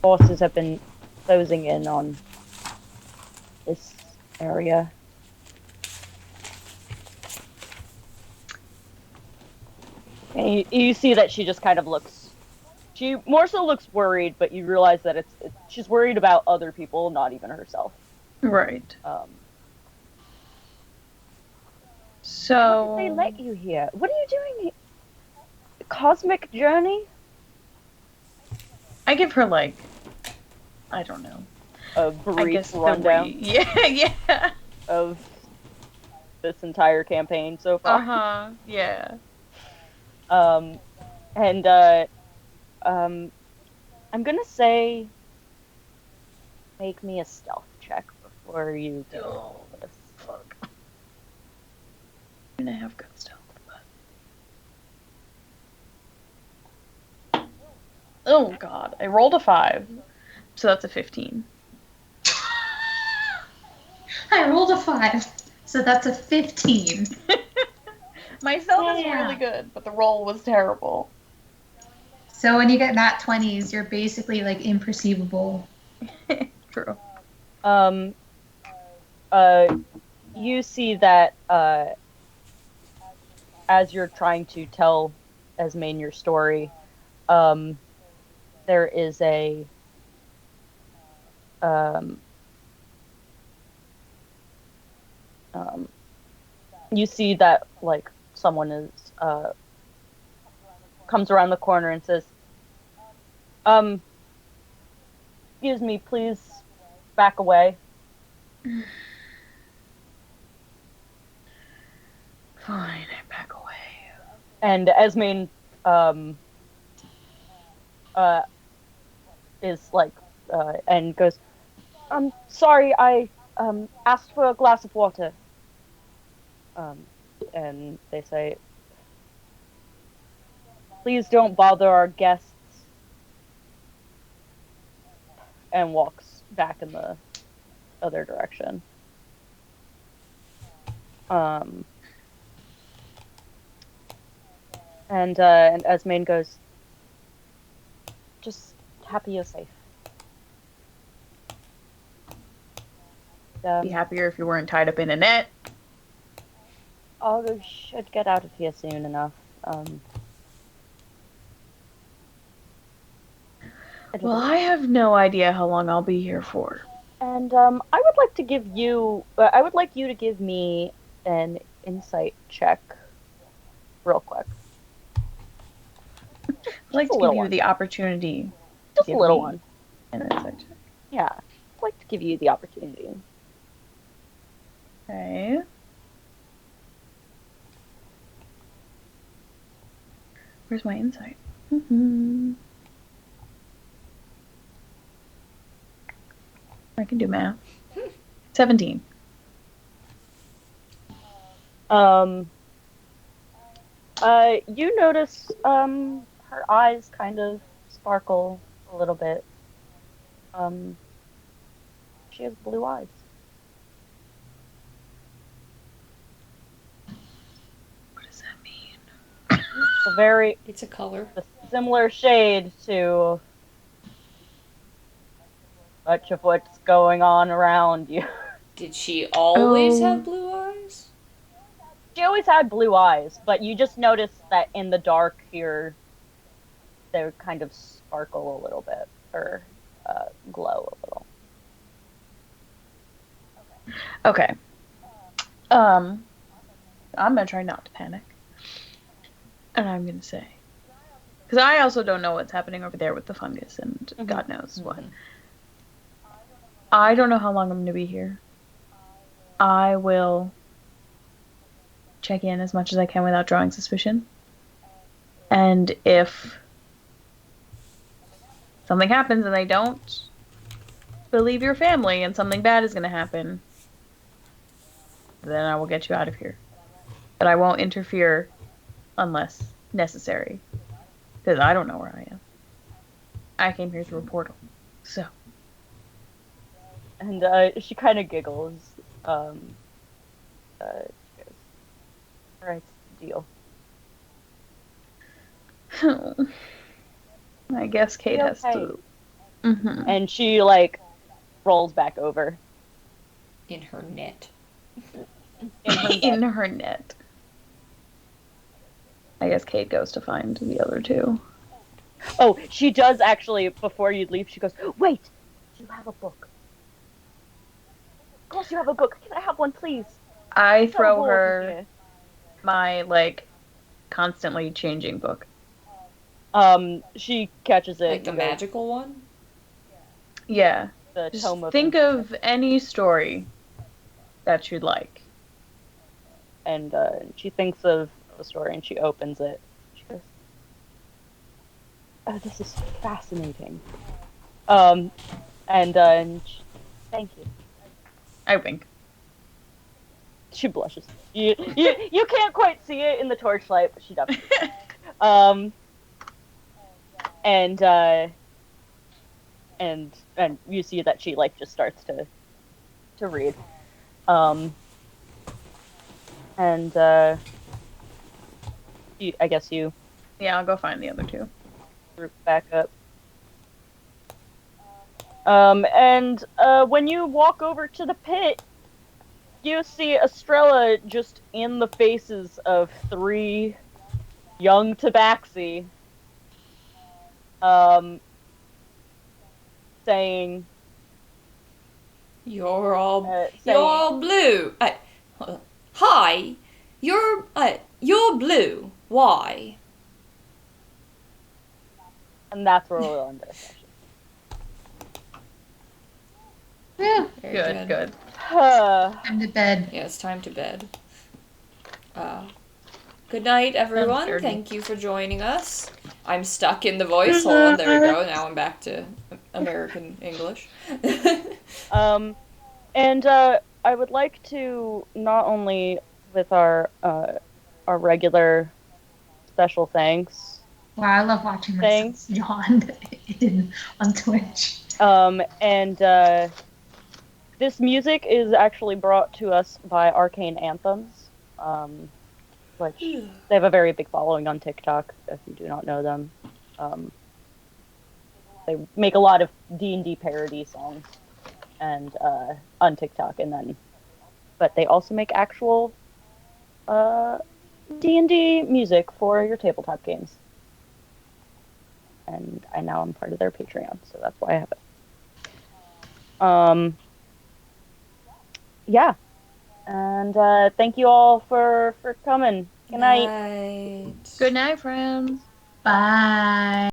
forces have been closing in on this area. And you see that she just kind of looks. She more so looks worried, but you realize that she's worried about other people, not even herself. Right. So How did they let you here? What are you doing here? Cosmic journey? I give her like, I don't know. A I brief guess rundown yeah. of this entire campaign so far. Yeah. And I'm gonna say make me a stealth check before you do all this. Fuck. I'm gonna have good stealth, but... Oh god, I rolled a 5, so that's a 15. I rolled a 5, so that's a 15. My stealth is really good, but the roll was terrible. So when you get nat 20s, you're basically like imperceivable. True. You see that as you're trying to tell Esmain your story, there is a you see that like someone is comes around the corner and says, excuse me, please back away. Fine, I back away. And Esmain is like and goes, I'm sorry, I asked for a glass of water. And they say, Please don't bother our guests. And walks back in the other direction. And Esmain goes, just happy you're safe. Be happier if you weren't tied up in a net. Oh, we should get out of here soon enough. Well, I have no idea how long I'll be here for. And I would like to give you. I would like you to give me an insight check, real quick. I'd like to give you the opportunity. Just a little one. An insight check. Yeah, I'd like to give you the opportunity. Okay. Where's my insight? I can do math. 17. You notice, her eyes kind of sparkle a little bit. She has blue eyes. What does that mean? It's a color. A similar shade to much of what's going on around you. Did she always have blue eyes? She always had blue eyes, but you just notice that in the dark here, they kind of sparkle a little bit, or glow a little. Okay. I'm gonna try not to panic. And I'm gonna say, because I also don't know what's happening over there with the fungus and God knows what. I don't know how long I'm gonna be here. I will check in as much as I can without drawing suspicion. And if something happens and they don't believe your family and something bad is going to happen, then I will get you out of here. But I won't interfere unless necessary. Because I don't know where I am. I came here through a portal. So. And she kind of giggles. She goes, alright, deal. I guess Kate has to. And she, like, rolls back over. In her net. In her net. I guess Kate goes to find the other two. Oh, she does actually, before you leave, she goes, wait, do you have a book? Of course you have a book. Can I have one, please? I throw her my, like, constantly changing book. She catches it. Like the magical one? Yeah. Just think of any story that you'd like. And she thinks of a story and she opens it. She goes, oh, this is fascinating. And thank you. I wink. She blushes. You can't quite see it in the torchlight, but she does. And you see that she like just starts to read. I guess you. Yeah, I'll go find the other two. Group back up. When you walk over to the pit, you see Estrella just in the faces of 3 young tabaxi, saying, You're all blue. Hi, you're blue. Why? And that's where we'll end our session. Yeah. Good. Time to bed. Yeah, it's time to bed. Good night, everyone. Thank you for joining us. I'm stuck in the voice. Hold on, there we go. Now I'm back to American English. I would like to, not only with our regular special thanks Wow, I love watching thing. myself yawn on Twitch. And this music is actually brought to us by Arcane Anthems, which they have a very big following on TikTok. If you do not know them, um, they make a lot of D&D parody songs and on TikTok, but they also make actual D&D music for your tabletop games. And I now am part of their Patreon, so that's why I have it. Yeah, and thank you all for coming. Good night. Night. Good night, friends. Bye.